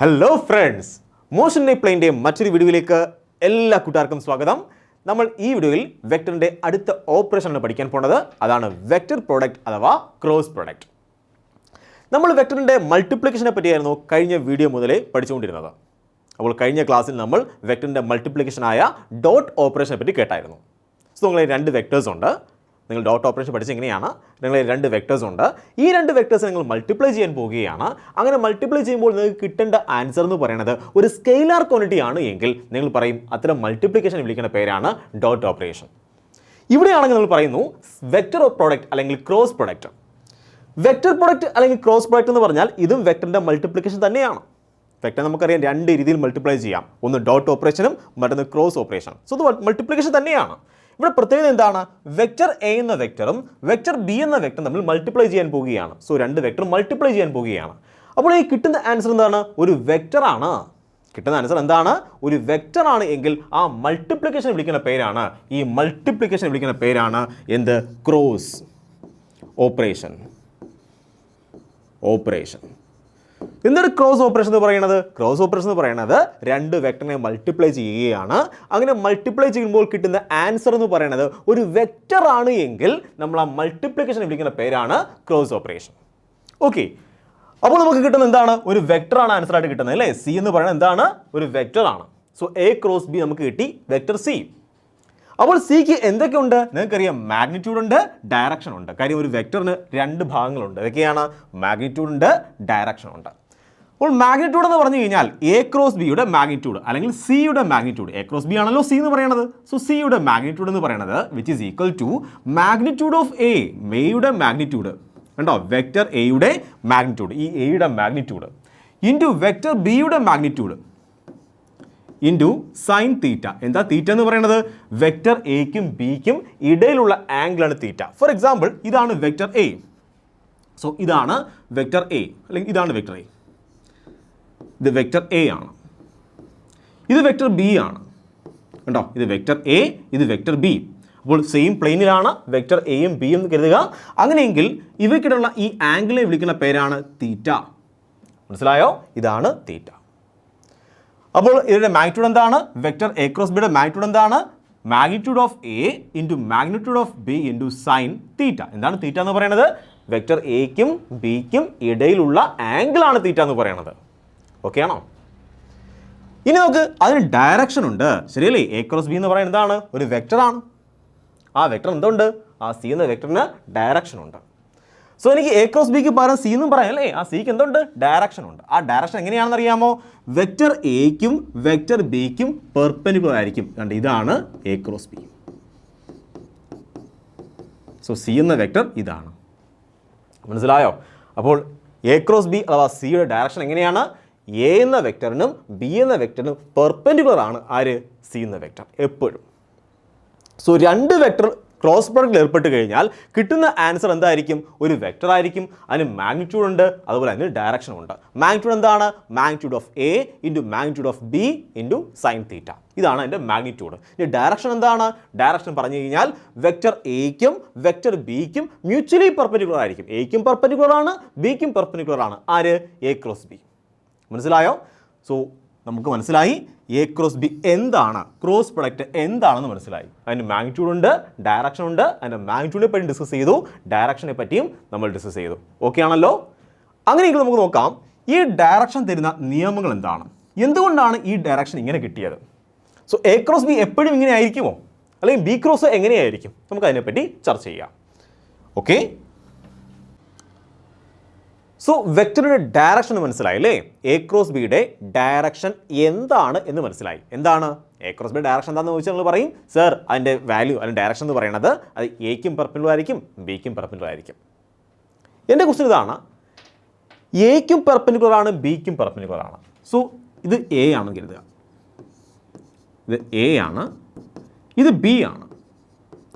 Hello friends, motion പ്ലെയിൻ്റെ മറ്റൊരു വീഡിയോയിലേക്ക് എല്ലാ കൂട്ടുകാർക്കും സ്വാഗതം. നമ്മൾ ഈ വീഡിയോയിൽ വെക്ടറിൻ്റെ അടുത്ത ഓപ്പറേഷനാണ് പഠിക്കാൻ പോകുന്നത്. അതാണ് വെക്ടർ പ്രോഡക്റ്റ് അഥവാ ക്രോസ് പ്രോഡക്റ്റ്. നമ്മൾ വെക്ടറിൻ്റെ മൾട്ടിപ്ലിക്കേഷനെ പറ്റിയായിരുന്നു കഴിഞ്ഞ വീഡിയോ മുതലേ പഠിച്ചുകൊണ്ടിരുന്നത്. അപ്പോൾ കഴിഞ്ഞ ക്ലാസ്സിൽ നമ്മൾ വെക്ടറിൻ്റെ മൾട്ടിപ്ലിക്കേഷനായ ഡോട്ട് ഓപ്പറേഷനെ പറ്റി കേട്ടായിരുന്നു. സോ നിങ്ങളെ രണ്ട് വെക്ടേഴ്സ് ഉണ്ട്. നിങ്ങൾ ഡോട്ട് ഓപ്പറേഷൻ പഠിച്ച എങ്ങനെയാണ്? നിങ്ങൾ രണ്ട് വെക്ടേഴ്സ് ഉണ്ട്. ഈ രണ്ട് വെക്ടേഴ്സ് നിങ്ങൾ മൾട്ടിപ്ലൈ ചെയ്യാൻ പോവുകയാണ്. അങ്ങനെ മൾട്ടിപ്ലൈ ചെയ്യുമ്പോൾ നിങ്ങൾക്ക് കിട്ടേണ്ട ആൻസർ എന്ന് പറയുന്നത് ഒരു സ്കെയിലാർ ക്വാണ്ടിറ്റി ആണ് എങ്കിൽ നിങ്ങൾ പറയും അത്തരം മൾട്ടിപ്ലിക്കേഷൻ വിളിക്കുന്ന പേരാണ് ഡോട്ട് ഓപ്പറേഷൻ. ഇവിടെയാണെങ്കിൽ നിങ്ങൾ പറയുന്നു വെക്ടർ ഓഫ് പ്രോഡക്റ്റ് അല്ലെങ്കിൽ ക്രോസ് പ്രോഡക്റ്റ്. വെക്ടർ പ്രോഡക്റ്റ് അല്ലെങ്കിൽ ക്രോസ് പ്രോഡക്റ്റ് എന്ന് പറഞ്ഞാൽ ഇതും വെക്ടറിൻ്റെ മൾട്ടിപ്ലിക്കേഷൻ തന്നെയാണ്. വെക്ടർ നമുക്കറിയാം രണ്ട് രീതിയിൽ മൾട്ടിപ്ലൈ ചെയ്യാം. ഒന്ന് ഡോട്ട് ഓപ്പറേഷനും മറ്റൊന്ന് ക്രോസ് ഓപ്പറേഷൻ. സോ ഇത് മൾട്ടിപ്ലിക്കേഷൻ തന്നെയാണ്. ഇവിടെ പ്രത്യേകത എന്താണ്? വെക്ടർ എ എന്ന വെക്ടറും വെക്ടർ ബി എന്ന വെക്ടറും തമ്മിൽ മൾട്ടിപ്ലൈ ചെയ്യാൻ പോവുകയാണ്. സോ രണ്ട് വെക്ടർ മൾട്ടിപ്ലൈ ചെയ്യാൻ പോവുകയാണ്. അപ്പോൾ ഈ കിട്ടുന്ന ആൻസർ എന്താണ്? ഒരു വെക്ടറാണ്. കിട്ടുന്ന ആൻസർ എന്താണ്? ഒരു വെക്ടറാണ് എങ്കിൽ ആ മൾട്ടിപ്ലിക്കേഷൻ വിളിക്കുന്ന പേരാണ് എന്ത്? Cross operation. എന്താണ് ക്രോസ് ഓപ്പറേഷൻ എന്ന് പറയുന്നത്? ക്രോസ് ഓപ്പറേഷൻ എന്ന് പറയുന്നത് രണ്ട് വെക്ടറിനെ മൾട്ടിപ്ലൈ ചെയ്യുകയാണ്. അങ്ങനെ മൾട്ടിപ്ലൈ ചെയ്യുമ്പോൾ കിട്ടുന്ന ആൻസർ എന്ന് പറയുന്നത് ഒരു വെക്ടർ ആണ് എങ്കിൽ നമ്മൾ ആ മൾട്ടിപ്ലിക്കേഷൻ വിളിക്കുന്ന പേരാണ് ക്രോസ് ഓപ്പറേഷൻ. ഓക്കെ, അപ്പോൾ നമുക്ക് കിട്ടുന്നത് എന്താണ്? ഒരു വെക്ടറാണ് ആൻസർ ആയിട്ട് കിട്ടുന്നത് അല്ലേ? സി എന്ന് പറയുന്നത് എന്താണ്? ഒരു വെക്ടറാണ്. സോ എ ക്രോസ് ബി നമുക്ക് കിട്ടി വെക്ടർ സി. അപ്പോൾ സിക്ക് എന്തൊക്കെയുണ്ട്? നിങ്ങൾക്കറിയാം, മാഗ്നിറ്റ്യൂഡ് ഉണ്ട്, ഡയറക്ഷൻ ഉണ്ട്. കാര്യം ഒരു വെക്ടറിന് രണ്ട് ഭാഗങ്ങളുണ്ട്. ഇതൊക്കെയാണ് മാഗ്നിറ്റ്യൂഡ് ഉണ്ട്, ഡയറക്ഷൻ ഉണ്ട്. അപ്പോൾ മാഗ്നിറ്റ്യൂഡ് എന്ന് പറഞ്ഞു കഴിഞ്ഞാൽ എ ക്രോസ് ബിയുടെ മാഗ്നിറ്റ്യൂഡ് അല്ലെങ്കിൽ സിയുടെ മാഗ്നിറ്റ്യൂഡ്. എ ക്രോസ് ബി ആണല്ലോ സി എന്ന് പറയുന്നത്. സോ സിയുടെ മാഗ്നിറ്റ്യൂഡ് എന്ന് പറയുന്നത് which is equal to magnitude of A, എയുടെ മാഗ്നിറ്റ്യൂഡ് കണ്ടോ, വെക്ടർ എയുടെ മാഗ്നിറ്റ്യൂഡ്, ഈ എയുടെ മാഗ്നിറ്റ്യൂഡ് ഇൻറ്റു വെക്ടർ ബിയുടെ മാഗ്നിറ്റ്യൂഡ് ഇൻറ്റു സൈൻ തീറ്റ. എന്താ തീറ്റ എന്ന് പറയുന്നത്? വെക്ടർ എക്കും ബിക്കും ഇടയിലുള്ള ആംഗിളാണ് തീറ്റ. ഫോർ എക്സാമ്പിൾ, ഇതാണ് വെക്ടർ എ. സോ ഇതാണ് വെക്ടർ എ അല്ലെങ്കിൽ ഇതാണ് വെക്ടർ എ. ഇത് വെക്ടർ എ ആണ്, ഇത് വെക്ടർ ബി ആണ്. കണ്ടോ, ഇത് വെക്ടർ എ, ഇത് വെക്ടർ ബി. അപ്പോൾ സെയിം പ്ലെയിനിലാണ് വെക്ടർ എയും ബിയും എന്ന് കരുതുക. അങ്ങനെയെങ്കിൽ ഇവയ്ക്കിടയിലുള്ള ഈ ആംഗിളിനെ വിളിക്കുന്ന പേരാണ് തീറ്റ. മനസ്സിലായോ? ഇതാണ് തീറ്റ. അപ്പോൾ ഇതിൻ്റെ മാഗ്നിറ്റ്യൂഡ് എന്താണ്? വെക്ടർ എ ക്രോസ് ബിയുടെ മാഗ്നിറ്റ്യൂഡ് എന്താണ്? Magnitude of A into magnitude of B into sine തീറ്റ. എന്താണ് തീറ്റ എന്ന് പറയുന്നത്? വെക്ടർ എക്കും ബിക്കും ഇടയിലുള്ള ആംഗിളാണ് തീറ്റ എന്ന് പറയുന്നത്. ഓക്കെ ആണോ? ഇനി നമുക്ക് അതിന് ഡയറക്ഷൻ ഉണ്ട്, ശരിയല്ലേ? എ ക്രോസ് ബി എന്ന് പറയുന്നത് എന്താണ്? ഒരു വെക്ടറാണ്. ആ വെക്ടർ എന്തുണ്ട്? ആ സി എന്ന വെക്ടറിന് ഡയറക്ഷൻ ഉണ്ട്. സോ എനിക്ക് എ ക്രോസ് ബിക്ക് പകരം സി എന്നും പറയാം അല്ലേ? ആ സിക്ക് എന്തുണ്ട്? ഡയറക്ഷൻ ഉണ്ട്. ആ ഡയറക്ഷൻ എങ്ങനെയാണെന്ന് അറിയാമോ? വെക്ടർ എക്കും വെക്ടർ ബിക്കും പെർപെൻഡിക്കുലർ ആയിരിക്കും. കണ്ട്, ഇതാണ് A cross B. So C എന്ന വെക്ടർ ഇതാണ്. മനസ്സിലായോ? അപ്പോൾ എ ക്രോസ് ബി അഥവാ സിയുടെ ഡയറക്ഷൻ എങ്ങനെയാണ്? എ എന്ന വെക്ടറിനും ബി എന്ന വെക്ടറിനും പെർപെൻഡിക്കുലർ ആണ് ആര്? സി എന്ന വെക്ടർ എപ്പോഴും. സോ രണ്ട് വെക്ടർ ക്രോസ് പ്രോഡക്റ്റിൽ ഏർപ്പെട്ട് കഴിഞ്ഞാൽ കിട്ടുന്ന ആൻസർ എന്തായിരിക്കും? ഒരു വെക്ടർ ആയിരിക്കും. അതിന് മാഗ്നിറ്റ്യൂഡ് ഉണ്ട്, അതുപോലെ അതിന് ഡയറക്ഷൻ ഉണ്ട്. മാഗ്നിറ്റ്യൂഡ് എന്താണ്? Magnitude of A into magnitude of B into sine തീറ്റ. ഇതാണ് അതിൻ്റെ മാഗ്നിറ്റ്യൂഡ്. ഇനി ഡയറക്ഷൻ എന്താണ്? ഡയറക്ഷൻ പറഞ്ഞു കഴിഞ്ഞാൽ വെക്ടർ എക്കും വെക്ടർ ബിക്കും മ്യൂച്വലി പെർപെൻഡിക്കുലർ ആയിരിക്കും. എക്കും പെർപെൻഡിക്കുലർ ആണ്, ബിക്കും പെർപെൻഡിക്കുലർ ആണ്. ആര്? A cross B. മനസ്സിലായോ? സോ നമുക്ക് മനസ്സിലായി എ ക്രോസ് ബി എന്താണ്, ക്രോസ് പ്രൊഡക്റ്റ് എന്താണെന്ന് മനസ്സിലായി. അതിന് മാഗ്നിറ്റ്യൂഡ് ഉണ്ട്, ഡയറക്ഷൻ ഉണ്ട്. അതിൻ്റെ മാഗ്നിറ്റ്യൂഡിനെ പറ്റി ഡിസ്കസ് ചെയ്തു, ഡയറക്ഷനെ പറ്റിയും നമ്മൾ ഡിസ്കസ് ചെയ്തു. ഓക്കെ ആണല്ലോ? അങ്ങനെയെങ്കിൽ നമുക്ക് നോക്കാം ഈ ഡയറക്ഷൻ തരുന്ന നിയമങ്ങൾ എന്താണ്, എന്തുകൊണ്ടാണ് ഈ ഡയറക്ഷൻ ഇങ്ങനെ കിട്ടിയത്. സോ എ ക്രോസ് ബി എപ്പോഴും ഇങ്ങനെ ആയിരിക്കുമോ, അല്ലെങ്കിൽ ബി ക്രോസ് എങ്ങനെയായിരിക്കും? നമുക്ക് അതിനെപ്പറ്റി ചർച്ച ചെയ്യാം. ഓക്കെ, സോ വെക്ടറിൻ്റെ ഡയറക്ഷൻ മനസ്സിലായി അല്ലേ? എ ക്രോസ് ബിയുടെ ഡയറക്ഷൻ എന്താണ് എന്ന് മനസ്സിലായി. എന്താണ് എ ക്രോസ് ബിയുടെ ഡയറക്ഷൻ? എന്താണെന്ന് ചോദിച്ചാൽ നിങ്ങൾ പറയും, സർ അതിൻ്റെ വാല്യൂ അല്ലെങ്കിൽ ഡയറക്ഷൻ എന്ന് പറയുന്നത് അത് എക്കും പെർപെൻഡിക്കുലർ ആയിരിക്കും, ബിക്കും പെർപെൻഡിക്കുലർ ആയിരിക്കും. എൻ്റെ ക്വസ്റ്റ്യൻ ഇതാണ്, എക്കും പെർപെൻഡിക്കുലർ ആണ്, ബിക്കും പെർപെൻഡിക്കുലർ ആണ്. സോ ഇത് എ ആണെന്ന് കരുതുക, ഇത് എ ആണ്, ഇത് ബി ആണ്.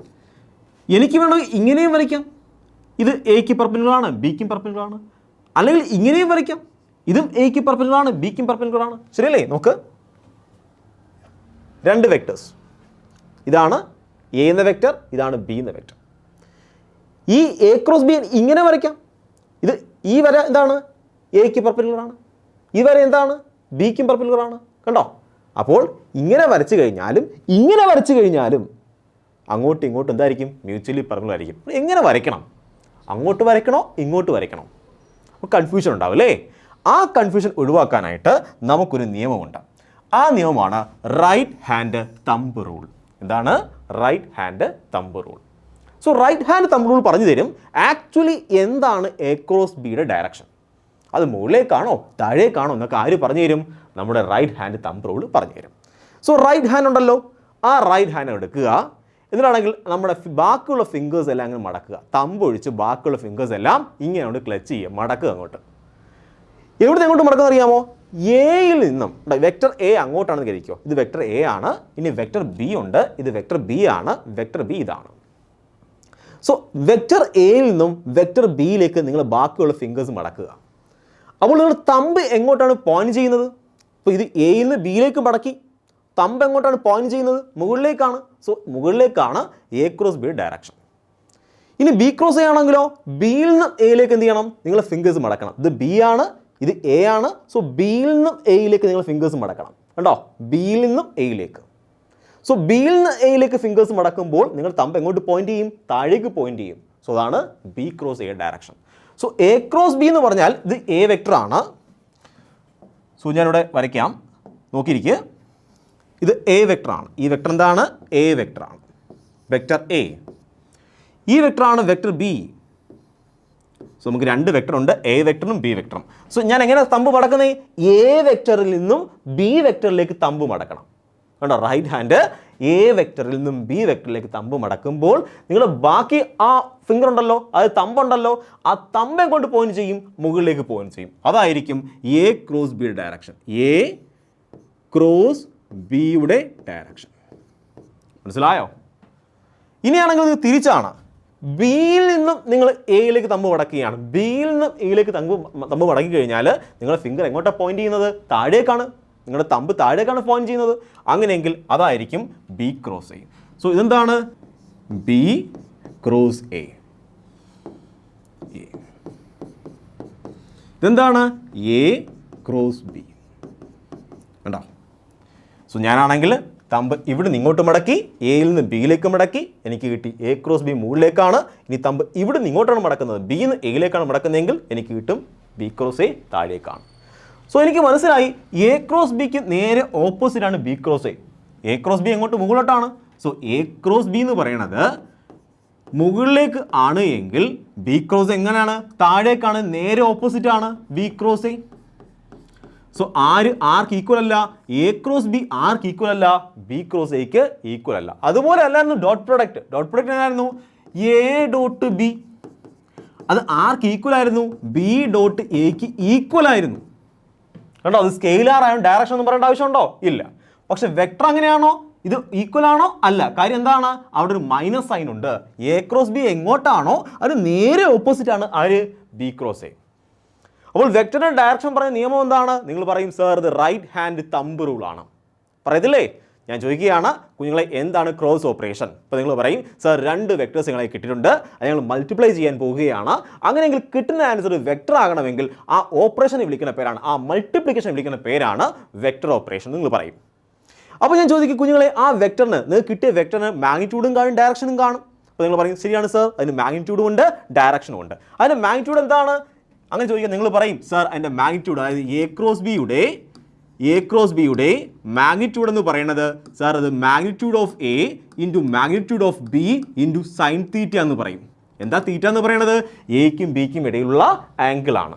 എനിക്ക് വേണമെങ്കിൽ ഇങ്ങനെയും വരയ്ക്കാം, ഇത് എക്ക് പെർപെൻഡിക്കുലർ ആണ്, ബിക്കും പെർപെൻഡിക്കുലർ ആണ്. അല്ലെങ്കിൽ ഇങ്ങനെയും വരയ്ക്കാം, ഇതും എക്ക് പെർപെൻഡിക്കുലർ ആണ്, ബിക്കും പെർപെൻഡിക്കുലർ ആണ്. ശരിയല്ലേ? നോക്ക്, രണ്ട് വെക്ടേഴ്സ്, ഇതാണ് എ എന്ന വെക്ടർ, ഇതാണ് ബി എന്ന വെക്ടർ. ഈ എ ക്രോസ് ബി ഇങ്ങനെ വരയ്ക്കാം. ഇത് ഈ വര എന്താണ്? എക്ക് പെർപെൻഡിക്കുലർ ആണ്. ഈ വര എന്താണ്? ബിക്കും പെർപെൻഡിക്കുലർ ആണ്. കണ്ടോ? അപ്പോൾ ഇങ്ങനെ വരച്ചു കഴിഞ്ഞാലും അങ്ങോട്ടും ഇങ്ങോട്ടും എന്തായിരിക്കും? മ്യൂച്വലി പെർപെൻഡിക്കുലർ ആയിരിക്കും. എങ്ങനെ വരയ്ക്കണം? അങ്ങോട്ട് വരയ്ക്കണോ ഇങ്ങോട്ട് വരയ്ക്കണോ? അപ്പോൾ കൺഫ്യൂഷൻ ഉണ്ടാവും അല്ലേ? ആ കൺഫ്യൂഷൻ ഒഴിവാക്കാനായിട്ട് നമുക്കൊരു നിയമമുണ്ട്. ആ നിയമമാണ് റൈറ്റ് ഹാൻഡ് തമ്പ് റൂൾ. എന്താണ് right hand thumb rule? So right hand thumb rule പറഞ്ഞു തരും ആക്ച്വലി എന്താണ് എ ക്രോസ് ബിയുടെ ഡയറക്ഷൻ. അത് മുകളിലേക്കാണോ താഴേക്കാണോ എന്നൊക്കെ ആര് പറഞ്ഞു തരും? നമ്മുടെ റൈറ്റ് ഹാൻഡ് തമ്പ് റൂൾ പറഞ്ഞു തരും. സോ റൈറ്റ് ഹാൻഡ് ഉണ്ടല്ലോ, ആ റൈറ്റ് ഹാൻഡ് എടുക്കുക. എന്നിട്ടാണെങ്കിൽ നമ്മുടെ ബാക്കിയുള്ള ഫിംഗേഴ്സ് എല്ലാം അങ്ങ് മടക്കുക. തമ്പ് ഒഴിച്ച് ബാക്കിയുള്ള ഫിംഗേഴ്സ് എല്ലാം ഇങ്ങനെ കൊണ്ട് ക്ലച്ച് ചെയ്യുക, മടക്കുക അങ്ങോട്ട്. എവിടെ എങ്ങോട്ട് മടക്കുന്നത് അറിയാമോ? എയിൽ നിന്നും വെക്ടർ എ അങ്ങോട്ടാണെന്ന് കരുതിക്കോ. ഇത് വെക്ടർ എ ആണ്. ഇനി വെക്ടർ ബി ഉണ്ട്. ഇത് വെക്ടർ ബി ആണ്. വെക്ടർ ബി ഇതാണ്. സോ വെക്ടർ എയിൽ നിന്നും വെക്ടർ ബിയിലേക്ക് നിങ്ങൾ ബാക്കിയുള്ള ഫിംഗേഴ്സ് മടക്കുക. അപ്പോൾ നിങ്ങൾ തമ്പ് എങ്ങോട്ടാണ് പോയിന്റ് ചെയ്യുന്നത്? അപ്പോൾ ഇത് എയിൽ നിന്ന് ബിയിലേക്ക് മടക്കി. തമ്പ് എങ്ങോട്ടാണ് പോയിന്റ് ചെയ്യുന്നത്? മുകളിലേക്കാണ്. സോ മുകളിലേക്കാണ് എ ക്രോസ് ബി ഡയറക്ഷൻ. ഇനി ബി ക്രോസ് എ ആണെങ്കിലോ ബിയിൽ നിന്ന് എയിലേക്ക് എന്ത് ചെയ്യണം? നിങ്ങൾ ഫിംഗേഴ്സ് മടക്കണം. ഇത് ബി ആണ്, ഇത് എ ആണ്. സോ ബിയിൽ നിന്നും എയിലേക്ക് നിങ്ങൾ ഫിംഗേഴ്സ് മടക്കണം. കണ്ടോ? ബിയിൽ നിന്നും എയിലേക്ക്. സോ ബിയിൽ നിന്ന് എയിലേക്ക് ഫിംഗേഴ്സ് മടക്കുമ്പോൾ നിങ്ങൾ തമ്പ് എങ്ങോട്ട് പോയിന്റ് ചെയ്യും? താഴേക്ക് പോയിന്റ് ചെയ്യും. സോ അതാണ് B cross A direction. So A cross B എന്ന് പറഞ്ഞാൽ ഇത് എ വെക്ടർ ആണ്. സോ ഞാനിവിടെ വരയ്ക്കാം, നോക്കിയിരിക്കുക. ഇത് എ വെക്ടർ ആണ്. ഈ വെക്ടർ എന്താണ്? എ വെക്ടർ ആണ്, വെക്ടർ എ. ഈ വെക്ടർ ആണ് വെക്ടർ ബി. സോ നമുക്ക് രണ്ട് വെക്ടർ ഉണ്ട്, എ വെക്ടറും ബി വെക്ടറും. സോ ഞാൻ എങ്ങനെ തമ്പ് മടക്കുന്നത്? എ വെക്ടറിൽ നിന്നും ബി വെക്ടറിലേക്ക് തമ്പ് മടക്കണം. കണ്ടോ? റൈറ്റ് ഹാൻഡ് എ വെക്ടറിൽ നിന്നും ബി വെക്ടറിലേക്ക് തമ്പ് മടക്കുമ്പോൾ നിങ്ങൾ ബാക്കി ആ ഫിംഗർ ഉണ്ടല്ലോ, അത് തമ്പുണ്ടല്ലോ, ആ തമ്പെ കൊണ്ട് പോയിന്റ് ചെയ്യും, മുകളിലേക്ക് പോയിന്റ് ചെയ്യും. അതായിരിക്കും എ ക്രോസ് ബിയുടെ ഡയറക്ഷൻ. എ ക്രോസ് ബിയുടെ ഡയറക്ഷൻ. മനസ്സിലായോ? ഇനിയാണെങ്കിൽ ഇത് തിരിച്ചാണ്. ബിയിൽ നിന്നും നിങ്ങൾ എയിലേക്ക് തമ്പ് മടക്കുകയാണ്. ബിയിൽ നിന്നും എയിലേക്ക് തമ്പ് മടക്കി കഴിഞ്ഞാൽ നിങ്ങളുടെ ഫിംഗർ എങ്ങോട്ടാണ് പോയിന്റ് ചെയ്യുന്നത്? താഴേക്കാണ്. നിങ്ങളുടെ തമ്പ് താഴേക്കാണ് പോയിന്റ് ചെയ്യുന്നത്. അങ്ങനെയെങ്കിൽ അതായിരിക്കും ബി ക്രോസ് എ. സോ ഇതെന്താണ്? B cross A. ഇതെന്താണ്? A cross B. കണ്ടോ? സോ ഞാനാണെങ്കിൽ തമ്പ് ഇവിടെ നിന്ന് ഇങ്ങോട്ട് മടക്കി, എയിൽ നിന്ന് ബിയിലേക്ക് മടക്കി, എനിക്ക് കിട്ടി എ ക്രോസ് ബി മുകളിലേക്കാണ്. ഇനി തമ്പ് ഇവിടെ നിന്ന് ഇങ്ങോട്ടാണ് മടക്കുന്നത്, ബിയിൽ നിന്ന് എയിലേക്കാണ് മടക്കുന്നതെങ്കിൽ എനിക്ക് കിട്ടും ബി ക്രോസ് എ താഴേക്കാണ്. സോ എനിക്ക് മനസ്സിലായി എ ക്രോസ് ബിക്ക് നേരെ ഓപ്പോസിറ്റാണ് B cross A. A cross B എങ്ങോട്ട്? മുകളിലോട്ടാണ്. സോ എ ക്രോസ് ബി എന്ന് പറയുന്നത് മുകളിലേക്ക് ആണ് എങ്കിൽ ബി ക്രോസ് എങ്ങനെയാണ്? താഴേക്കാണ്, നേരെ ഓപ്പോസിറ്റ് ആണ് ബി ക്രോസ് എ. സോ ആർക്ക് ഈക്വൽ അല്ല? എ ക്രോസ് ബി ആർക്ക് ഈക്വൽ അല്ല? ബി ക്രോസ് എക്ക് ഈക്വൽ അല്ല. അതുപോലെ അല്ലായിരുന്നു ഡോട്ട് പ്രൊഡക്റ്റ്. ഡോട്ട് പ്രൊഡക്റ്റ് എന്നായിരുന്നു? A dot B. അത് ആർക്ക് ഈക്വൽ ആയിരുന്നു? ബി ഡോട്ട് എക്ക് ഈക്വൽ ആയിരുന്നു. കണ്ടോ? അത് സ്കെയിലാർ ആയതുകൊണ്ട് ഡയറക്ഷൻ ഒന്നും പറയേണ്ട ആവശ്യമുണ്ടോ? ഇല്ല. പക്ഷെ വെക്ടർ അങ്ങനെയാണോ? ഇത് ഈക്വൽ ആണോ? അല്ല. കാര്യം എന്താണ്? അവിടെ ഒരു മൈനസ് സൈൻ ഉണ്ട്. എ ക്രോസ് ബി എങ്ങോട്ടാണോ അത് നേരെ ഓപ്പോസിറ്റ് ആണ് ആര്? B cross A. അപ്പോൾ വെക്ടറിന്റെ ഡയറക്ഷൻ പറയുന്ന നിയമം എന്താണ്? നിങ്ങൾ പറയും സർ ഇത് റൈറ്റ് ഹാൻഡ് തമ്പ് റൂൾ ആണ്. പറയത്തില്ലേ? ഞാൻ ചോദിക്കുകയാണ് കുഞ്ഞുങ്ങളെ എന്താണ് ക്രോസ് ഓപ്പറേഷൻ? അപ്പോൾ നിങ്ങൾ പറയും സർ രണ്ട് വെക്ടേഴ്സ് നിങ്ങളെ കിട്ടിയിട്ടുണ്ട്, അത് ഞങ്ങൾ മൾട്ടിപ്ലൈ ചെയ്യാൻ പോവുകയാണ്. അങ്ങനെയെങ്കിൽ കിട്ടുന്ന ആൻസർ വെക്ടർ ആകണമെങ്കിൽ ആ ഓപ്പറേഷനെ വിളിക്കുന്ന പേരാണ്, ആ മൾട്ടിപ്ലിക്കേഷൻ വിളിക്കുന്ന പേരാണ് വെക്ടർ ഓപ്പറേഷൻ നിങ്ങൾ പറയും. അപ്പോൾ ഞാൻ ചോദിക്കും കുഞ്ഞുങ്ങളെ ആ വെക്ടറിന് നിങ്ങൾക്ക് കിട്ടിയ വെക്ടറിന് മാഗ്നിറ്റ്യൂഡും കാണും ഡയറക്ഷനും കാണും. അപ്പോൾ നിങ്ങൾ പറയും ശരിയാണ് സർ, അതിന് മാഗ്നിറ്റ്യൂഡും ഉണ്ട് ഡയറക്ഷനും ഉണ്ട്. അതിൻ്റെ മാഗ്നിറ്റ്യൂഡ് എന്താണ്? അങ്ങനെ ചോദിക്കാൻ നിങ്ങൾ പറയും സർ അതിൻ്റെ മാഗ്നിറ്റ്യൂഡ്, അതായത് എ ക്രോസ് ബിയുടെ മാഗ്നിറ്റ്യൂഡ് എന്ന് പറയുന്നത് സാർ അത് magnitude of A into magnitude of B into sine തീറ്റ എന്ന് പറയും. എന്താ തീറ്റ എന്ന് പറയുന്നത്? എക്കും ബിക്കും ഇടയിലുള്ള ആംഗിൾ ആണ്.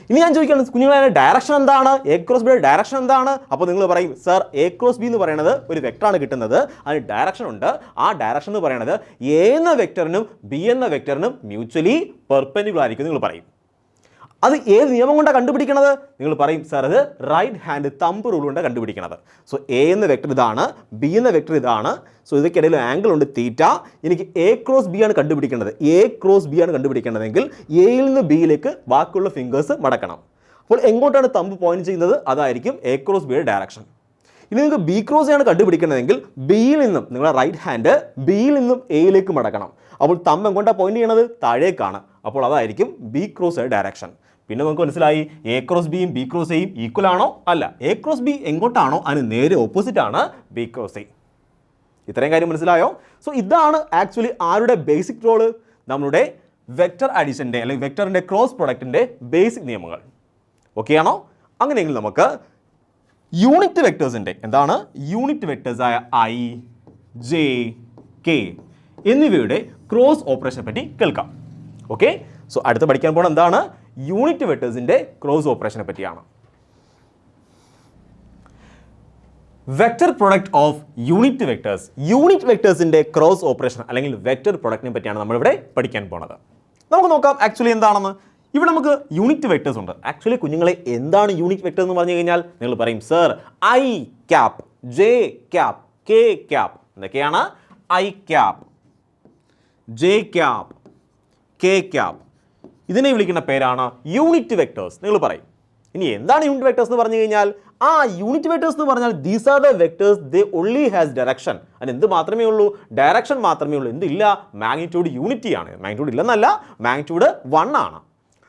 ഇനി ഞാൻ ചോദിക്കുകയാണ് കുഞ്ഞുങ്ങളെ ഡയറക്ഷൻ എന്താണ്? എ ക്രോസ് ബിയുടെ ഡയറക്ഷൻ എന്താണ്? അപ്പോൾ നിങ്ങൾ പറയും സർ എ ക്രോസ് ബി എന്ന് പറയുന്നത് ഒരു വെക്ടറാണ് കിട്ടുന്നത്, അതിന് ഡയറക്ഷൻ ഉണ്ട്. ആ ഡയറക്ഷൻ എന്ന് പറയുന്നത് എ എന്ന വെക്ടറിനും ബി എന്ന വെക്ടറിനും മ്യൂച്വലി പെർപെൻഡിക്കുലർ ആയിരിക്കും നിങ്ങൾ പറയും. അത് ഏത് നിയമം കൊണ്ടാണ് കണ്ടുപിടിക്കണത്? നിങ്ങൾ പറയും സാർ അത് റൈറ്റ് ഹാൻഡ് തമ്പ് റൂൾ കൊണ്ടാണ് കണ്ടുപിടിക്കണത്. സോ എ എന്ന വെക്ടർ ഇതാണ്, ബി എന്ന വെക്ടർ ഇതാണ്. സോ ഇതൊക്കെയിടയിൽ ആംഗിൾ ഉണ്ട് തീറ്റ. എനിക്ക് എ ക്രോസ് ബി ആണ് കണ്ടുപിടിക്കേണ്ടത്. എ ക്രോസ് ബി ആണ് കണ്ടുപിടിക്കേണ്ടതെങ്കിൽ എയിൽ നിന്ന് ബിയിലേക്ക് ബാക്കിയുള്ള ഫിംഗേഴ്സ് മടക്കണം. അപ്പോൾ എങ്ങോട്ടാണ് തമ്പ് പോയിന്റ് ചെയ്യുന്നത്? അതായിരിക്കും എ ക്രോസ് ബിയുടെ ഡയറക്ഷൻ. ഇനി നിങ്ങൾക്ക് ബി ക്രോസ് ആണ് കണ്ടുപിടിക്കണമെങ്കിൽ ബിയിൽ നിന്നും നിങ്ങളുടെ റൈറ്റ് ഹാൻഡ് ബിയിൽ നിന്നും എയിലേക്ക് മടക്കണം. അപ്പോൾ തമ്പ് എങ്ങോട്ടാണ് പോയിന്റ് ചെയ്യണത്? താഴേക്കാണ്. അപ്പോൾ അതായിരിക്കും ബി ക്രോസ് ഡയറക്ഷൻ. പിന്നെ നമുക്ക് മനസ്സിലായി എ ക്രോസ് ബിയും ബി ക്രോസ് എയും ഈക്വൽ ആണോ? അല്ല. എ ക്രോസ് ബി എങ്ങോട്ടാണോ അതിന് നേരെ ഓപ്പോസിറ്റ് ആണ് ബി ക്രോസ് എ. ഇത്രയും കാര്യം മനസ്സിലായോ? സോ ഇതാണ് ആക്ച്വലി ആരുടെ ബേസിക് റോള്? നമ്മുടെ വെക്റ്റർ അഡീഷൻ്റെ അല്ലെങ്കിൽ വെക്റ്ററിൻ്റെ ക്രോസ് പ്രൊഡക്റ്റിൻ്റെ ബേസിക് നിയമങ്ങൾ. ഓക്കെ ആണോ? അങ്ങനെയെങ്കിൽ നമുക്ക് യൂണിറ്റ് വെക്ടേഴ്സിൻ്റെ എന്താണ് യൂണിറ്റ് വെക്ടേഴ്സായ ഐ, ജെ, കെ എന്നിവയുടെ ക്രോസ് ഓപ്പറേഷനെ പറ്റി കേൾക്കാം. ഓക്കെ, സോ അടുത്ത് പഠിക്കാൻ പോകുന്നത് എന്താണ്? യൂണിറ്റ് വെക്ടേഴ്സിൻ്റെ ക്രോസ് ഓപ്പറേഷനെ പറ്റിയാണ്. Vector product of unit vectors. Unit വെക്ടേഴ്സിൻ്റെ ക്രോസ് ഓപ്പറേഷൻ അല്ലെങ്കിൽ വെക്റ്റർ പ്രൊഡക്റ്റിനെ പറ്റിയാണ് നമ്മളിവിടെ പഠിക്കാൻ പോകുന്നത്. നമുക്ക് നോക്കാം ആക്ച്വലി എന്താണെന്ന്. ഇവിടെ നമുക്ക് യൂണിറ്റ് വെക്ടേഴ്സ് ഉണ്ട്. ആക്ച്വലി കുഞ്ഞുങ്ങളെ എന്താണ് യൂണിറ്റ് വെക്ടർ എന്ന് പറഞ്ഞു കഴിഞ്ഞാൽ നിങ്ങൾ പറയും sir I cap, J cap, K cap. എന്തൊക്കെയാണ്? I cap, J cap, K cap. ഇതിനെ വിളിക്കുന്ന പേരാണ് യൂണിറ്റ് വെക്ടേഴ്സ്. നിങ്ങൾ പറയും ഇനി എന്താണ് യൂണിറ്റ് വെക്ടേഴ്സ് എന്ന് പറഞ്ഞു കഴിഞ്ഞാൽ യൂണിറ്റ് വെക്ടേഴ്സ് എന്ന് പറഞ്ഞാൽ these are the vectors they only has direction. അതിന് എന്ത് മാത്രമേ ഉള്ളൂ? ഡയറക്ഷൻ മാത്രമേ ഉള്ളൂ. എന്തില്ല? മാഗ്നിറ്റ്യൂഡ് യൂണിറ്റി ആണ്. മാഗ്നിറ്റ്യൂഡ് ഇല്ലെന്നല്ല, മാഗ്നിറ്റ്യൂഡ് 1 ആണ്.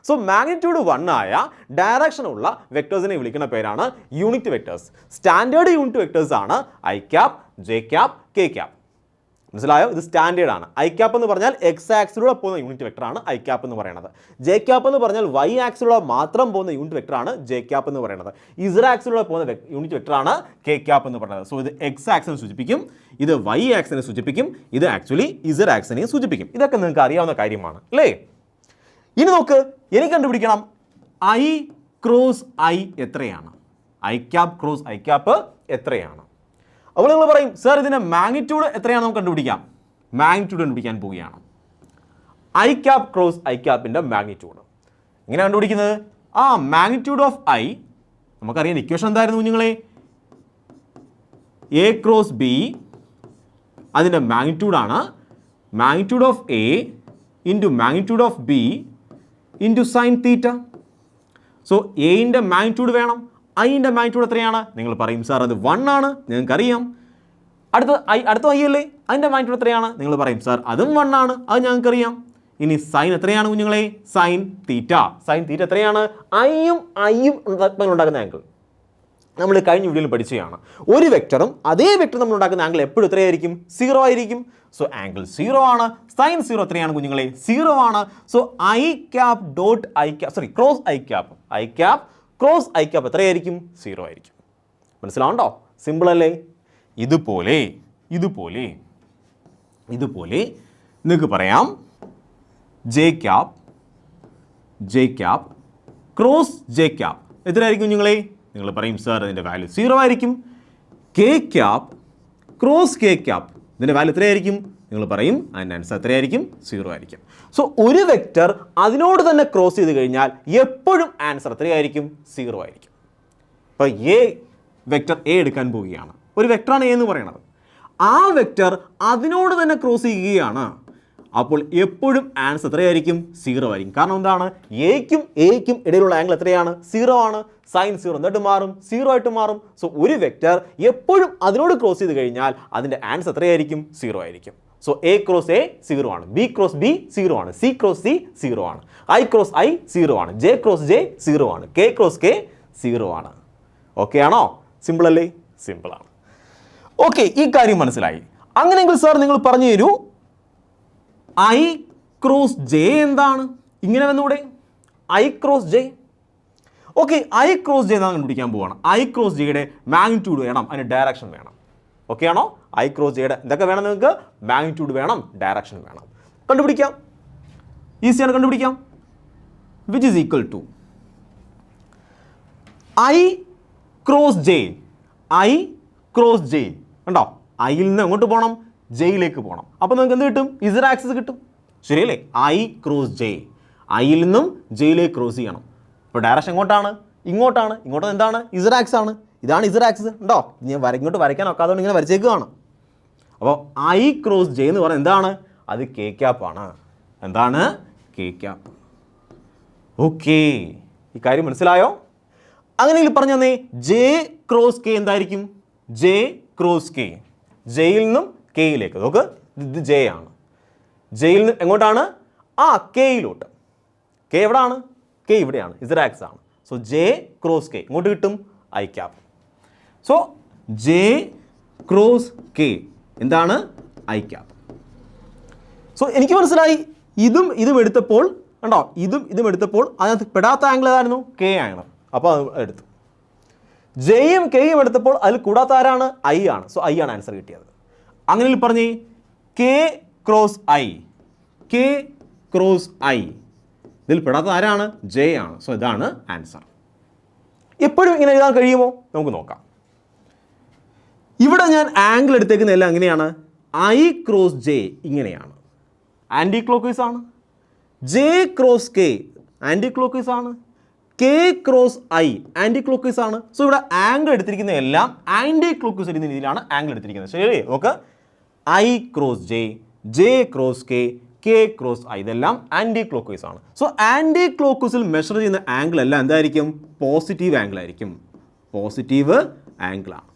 സോ മാഗ്നിറ്റ്യൂഡ് 1 ആയ ഡയറക്ഷൻ ഉള്ള വെക്ടേഴ്സിനെ വിളിക്കുന്ന പേരാണ് unit vectors. Standard unit vectors ആണ് I cap, J cap, K cap. മനസ്സിലായോ? ഇത് സ്റ്റാൻഡേർഡ് ആണ്. ഐ ക്യാപ്പ് എന്ന് പറഞ്ഞാൽ എക്സ് ആക്സിലൂടെ പോകുന്ന യൂണിറ്റ് വെക്ടർ ആണ് ഐ ക്യാപ്പ് എന്ന് പറയുന്നത്. ജെ ക്യാപ്പ് എന്ന് പറഞ്ഞാൽ വൈ ആക്സിലൂടെ മാത്രം പോകുന്ന യൂണിറ്റ് വെക്ടർ ആണ് ജെ ക്യാപ്പ് എന്ന് പറയുന്നത്. ഇസഡ് ആക്സിലൂടെ പോകുന്ന യൂണിറ്റ് വെക്ടർ ആണ് കെ ക്യാപ്പ് എന്ന് പറയുന്നത്. സോ ഇത് എക്സ് ആക്സിനെ സൂചിപ്പിക്കും, ഇത് വൈ ആക്സിനെ സൂചിപ്പിക്കും, ഇത് ആക്ച്വലി ഇസഡ് ആക്സിനെ സൂചിപ്പിക്കും. ഇതൊക്കെ നിങ്ങൾക്ക് അറിയാവുന്ന കാര്യമാണ് അല്ലേ? ഇനി നോക്ക്, എനിക്ക് കണ്ടുപിടിക്കണം ഐ ക്രോസ് ഐ എത്രയാണ്? I cap cross I cap എത്രയാണ്? അപ്പോൾ നിങ്ങൾ പറയും സർ ഇതിൻ്റെ മാഗ്നിറ്റ്യൂഡ് എത്രയാണ് നമുക്ക് കണ്ടുപിടിക്കാം. മാഗ്നിറ്റ്യൂഡ് കണ്ടുപിടിക്കാൻ പോവുകയാണ്. ഐ ക്യാപ് ക്രോസ് ഐ ക്യാപ്പിൻ്റെ മാഗ്നിറ്റ്യൂഡ് എങ്ങനെ കണ്ടുപിടിക്കുന്നത്? മാഗ്നിറ്റ്യൂഡ് ഓഫ് ഐ നമുക്കറിയാം. ഇക്വേഷൻ എന്തായിരുന്നു കുഞ്ഞുങ്ങളെ? എ ക്രോസ് ബി അതിൻ്റെ മാഗ്നിറ്റ്യൂഡാണ് magnitude of A into magnitude of B into sine theta. So എയിൻ്റെ മാഗ്നിറ്റ്യൂഡ് വേണം. ഐൻ്റെ മാഗ്നിറ്റ്യൂഡ് എത്രയാണ്? നിങ്ങൾ പറയും സാർ അത് 1 ആണ്. നിങ്ങൾക്കറിയാം. അടുത്ത ഐ അല്ലേ? അതിൻ്റെ മാഗ്നിറ്റ്യൂഡ് എത്രയാണ്? നിങ്ങൾ പറയും സാർ അതും 1 ആണ്. അത് ഞങ്ങൾക്കറിയാം. ഇനി സൈൻ എത്രയാണ് കുഞ്ഞുങ്ങളെ? Sine theta. സൈൻ തീറ്റ എത്രയാണ്? ഐയും ഉണ്ടാക്കുന്ന ആംഗിൾ നമ്മൾ കഴിഞ്ഞ വീഡിയോയിൽ പഠിച്ചതാണ്. ഒരു വെക്ടറും അതേ വെക്ടർ നമ്മൾ ഉണ്ടാക്കുന്ന ആംഗിൾ എപ്പോഴും എത്രയായിരിക്കും? 0 ആയിരിക്കും. സോ ആംഗിൾ 0 ആണ്. സൈൻ 0 എത്രയാണ് കുഞ്ഞുങ്ങളെ? 0 ആണ്. So I cap dot I cap cross I cap cross I cap എത്രയായിരിക്കും? 0 ആയിരിക്കും. മനസ്സിലാവുണ്ടോ? സിമ്പിൾ അല്ലേ? ഇതുപോലെ നിങ്ങൾക്ക് പറയാം J cap cross J cap എത്രയായിരിക്കും കുഞ്ഞുങ്ങളെ? നിങ്ങൾ പറയും സാർ ഇതിൻ്റെ വാല്യൂ 0 ആയിരിക്കും. K cap cross K cap ഇതിൻ്റെ വാല്യൂ എത്രയായിരിക്കും? നിങ്ങൾ പറയും അതിൻ്റെ ആൻസർ എത്രയായിരിക്കും? 0 ആയിരിക്കും. സോ ഒരു വെക്റ്റർ അതിനോട് തന്നെ ക്രോസ് ചെയ്ത് കഴിഞ്ഞാൽ എപ്പോഴും ആൻസർ എത്രയായിരിക്കും? 0 ആയിരിക്കും. ഇപ്പോൾ വെക്റ്റർ എ എടുക്കാൻ പോവുകയാണ്. ഒരു വെക്ടറാണ് എ എന്ന് പറയുന്നത്. ആ വെക്റ്റർ അതിനോട് തന്നെ ക്രോസ് ചെയ്യുകയാണ്. അപ്പോൾ എപ്പോഴും ആൻസർ എത്രയായിരിക്കും? 0 ആയിരിക്കും. കാരണം എന്താണ്? എയ്ക്കും ഇടയിലുള്ള ആംഗിൾ എത്രയാണ്? 0 ആണ്. സൈൻ 0 എന്നിട്ട് മാറും? 0 ആയിട്ട് മാറും. സോ ഒരു വെക്റ്റർ എപ്പോഴും അതിനോട് ക്രോസ് ചെയ്ത് കഴിഞ്ഞാൽ അതിൻ്റെ ആൻസർ എത്രയായിരിക്കും? 0 ആയിരിക്കും. സോ എ ക്രോസ് എ 0 ആണ്, ബി ക്രോസ് ബി 0 ആണ്, സി ക്രോസ് സി 0 ആണ്, ഐ ക്രോസ് ഐ 0 ആണ്, ജെ ക്രോസ് ജെ 0 ആണ്, കെ ക്രോസ് കെ 0 ആണ്. ഓക്കെ ആണോ? സിമ്പിൾ അല്ലേ? സിമ്പിളാണ്. ഓക്കെ, ഈ കാര്യം മനസ്സിലായി. അങ്ങനെയെങ്കിൽ സാർ നിങ്ങൾ പറഞ്ഞു തരൂ ഐ ക്രോസ് ജെ എന്താണ്? ഇങ്ങനെ വന്നൂടെ? I cross J. Okay, I cross J എന്നാണ് കണ്ടുപിടിക്കാൻ പോവുകയാണ്. ഐ ക്രോസ് ജെയുടെ മാഗ്നിറ്റ്യൂഡ് വേണം, അതിന് ഡയറക്ഷൻ വേണം. ഓക്കെ ആണോ? ഐ ക്രോസ് ജെയുടെ എന്തൊക്കെ വേണം നിങ്ങൾക്ക്? മാഗ്നിറ്റ്യൂഡ് വേണം, ഡയറക്ഷൻ വേണം. കണ്ടുപിടിക്കാം, ഈസിയാണ് കണ്ടുപിടിക്കാം. Which is equal to I cross J. I cross J കണ്ടോ? ഐയിൽ നിന്ന് എങ്ങോട്ട് പോകണം? ജെയിലേക്ക് പോകണം. അപ്പോൾ നിങ്ങൾക്ക് എന്ത് കിട്ടും? ഇസഡ് ആക്സിസ് കിട്ടും. ശരിയല്ലേ? ഐ ക്രോസ് ജെ, ഐയിൽ നിന്നും ജെയിലേക്ക് ക്രോസ് ചെയ്യണം. അപ്പോൾ ഡയറക്ഷൻ എങ്ങോട്ടാണ്? ഇങ്ങോട്ടാണ്. ഇങ്ങോട്ട് എന്താണ്? ഇസഡ് ആക്സ് ആണ്. ഇതാണ് ഇസഡ് ആക്സിസ്. ഉണ്ടോ? ഞാൻ ഇങ്ങോട്ട് വരയ്ക്കാൻ ഒക്കാതെ ഇങ്ങനെ വരച്ചേക്കുകയാണ്. അപ്പോൾ ഐ ക്രോസ് ജെ എന്ന് പറഞ്ഞാൽ എന്താണ്? അത് കെ ക്യാപ്പാണ്. എന്താണ്? K cap. ഓക്കെ, ഈ കാര്യം മനസ്സിലായോ? അങ്ങനെയെങ്കിൽ പറഞ്ഞു തന്നേ, ജെ ക്രോസ് കെ എന്തായിരിക്കും? ജെ ക്രോസ് കെ, ജെയിൽ നിന്നും കെയിലേക്ക്. നോക്ക്, ഇത് ജെ ആണ്. ജെയിൽ നിന്ന് എങ്ങോട്ടാണ്? കെയിലോട്ട്. കെ എവിടാണ്? കെ ഇവിടെയാണ്, ഇസഡ് ആക്സിസ് ആണ്. സോ ജെ ക്രോസ് കെ ഇങ്ങോട്ട് കിട്ടും I cap. So J cross K എന്താണ്? I cap. സോ എനിക്ക് മനസ്സിലായി ഇതും എടുത്തപ്പോൾ കണ്ടോ, ഇതും എടുത്തപ്പോൾ അതിനകത്ത് പെടാത്ത ആംഗിൾ ഏതായിരുന്നു? കെ ആണ്. അപ്പോൾ അത് എടുത്തു. ജെയും കെയും എടുത്തപ്പോൾ അതിൽ കൂടാത്ത ആരാണ്? ഐ ആണ്. സോ ഐ ആണ് ആൻസർ കിട്ടിയത്. അങ്ങനെ പറഞ്ഞേ K cross I, K cross I, ഇതിൽ പെടാത്ത ആരാണ്? ജെ ആണ്. സോ ഇതാണ് ആൻസർ. എപ്പോഴും ഇങ്ങനെ എഴുതാൻ കഴിയുമോ? നമുക്ക് നോക്കാം. ഇവിടെ ഞാൻ ആംഗിൾ എടുത്തേക്കുന്നതെല്ലാം എങ്ങനെയാണ്? ഐ ക്രോസ് ജെ ഇങ്ങനെയാണ്, ആൻറ്റി ക്ലോക്ക് വൈസ് ആണ്. J cross K anticlockwise ആണ്. K cross I anticlockwise ആണ്. സോ ഇവിടെ ആംഗിൾ എടുത്തിരിക്കുന്ന എല്ലാം ആൻറ്റി ക്ലോക്ക് വൈസ് എന്ന രീതിയിലാണ് ആംഗിൾ എടുത്തിരിക്കുന്നത്. ശരി, നോക്ക്. I cross J, J cross K, K cross I, ഇതെല്ലാം ആൻറ്റി ക്ലോക്ക് വൈസ് ആണ്. സോ ആൻറ്റി ക്ലോക്ക് വൈസിൽ മെഷർ ചെയ്യുന്ന ആംഗിൾ എല്ലാം എന്തായിരിക്കും? പോസിറ്റീവ് ആംഗിൾ ആയിരിക്കും. പോസിറ്റീവ് ആംഗിളാണ്.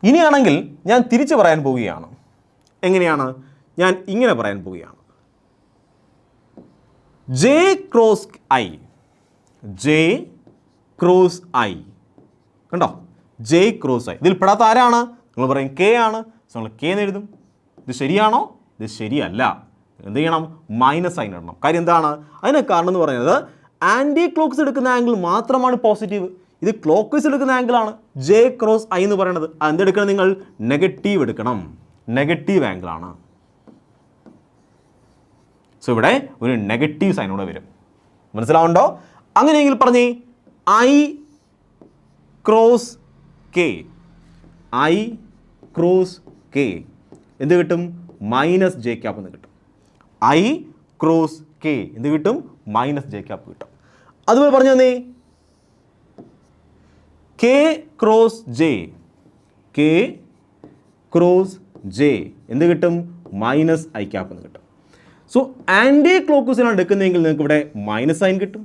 ഇനിയാണെങ്കിൽ ഞാൻ തിരിച്ച് പറയാൻ പോവുകയാണ്. എങ്ങനെയാണ്? ഞാൻ ഇങ്ങനെ പറയാൻ പോവുകയാണ്. J cross I, J cross I, കണ്ടോ? ജെ ക്രോസ് ഐ, ഇതിൽ പെടാത്ത ആരാണ്? നിങ്ങൾ പറയും കെ ആണ്. സോ നമ്മൾ കെ എന്ന് എഴുതും. ഇത് ശരിയാണോ? ഇത് ശരിയല്ല. എന്ത് ചെയ്യണം? മൈനസ് സൈൻ ഇടണം. കാര്യം എന്താണ്? അതിന് കാരണം എന്ന് പറയുന്നത് ആൻറ്റി ക്ലോക്ക്സ് എടുക്കുന്ന ആംഗിൾ മാത്രമാണ് പോസിറ്റീവ്. ഇത് ക്ലോക്ക് വൈസ് എടുക്കുന്ന ആംഗിളാണ് ജെ ക്രോസ് ഐ എന്ന് പറയുന്നത്. എന്തെടുക്കണം നിങ്ങൾ? നെഗറ്റീവ് എടുക്കണം. നെഗറ്റീവ് ആംഗിളാണ്. സോ ഇവിടെ ഒരു നെഗറ്റീവ് സൈൻ കൂടെ വരും. മനസ്സിലാവുണ്ടോ? അങ്ങനെയെങ്കിൽ പറഞ്ഞേ I cross K, I cross K എന്ത് കിട്ടും? മൈനസ് ജെ ക്യാപ്പ് എന്ന് കിട്ടും. ഐ ക്രോസ് കെ എന്ത് കിട്ടും? മൈനസ് ജെ ക്യാപ്പ് കിട്ടും. അതുപോലെ പറഞ്ഞു തന്നേ K cross J, K cross J എന്ത് കിട്ടും? മൈനസ് ഐ ക്യാപ്പ് എന്ന് കിട്ടും. സോ ആൻറ്റി ക്ലോക്ക് വൈസിലാണ് എടുക്കുന്നതെങ്കിൽ നിങ്ങൾക്ക് ഇവിടെ മൈനസ് സൈൻ കിട്ടും.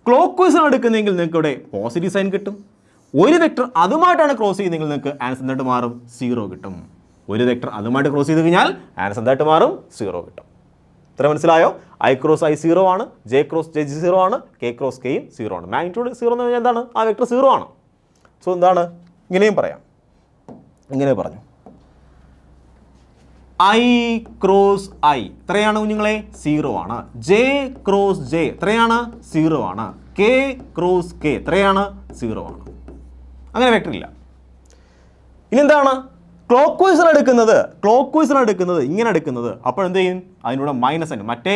ക്ലോക്ക് വൈസിലാണ് എടുക്കുന്നതെങ്കിൽ നിങ്ങൾക്ക് ഇവിടെ പോസിറ്റീവ് സൈൻ കിട്ടും. ഒരു വെക്ടർ അതുമായിട്ടാണ് ക്രോസ് ചെയ്യുന്നതെങ്കിൽ നിങ്ങൾക്ക് ആൻസർ എന്തായിട്ട് മാറും? 0 കിട്ടും. ഒരു വെക്ടർ അതുമായിട്ട് ക്രോസ് ചെയ്ത് കഴിഞ്ഞാൽ ആൻസർ എന്തായിട്ട് മാറും? 0 കിട്ടും. ഇത്ര മനസ്സിലായോ? ഐ ക്രോസ് ഐ 0 ആണ്, ജെ ക്രോസ് ജെ 0 ആണ്, കെ ക്രോസ് കെയും 0 ആണ്. മാഗ്നിറ്റ്യൂഡ് 0 എന്ന് പറഞ്ഞാൽ എന്താണ്? ആ വെക്ടർ 0 ആണ്. സോ എന്താണ്? ഇങ്ങനെയും പറയാം. ഇങ്ങനെ പറഞ്ഞു ഐ ക്രോസ് ഐ എത്രയാണ് കുഞ്ഞുങ്ങളെ? 0 ആണ്. ജെ ക്രോസ് ജെ എത്രയാണ്? 0 ആണ്. കെ ക്രോസ് കെ എത്രയാണ്? 0 ആണ്. അങ്ങനെ വെക്ടർ ഇല്ല. ഇനി എന്താണ്? ക്ലോക്ക് വൈസിലാണ് എടുക്കുന്നത്. ക്ലോക്ക് വൈസിലാണ് എടുക്കുന്നത്, ഇങ്ങനെ എടുക്കുന്നത്. അപ്പോൾ എന്ത് ചെയ്യും? അതിനൂടെ മൈനസ് ആണ്. മറ്റേ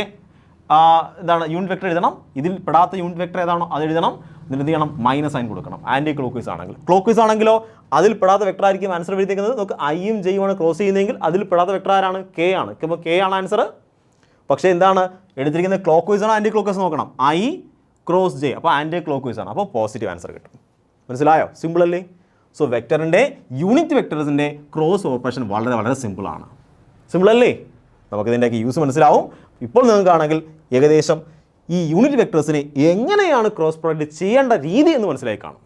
എന്താണ്? യൂണിറ്റ് വെക്ടർ എഴുതണം. ഇതിൽ പെടാത്ത യൂണിറ്റ് വെക്ടർ ഏതാണോ അത് എഴുതണം. എന്നിട്ട് എന്ത് ചെയ്യണം? മൈനസ് സൈൻ കൊടുക്കണം. ആൻറ്റി ക്ലോക്ക് വൈസ് ആണെങ്കിൽ. ക്ലോക്ക് വൈസ് ആണെങ്കിലോ അതിൽ പെടാത്ത വെക്ടർ ആയിരിക്കും ആൻസർ എഴുതിയിരിക്കുന്നത്. നമുക്ക് ഐയും ജെയും ആണ് ക്രോസ് ചെയ്യുന്നതെങ്കിൽ അതിൽ പെടാത്ത വെക്ടർ ആരാണ്? കെ ആണ്. അപ്പോൾ കെ ആണ് ആൻസർ. പക്ഷേ എന്താണ് എടുത്തിരിക്കുന്നത്? ക്ലോക്ക് വൈസ് ആണ് ആൻറ്റി ക്ലോക്ക് വൈസ് നോക്കണം. ഐ ക്രോസ് ജെ, അപ്പോൾ ആൻറ്റി ക്ലോക്ക് വൈസ് ആണ്. അപ്പോൾ പോസിറ്റീവ് ആൻസർ കിട്ടും. മനസ്സിലായോ? സിമ്പിൾ അല്ലേ? സോ വെക്ടറിൻ്റെ യൂണിറ്റ് വെക്ടേഴ്സിൻ്റെ ക്രോസ് ഓപ്പറേഷൻ വളരെ വളരെ സിമ്പിളാണ്. സിമ്പിൾ അല്ലേ? നമുക്കിതിൻ്റെയൊക്കെ യൂസ് മനസ്സിലാവും. ഇപ്പോൾ നിങ്ങൾക്കാണെങ്കിൽ ഏകദേശം ഈ യൂണിറ്റ് വെക്ടേഴ്സിനെ എങ്ങനെയാണ് ക്രോസ് പ്രൊഡക്റ്റ് ചെയ്യേണ്ട രീതി എന്ന് മനസ്സിലായി കാണും.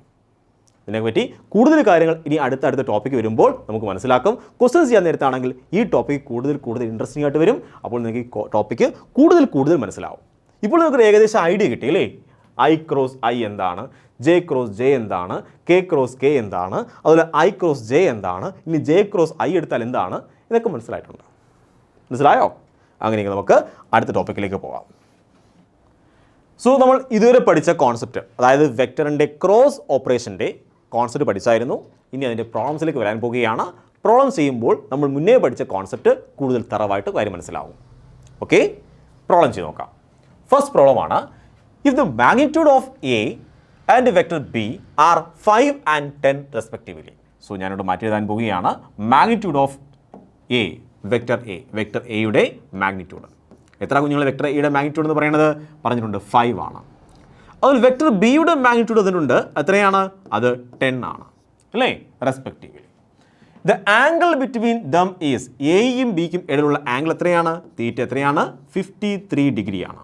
ഇതിനെപ്പറ്റി കൂടുതൽ കാര്യങ്ങൾ ഇനി അടുത്ത ടോപ്പിക്ക് വരുമ്പോൾ നമുക്ക് മനസ്സിലാക്കും. ക്വസ്റ്റ്യൻസ് ചെയ്യാൻ നേരത്താണെങ്കിൽ ഈ ടോപ്പിക്ക് കൂടുതൽ ഇൻട്രസ്റ്റിംഗ് ആയിട്ട് വരും. അപ്പോൾ നിങ്ങൾക്ക് ഈ ടോപ്പിക്ക് കൂടുതൽ മനസ്സിലാവും. ഇപ്പോൾ നിങ്ങൾക്ക് ഏകദേശം ഐഡിയ കിട്ടി അല്ലേ? ഐ ക്രോസ് ഐ എന്താണ്, ജെ ക്രോസ് ജെ എന്താണ്, കെ ക്രോസ് കെ എന്താണ്, അതുപോലെ ഐ ക്രോസ് ജെ എന്താണ്, ഇനി ജെ ക്രോസ് ഐ എടുത്താൽ എന്താണ്, ഇതൊക്കെ മനസ്സിലായിട്ടുണ്ട്. മനസ്സിലായോ? അങ്ങനെയെങ്കിൽ നമുക്ക് അടുത്ത ടോപ്പിക്കിലേക്ക് പോകാം. സോ നമ്മൾ ഇതുവരെ പഠിച്ച കോൺസെപ്റ്റ്, അതായത് വെക്ടറിൻ്റെ ക്രോസ് ഓപ്പറേഷൻ്റെ കോൺസെപ്റ്റ് പഠിച്ചായിരുന്നു. ഇനി അതിൻ്റെ പ്രോബ്ലംസിലേക്ക് വരാൻ പോവുകയാണ്. പ്രോബ്ലം ചെയ്യുമ്പോൾ നമ്മൾ മുന്നേ പഠിച്ച കോൺസെപ്റ്റ് കൂടുതൽ തറവായിട്ട് കാര്യം മനസ്സിലാവും. ഓക്കെ, പ്രോബ്ലം ചെയ്ത് നോക്കാം. ഫസ്റ്റ് പ്രോബ്ലമാണ്, if the magnitude of A and vector B are 5 and 10 respectively. So ഞാനിവിടെ മാറ്റി എഴുതാൻ പോവുകയാണ്. മാഗ്നിറ്റ്യൂഡ് ഓഫ് എ, വെക്ടർ എയുടെ മാഗ്നിറ്റ്യൂഡ് എത്ര കുഞ്ഞുങ്ങൾ? വെക്ടർ എയുടെ മാഗ്നിറ്റ്യൂഡ് എന്ന് പറയുന്നത് പറഞ്ഞിട്ടുണ്ട് 5 ആണ്. അതുപോലെ വെക്ടർ ബിയുടെ മാഗ്നിറ്റ്യൂഡ് തന്നിട്ടുണ്ട്, എത്രയാണ്? അത് 10 ആണ് അല്ലേ? Respectively. The angle between them is, എയും ബിക്കും ഇടയിലുള്ള ആംഗിൾ എത്രയാണ്? തീറ്റ എത്രയാണ്? 53 ഡിഗ്രിയാണ്.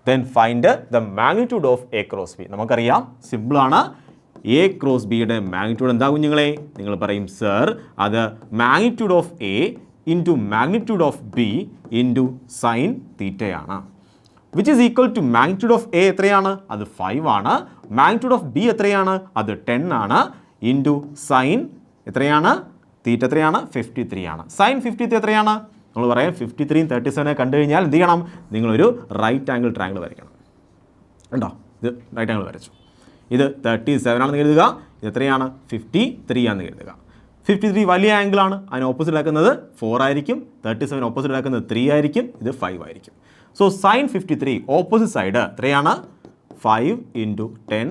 Then find the magnitude of A cross B. നമുക്കറിയാം, സിമ്പിളാണ്. എ ക്രോസ് ബിയുടെ മാഗ്നിറ്റ്യൂഡ് എന്താ കുഞ്ഞുങ്ങളെ? നിങ്ങൾ പറയും സർ അത് magnitude of A into magnitude of B into sine തീറ്റയാണ്. Which is equal to magnitude of A എത്രയാണ്? അത് 5 ആണ്. മാഗ്നിറ്റ്യൂഡ് ഓഫ് ബി എത്രയാണ്? അത് 10 ആണ്. ഇൻറ്റു സൈൻ എത്രയാണ്? തീറ്റ എത്രയാണ്? 53 ആണ്. സൈൻ 53 എത്രയാണ്? നമ്മൾ പറയാം 53 37 കണ്ടു കഴിഞ്ഞാൽ എന്ത് ചെയ്യണം? നിങ്ങളൊരു റൈറ്റ് ആംഗിൾ ട്രയാംഗിൾ വരയ്ക്കണം. ഉണ്ടോ? ഇത് റൈറ്റ് ആംഗിൾ വരച്ചു. ഇത് 37 ആണെന്ന് കരുതുക. ഇത് എത്രയാണ്? 53 ആണെന്ന് കരുതുക. 53 വലിയ ആംഗിളാണ്. അതിന് ഓപ്പോസിറ്റ് ആക്കുന്നത് 4 ആയിരിക്കും. 37 ഓപ്പോസിറ്റ് ആക്കുന്നത് 3 ആയിരിക്കും. ഇത് 5 ആയിരിക്കും. സോ സൈൻ 53 ഓപ്പോസിറ്റ് സൈഡ് എത്രയാണ്? 5 into 10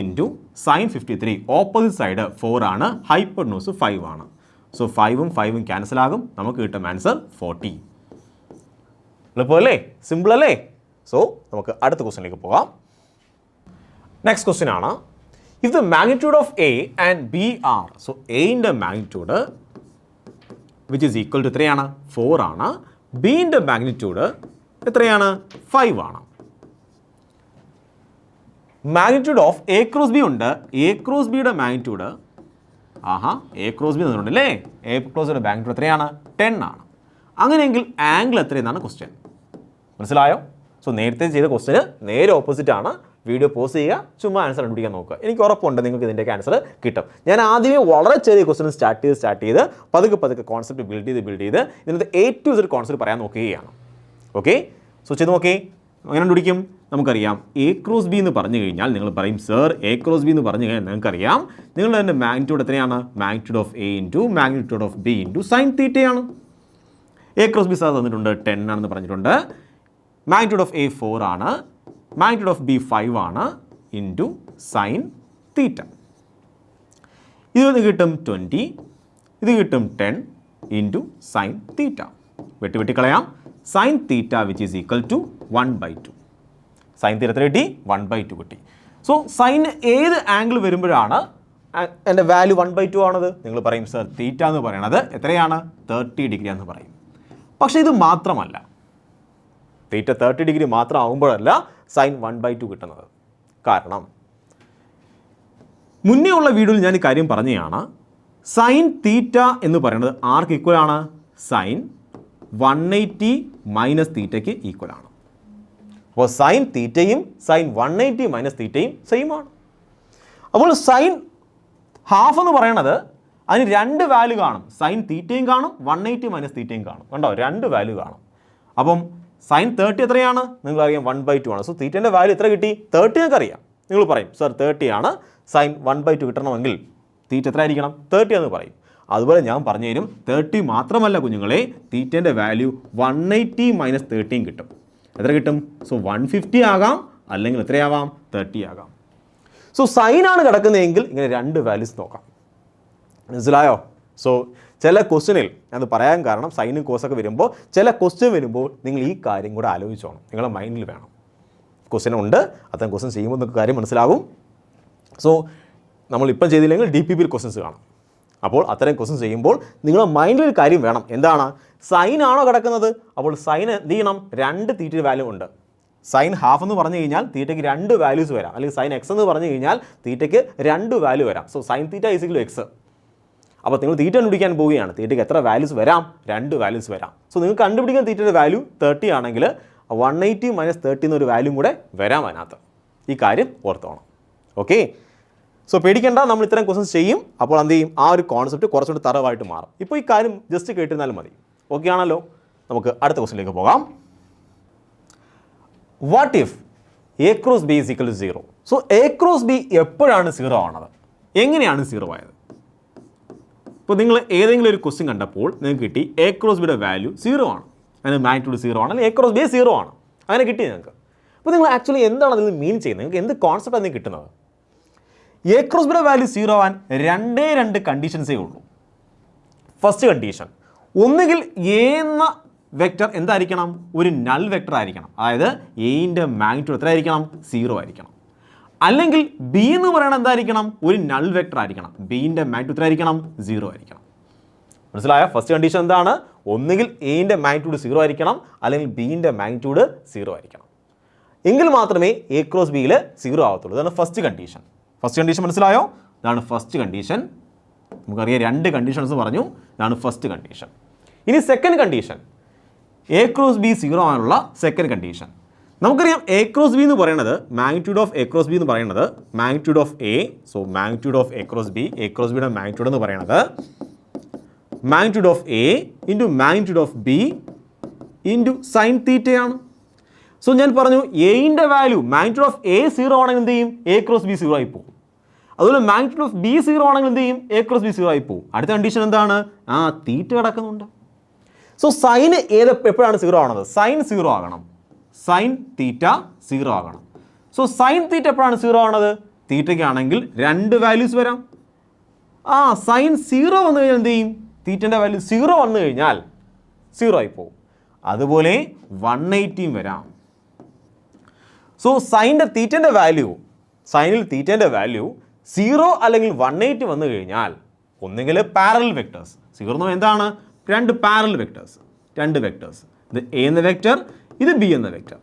into sign 53 opposite side 4 ആണ്. ഹൈപ്പോട്ടന്യൂസ് 5 ആണ്. സോ 5ഉം 5ഉം ക്യാൻസൽ ആകും. നമുക്ക് കിട്ടും ആൻസർ 40. എളുപ്പമല്ലേ? സിമ്പിൾ അല്ലേ? സോ നമുക്ക് അടുത്ത ക്വസ്റ്റ്യനിലേക്ക് പോകാം. നെക്സ്റ്റ് ക്വസ്റ്റ്യൻ ആണ്, if the magnitude of A and B are, so എയുടെ magnitude which is equal to എത്രയാണ്? 4 ആണ്. ബിൻ്റെ മാഗ്നിറ്റ്യൂഡ് എത്രയാണ്? 5 ആണ്. Magnitude of A cross B ഉണ്ട്. എ ക്രോസ് ബിയുടെ മാഗ്നിറ്റ്യൂഡ് എ ക്രോസ് ബി തന്നിട്ടുണ്ട് അല്ലേ? എ ക്രോസ് ബിയുടെ മാഗ്നിറ്റ്യൂഡ് എത്രയാണ്? 10 ആണ്. അങ്ങനെയെങ്കിൽ ആംഗിൾ എത്രയെന്നാണ് ക്വസ്റ്റ്യൻ. മനസ്സിലായോ? സോ നേരത്തെ ചെയ്ത ക്വസ്റ്റ്യന് നേരെ ഓപ്പോസിറ്റ് ആണ്. വീഡിയോ പോസ് ചെയ്യുക, ചുമ്മാ ആൻസർ കണ്ടുപിടിക്കാൻ നോക്കുക. എനിക്ക് ഉറപ്പുണ്ട് നിങ്ങൾക്ക് ഇതിൻ്റെയൊക്കെ ആൻസർ കിട്ടും. ഞാൻ ആദ്യമേ വളരെ ചെറിയ ക്വസ്റ്റ്യൻ സ്റ്റാർട്ട് ചെയ്ത് പതുക്കെ കോൺസെപ്റ്റ് ബിൽഡ് ചെയ്ത് ഇതിനകത്ത് A to Z കോൺസെപ്റ്റ് പറയാൻ നോക്കുകയാണ്. ഓക്കെ, സോ ചെയ്ത് നോക്കി. അങ്ങനെ കണ്ടുപിടിക്കും. നമുക്കറിയാം എ ക്രോസ് ബി എന്ന് പറഞ്ഞു കഴിഞ്ഞാൽ നിങ്ങൾ പറയും സർ എ ക്രോസ് ബി എന്ന് പറഞ്ഞു കഴിഞ്ഞാൽ നിങ്ങൾക്കറിയാം നിങ്ങളുടെ തന്നെ മാഗ്നിറ്റ്യൂഡ് എത്രയാണ്? Magnitude of A into magnitude of B into sine തീറ്റയാണ്. എ ക്രോസ് ബി സാർ തന്നിട്ടുണ്ട് 10 ആണെന്ന് പറഞ്ഞിട്ടുണ്ട്. മാഗ്നിറ്റ്യൂഡ് ഓഫ് എ 4 ആണ്. മാഗ്നിറ്റ്യൂഡ് ഓഫ് ബി 5 ആണ്. Into sine theta. ഇത് കിട്ടും 20, ഇത് കിട്ടും 10 ഇൻറ്റു സൈൻ തീറ്റ. വെട്ടിക്കളയാം. Sine theta which is equal to 1/2. Sine theta എത്ര കിട്ടി? 1/2 കിട്ടി. സോ സൈൻ ഏത് ആംഗിൾ വരുമ്പോഴാണ് എൻ്റെ വാല്യൂ 1/2 ആണത്? നിങ്ങൾ പറയും സർ തീറ്റ എന്ന് പറയണത് എത്രയാണ്? 30 ഡിഗ്രി എന്ന് പറയും. പക്ഷേ ഇത് മാത്രമല്ല, തീറ്റ 30 ഡിഗ്രി മാത്രം ആകുമ്പോഴല്ല സൈൻ 1/2 കിട്ടുന്നത്. കാരണം മുന്നേ ഉള്ള വീഡിയോയിൽ ഞാൻ ഈ കാര്യം പറഞ്ഞതാണ്. സൈൻ തീറ്റ എന്ന് പറയുന്നത് ആർക്ക് ഈക്വൽ ആണ്? സൈൻ 180 മൈനസ് തീറ്റയ്ക്ക് ഈക്വൽ ആണ്. അപ്പോൾ സൈൻ തീറ്റയും സൈൻ 180 മൈനസ് തീറ്റയും സെയിം ആണ്. അപ്പോൾ സൈൻ ഹാഫ് എന്ന് പറയണത് അതിന് 2 വാല്യൂ കാണും. സൈൻ തീറ്റയും കാണും, 180 മൈനസ് തീറ്റയും കാണും. കണ്ടോ? 2 വാല്യൂ കാണും. അപ്പം സൈൻ 30 എത്രയാണ്? നിങ്ങളറിയാം 1/2 ആണ്. സോ തീറ്റേൻ്റെ വാല്യൂ എത്ര കിട്ടി? 30 നിങ്ങൾക്ക് അറിയാം. നിങ്ങൾ പറയും സർ 30 ആണ്. സൈൻ 1/2 കിട്ടണമെങ്കിൽ തീറ്റ എത്ര ആയിരിക്കണം? 30 എന്ന് പറയും. അതുപോലെ ഞാൻ പറഞ്ഞു തരും 30 മാത്രമല്ല കുഞ്ഞുങ്ങളെ, തീറ്റേൻ്റെ വാല്യൂ 180 മൈനസ് 13 കിട്ടും. എത്ര കിട്ടും? സോ 150 ആകാം, അല്ലെങ്കിൽ എത്രയാവാം? 30 ആകാം. സോ സൈനാണ് കിടക്കുന്നതെങ്കിൽ ഇങ്ങനെ 2 വാല്യൂസ് നോക്കാം. മനസ്സിലായോ? സോ ചില ക്വസ്റ്റ്യനിൽ അത് പറയാൻ കാരണം സൈനും കോസൊക്കെ വരുമ്പോൾ ചില ക്വസ്റ്റ്യൻ വരുമ്പോൾ നിങ്ങൾ ഈ കാര്യം കൂടെ ആലോചിച്ചോണം. നിങ്ങളുടെ മൈൻഡിൽ വേണം. ക്വസ്റ്റ്യൻ ഉണ്ട്, അത്തരം ക്വസ്റ്റ്യൻ ചെയ്യുമ്പോൾ നിങ്ങൾക്ക് കാര്യം മനസ്സിലാകും. സോ നമ്മളിപ്പം ചെയ്തില്ലെങ്കിൽ DPPയിൽ ക്വസ്റ്റ്യൻസ് കാണും. അപ്പോൾ അത്തരം ക്വസ്റ്റ്യൻ ചെയ്യുമ്പോൾ നിങ്ങളുടെ മൈൻഡിൽ ഒരു കാര്യം വേണം. എന്താണ്? സൈൻ ആണോ കിടക്കുന്നത്? അപ്പോൾ സൈൻ എന്ത് ചെയ്യണം? 2 തീറ്റ വാല്യൂ ഉണ്ട്. സൈൻ ഹാഫ് എന്ന് പറഞ്ഞു കഴിഞ്ഞാൽ തീറ്റയ്ക്ക് 2 വാല്യൂസ് വരാം. അല്ലെങ്കിൽ സൈൻ എക്സ് എന്ന് പറഞ്ഞു കഴിഞ്ഞാൽ തീറ്റയ്ക്ക് 2 വാല്യൂ വരാം. So sine theta is equal X. അപ്പോൾ നിങ്ങൾ തീറ്റ കണ്ടുപിടിക്കാൻ പോവുകയാണ്. തീറ്റയ്ക്ക് എത്ര വാല്യൂസ് വരാം? 2 വാല്യൂസ് വരാം. സോ നിങ്ങൾക്ക് കണ്ടുപിടിക്കാൻ തീറ്റയുടെ വാല്യൂ 30 ആണെങ്കിൽ 180 മൈനസ് 30 എന്നൊരു വാല്യൂ കൂടെ വരാം അതിനകത്ത്. ഈ കാര്യം ഓർത്തോണം. ഓക്കെ, സോ പേടിക്കേണ്ട, നമ്മൾ ഇത്തരം ക്വസ്റ്റൻസ് ചെയ്യും. അപ്പോൾ എന്ത് ചെയ്യും? ആ ഒരു കോൺസെപ്റ്റ് കുറച്ചുകൂടി തറവായിട്ട് മാറും. ഇപ്പോൾ ഈ കാര്യം ജസ്റ്റ് കേട്ടിരുന്നാലും മതി. ഓക്കെ ആണല്ലോ? നമുക്ക് അടുത്ത ക്വസ്റ്റ്യനിലേക്ക് പോകാം. What if A cross B is equal to 0? So A cross B എപ്പോഴാണ് 0 ആണത്? എങ്ങനെയാണ് 0 ആയത്? ഇപ്പോൾ നിങ്ങൾ ഏതെങ്കിലും ഒരു ക്വസ്റ്റ്യൻ കണ്ടപ്പോൾ നിങ്ങൾക്ക് കിട്ടി എ ക്രോസ് ബിയുടെ വാല്യൂ 0 ആണ്, അതിന് മാഗ്നിറ്റ്യൂഡ് 0 ആണ്, അല്ലെങ്കിൽ എ ക്രോസ് ബി 0 ആണ്, അങ്ങനെ കിട്ടി നിങ്ങൾക്ക്. അപ്പോൾ നിങ്ങൾ ആക്ച്വലി എന്താണ് അതിൽ മീൻ ചെയ്യുന്നത്? നിങ്ങൾക്ക് എന്ത് കോൺസെപ്റ്റാണ് നിങ്ങൾക്ക് കിട്ടുന്നത്? എ ക്രോസ് ബിയുടെ വാല്യൂ 0 ആവാൻ 2 കണ്ടീഷൻസേ ഉള്ളൂ. ഫസ്റ്റ് കണ്ടീഷൻ, ഒന്നുകിൽ എ എന്ന വെക്റ്റർ എന്തായിരിക്കണം? ഒരു നൾ വെക്റ്റർ ആയിരിക്കണം. അതായത് എയുടെ മാഗ്നിറ്റ്യൂഡ് എത്ര ആയിരിക്കണം? 0 ആയിരിക്കണം. അല്ലെങ്കിൽ ബി എന്ന് പറയുന്നത് എന്തായിരിക്കണം? ഒരു നൾ വെക്റ്റർ ആയിരിക്കണം. ബിൻ്റെ മാഗ്നിറ്റ്യൂഡ് എത്ര ആയിരിക്കണം? 0 ആയിരിക്കണം. മനസ്സിലായ? ഫസ്റ്റ് കണ്ടീഷൻ എന്താണ്? ഒന്നുകിൽ എയുടെ മാഗ്നിറ്റ്യൂഡ് 0 ആയിരിക്കണം, അല്ലെങ്കിൽ ബിൻ്റെ മാഗ്നിറ്റ്യൂഡ് 0 ആയിരിക്കണം. എങ്കിൽ മാത്രമേ എ ക്രോസ് ബിയിൽ 0 ആവത്തുള്ളൂ. ഇതാണ് ഫസ്റ്റ് കണ്ടീഷൻ. ഫസ്റ്റ് കണ്ടീഷൻ മനസ്സിലായോ? ഇതാണ് ഫസ്റ്റ് കണ്ടീഷൻ. നമുക്കറിയാം 2 കണ്ടീഷൻസ് പറഞ്ഞു. ഇതാണ് ഫസ്റ്റ് കണ്ടീഷൻ. ഇനി second condition, A cross B 0 ആവാനുള്ള സെക്കൻഡ് കണ്ടീഷൻ. നമുക്കറിയാം എ ക്രോസ് ബി എന്ന് പറയുന്നത് magnitude of A cross B എന്ന് പറയുന്നത് magnitude of A, so magnitude of A cross ബിയുടെ മാഗ്നിറ്റ്യൂഡ് എന്ന് പറയുന്നത് magnitude of A into magnitude of B into sine തീറ്റയാണ്. സോ ഞാൻ പറഞ്ഞു എയിൻ്റെ വാല്യൂ മാഗ്നിറ്റ്യൂഡ് ഓഫ് എ 0 ആണെങ്കിൽ എന്ത് ചെയ്യും, എ ക്രോസ് ബി 0 ആയി പോകും. അതുപോലെ മാഗ്നിറ്റ്യൂഡ് ഓഫ് ബി 0 ആണെങ്കിൽ എന്ത് ചെയ്യും, എ ക്രോസ് ബി 0 ആയി പോകും. അടുത്ത കണ്ടീഷൻ എന്താണ്, തീറ്റ കിടക്കുന്നുണ്ട്. സോ സൈന് എപ്പോഴാണ് 0 ആവുന്നത്, സൈൻ 0 ആകണം, സൈൻ തീറ്റ 0 ആകണം. സോ സൈൻ തീറ്റ എപ്പോഴാണ് 0 ആവുന്നത്, തീറ്റയ്ക്കാണെങ്കിൽ 2 വാല്യൂസ് വരാം. സൈൻ 0 വന്നു കഴിഞ്ഞാൽ എന്ത് ചെയ്യും, തീറ്റൻ്റെ വാല്യൂ 0 വന്നു കഴിഞ്ഞാൽ 0 ആയി പോകും. അതുപോലെ 180 വരാം. സോ സൈനിൽ തീറ്റൻ്റെ വാല്യൂ 0 അല്ലെങ്കിൽ 180 വന്നു കഴിഞ്ഞാൽ ഒന്നുകിൽ പാരലൽ വെക്ടേഴ്സ്, 0 എന്താണ്, 2 പാരലൽ വെക്ടേഴ്സ്, 2 വെക്ടേഴ്സ്, ഇത് എ എന്ന വെക്ടർ, ഇത് ബി എന്ന വെക്ടർ,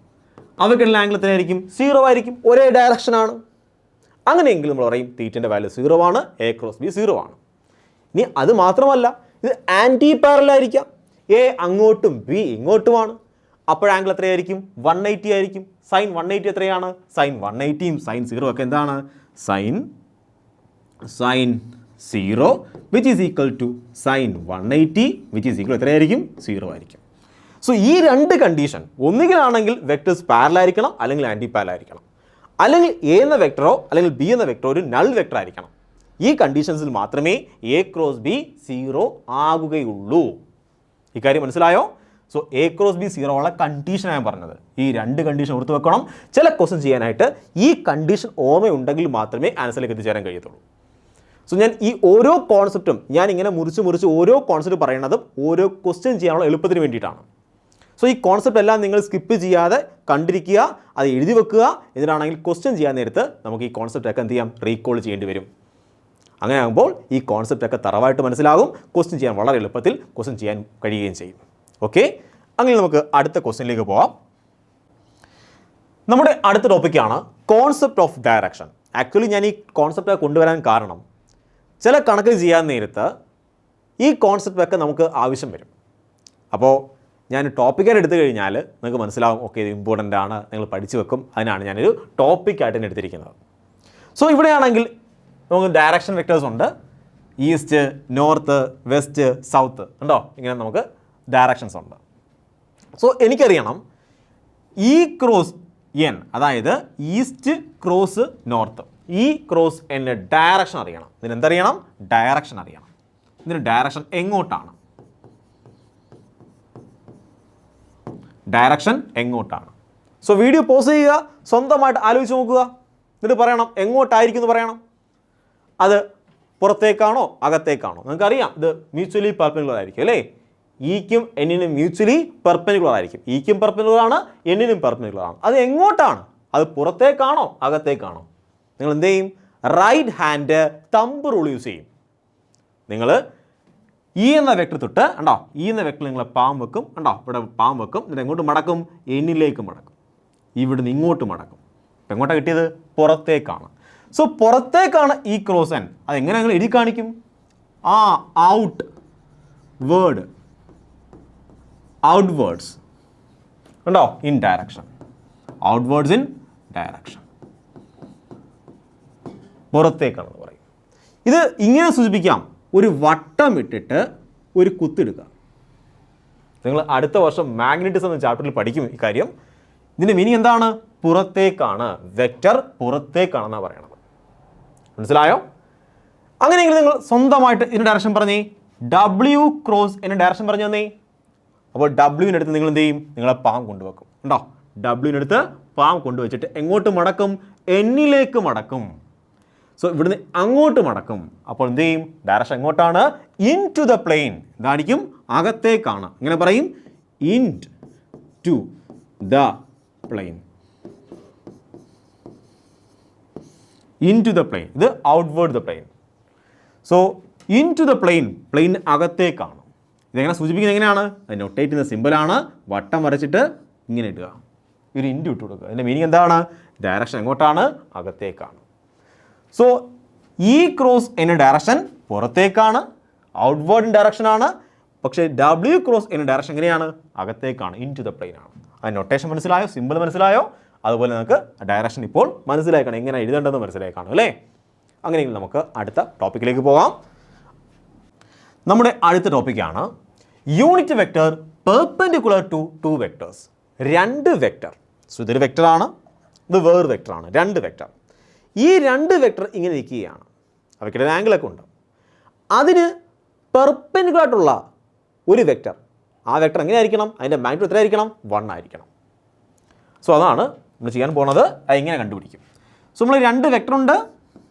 അവയ്ക്കുള്ള ആംഗിൾ എത്രയായിരിക്കും, 0 ആയിരിക്കും, ഒരേ ഡയറക്ഷനാണ്. അങ്ങനെയെങ്കിൽ നമ്മൾ പറയും തീറ്റൻ്റെ വാല്യൂ 0 ആണ്, എ ക്രോസ് ബി 0 ആണ്. ഇനി അത് മാത്രമല്ല, ഇത് ആൻറ്റി പാരലൽ ആയിരിക്കാം, എ അങ്ങോട്ടും ബി ഇങ്ങോട്ടുമാണ്. അപ്പോൾ ആംഗിൾ എത്രയായിരിക്കും, 180 ആയിരിക്കും. സൈൻ 180 എത്രയാണ്, സൈൻ 180യും സൈൻ 0 ഒക്കെ എന്താണ്, sine 0 which is equal to sine 180 which is equal എത്രയായിരിക്കും, 0 ആയിരിക്കും. സോ ഈ 2 കണ്ടീഷൻ ഒന്നുകിലാണെങ്കിൽ വെക്ടേഴ്സ് പാരലൽ ആയിരിക്കണം, അല്ലെങ്കിൽ ആൻറ്റി പാരലൽ ആയിരിക്കണം, അല്ലെങ്കിൽ എ എന്ന വെക്ടറോ അല്ലെങ്കിൽ ബി എന്ന വെക്ടറോ ഒരു നൾ വെക്ടർ ആയിരിക്കണം. ഈ കണ്ടീഷൻസിൽ മാത്രമേ എ ക്രോസ് ബി 0 ആകുകയുള്ളൂ. ഇക്കാര്യം മനസ്സിലായോ? സോ എ ക്രോസ് ബി 0 ഉള്ള കണ്ടീഷനാണ് പറഞ്ഞത്. ഈ 2 കണ്ടീഷൻ ഓർത്ത് വെക്കണം. ചില ക്വസ്റ്റ്യൻ ചെയ്യാനായിട്ട് ഈ കണ്ടീഷൻ ഓർമ്മയുണ്ടെങ്കിൽ മാത്രമേ ആൻസറിലേക്ക് എത്തിച്ചേരാൻ കഴിയത്തുള്ളൂ. സോ ഞാൻ ഈ ഓരോ കോൺസെപ്റ്റും ഞാൻ ഇങ്ങനെ മുറിച്ച് ഓരോ കോൺസെപ്റ്റ് പറയുന്നതും ഓരോ ക്വസ്റ്റ്യൻ ചെയ്യാനുള്ള എളുപ്പത്തിന് വേണ്ടിയിട്ടാണ്. സോ ഈ കോൺസെപ്റ്റ് എല്ലാം നിങ്ങൾ സ്കിപ്പ് ചെയ്യാതെ കണ്ടിരിക്കുക, അത് എഴുതി വെക്കുക. എന്നിട്ടാണെങ്കിൽ ക്വസ്റ്റ്യൻ ചെയ്യാൻ നേരത്ത് നമുക്ക് ഈ കോൺസെപ്റ്റൊക്കെ എന്ത് ചെയ്യാം, റീകോൾ ചെയ്യേണ്ടി വരും. അങ്ങനെ ആകുമ്പോൾ ഈ കോൺസെപ്റ്റൊക്കെ തറവായിട്ട് മനസ്സിലാകും, ക്വസ്റ്റ്യൻ ചെയ്യാൻ വളരെ എളുപ്പത്തിൽ ക്വസ്റ്റ്യൻ ചെയ്യാൻ കഴിയുകയും ചെയ്യും. ഓക്കെ, അങ്ങനെ നമുക്ക് അടുത്ത ക്വസ്റ്റ്യനിലേക്ക് പോവാം. നമ്മുടെ അടുത്ത ടോപ്പിക്കാണ് കോൺസെപ്റ്റ് ഓഫ് ഡയറക്ഷൻ. ആക്ച്വലി ഞാൻ ഈ കോൺസെപ്റ്റ് കൊണ്ടുവരാൻ കാരണം ചില കണക്ക് ചെയ്യാൻ നേരത്ത് ഈ കോൺസെപ്റ്റൊക്കെ നമുക്ക് ആവശ്യം വരും. അപ്പോൾ ഞാൻ ടോപ്പിക്കായിട്ട് എടുത്തു കഴിഞ്ഞാൽ നിങ്ങൾക്ക് മനസ്സിലാവും, ഓക്കെ ഇത് ഇമ്പോർട്ടൻ്റ് ആണ്, നിങ്ങൾ പഠിച്ചു വെക്കും. അതിനാണ് ഞാനൊരു ടോപ്പിക്കായിട്ട് തന്നെ എടുത്തിരിക്കുന്നത്. സോ ഇവിടെയാണെങ്കിൽ നമുക്ക് ഡയറക്ഷൻ വെക്ടേഴ്സ് ഉണ്ട്, ഈസ്റ്റ്, നോർത്ത്, വെസ്റ്റ്, സൗത്ത് ഉണ്ടോ, ഇങ്ങനെ നമുക്ക് ഡയറക്ഷൻസ് ഉണ്ട്. സോ എനിക്കറിയണം ഇ ക്രോസ് എൻ, അതായത് east cross north, E cross N direction അറിയണം. ഇതിനെന്തറിയണം, ഡയറക്ഷൻ അറിയണം. ഇതിന് ഡയറക്ഷൻ എങ്ങോട്ടാണ്, ഡയറക്ഷൻ എങ്ങോട്ടാണ്. സോ വീഡിയോ പോസ് ചെയ്യുക, സ്വന്തമായിട്ട് ആലോചിച്ച് നോക്കുക, എന്നിട്ട് പറയണം എങ്ങോട്ടായിരിക്കും എന്ന് പറയണം. അത് പുറത്തേക്കാണോ അകത്തേക്കാണോ, നിങ്ങൾക്കറിയാം ഇത് മ്യൂച്വലി പെർപെൻഡിക്കുലർ ആയിരിക്കും അല്ലേ. ഇക്കും എന്നിനും മ്യൂച്വലി പെർപെൻഡിക്കുലർ ആയിരിക്കും. ഇക്കും പെർപെൻഡിക്കുലർ ആണ്, എന്നിനും പെർപെൻഡിക്കുലർ ആണ്. അത് എങ്ങോട്ടാണ്, അത് പുറത്തേക്കാണോ അകത്തേക്കാണോ, നിങ്ങൾ എന്ത് ചെയ്യും, right hand thumb rule use ചെയ്യും. നിങ്ങൾ ഈ എന്ന വെക്ടർ തൊട്ട് ഉണ്ടോ, ഈ എന്ന വെക്ടർ നിങ്ങൾ പാം വെക്കും ഉണ്ടോ, ഇവിടെ പാം വെക്കും, എന്നിട്ട് എങ്ങോട്ട് മടക്കും, എന്നിലേക്ക് മടക്കും, ഇവിടുന്ന് ഇങ്ങോട്ട് മടക്കും. ഇപ്പം എങ്ങോട്ടാണ് കിട്ടിയത്, പുറത്തേക്കാണ്. സോ പുറത്തേക്കാണ് ഈ ക്രോസ് എൻ. അതെങ്ങനെ നിങ്ങൾ എഴുതി കാണിക്കും, ഔട്ട് വേർഡ്, ഔട്ട്വേർഡ്സ് ഉണ്ടോ, in direction, outwards in direction, പുറത്തേക്കാണെന്ന് പറയും. ഇത് ഇങ്ങനെ സൂചിപ്പിക്കാം, ഒരു വട്ടം ഇട്ടിട്ട് ഒരു കുത്തെടുക്കുക. നിങ്ങൾ അടുത്ത വർഷം മാഗ്നറ്റിസം എന്ന ചാപ്റ്ററിൽ പഠിക്കും ഈ കാര്യം. ഇതിൻ്റെ മീനിങ് എന്താണ്, പുറത്തേക്കാണ്, വെക്റ്റർ പുറത്തേക്കാണെന്നാണ് പറയണത്. മനസ്സിലായോ? അങ്ങനെയെങ്കിൽ നിങ്ങൾ സ്വന്തമായിട്ട് ഇതിൻ്റെ ഡയറക്ഷൻ പറഞ്ഞേ, ഡബ്ല്യു ക്രോസ് എന്ന ഡയറക്ഷൻ പറഞ്ഞു തന്നേ. അപ്പോൾ ഡബ്ല്യുവിനടുത്ത് നിങ്ങൾ എന്ത് ചെയ്യും, നിങ്ങളെ പാം കൊണ്ടുവെക്കും ഉണ്ടോ, ഡബ്ല്യുവിനടുത്ത് പാം കൊണ്ടുവച്ചിട്ട് എങ്ങോട്ട് മടക്കും, എന്നിലേക്ക് മടക്കും. സോ ഇവിടുന്ന് അങ്ങോട്ട് മടക്കും. അപ്പോൾ എന്ത് ചെയ്യും, ഡയറക്ഷൻ എങ്ങോട്ടാണ്, ഇൻ ടു ദ പ്ലെയിൻ, ഇതായിരിക്കും അകത്തേക്കാണ്. ഇങ്ങനെ പറയും, into the plane, into the plane, ഇത് outward the plane. So into the plane, plane അകത്തേക്കാണ്. ഇതെങ്ങനെ സൂചിപ്പിക്കുന്നത്, എങ്ങനെയാണ്, അത് നൊട്ടേറ്റ് ചെയ്യുന്ന സിമ്പിളാണ്, വട്ടം വരച്ചിട്ട് ഇങ്ങനെ ഇടുക, ഒരു ഇൻറ്റു ഇട്ട് കൊടുക്കുക. അതിൻ്റെ മീനിങ് എന്താണ്, ഡയറക്ഷൻ എങ്ങോട്ടാണ്, അകത്തേക്കാണ്. സോ ഈ ക്രോസ് എന്ന ഡയറക്ഷൻ പുറത്തേക്കാണ്, ഔട്ട്വേർഡ് ഡയറക്ഷൻ ആണ്. പക്ഷേ ഡബ്ല്യു ക്രോസ് എന്ന ഡയറക്ഷൻ എങ്ങനെയാണ്, അകത്തേക്കാണ്, ഇൻ ടു ദ പ്ലെയിൻ ആണ്. ആ നൊട്ടേഷൻ മനസ്സിലായോ? സിമ്പിൾ മനസ്സിലായോ? അതുപോലെ നമുക്ക് ഡയറക്ഷൻ ഇപ്പോൾ മനസ്സിലായി കാണും, എങ്ങനെ എഴുതേണ്ടതെന്ന് മനസ്സിലായി കാണും അല്ലേ? അങ്ങനെയെങ്കിൽ നമുക്ക് അടുത്ത ടോപ്പിക്കിലേക്ക് പോകാം. നമ്മുടെ അടുത്ത ടോപ്പിക്കാണ് unit vector perpendicular to two vectors. രണ്ട് വെക്റ്റർ, സോ ഇതൊരു വെക്ടറാണ്, ഇത് വേറൊരു വെക്ടറാണ്, രണ്ട് വെക്ടർ. ഈ രണ്ട് വെക്ടർ ഇങ്ങനെ ഇരിക്കുകയാണ്, അവയ്ക്കിടെ ആംഗിളൊക്കെ ഉണ്ട്. അതിന് പെർപെൻഡിക്കുലറായിട്ടുള്ള ഒരു വെക്ടർ, ആ വെക്ടർ എങ്ങനെ ആയിരിക്കണം? അതിൻ്റെ മാഗ്നിറ്റ്യൂഡ് എത്ര ആയിരിക്കണം? 1 ആയിരിക്കണം. സോ അതാണ് നമ്മൾ ചെയ്യാൻ പോകുന്നത്. അത് എങ്ങനെ കണ്ടുപിടിക്കും? സോ നമ്മൾ രണ്ട് വെക്ടറുണ്ട്,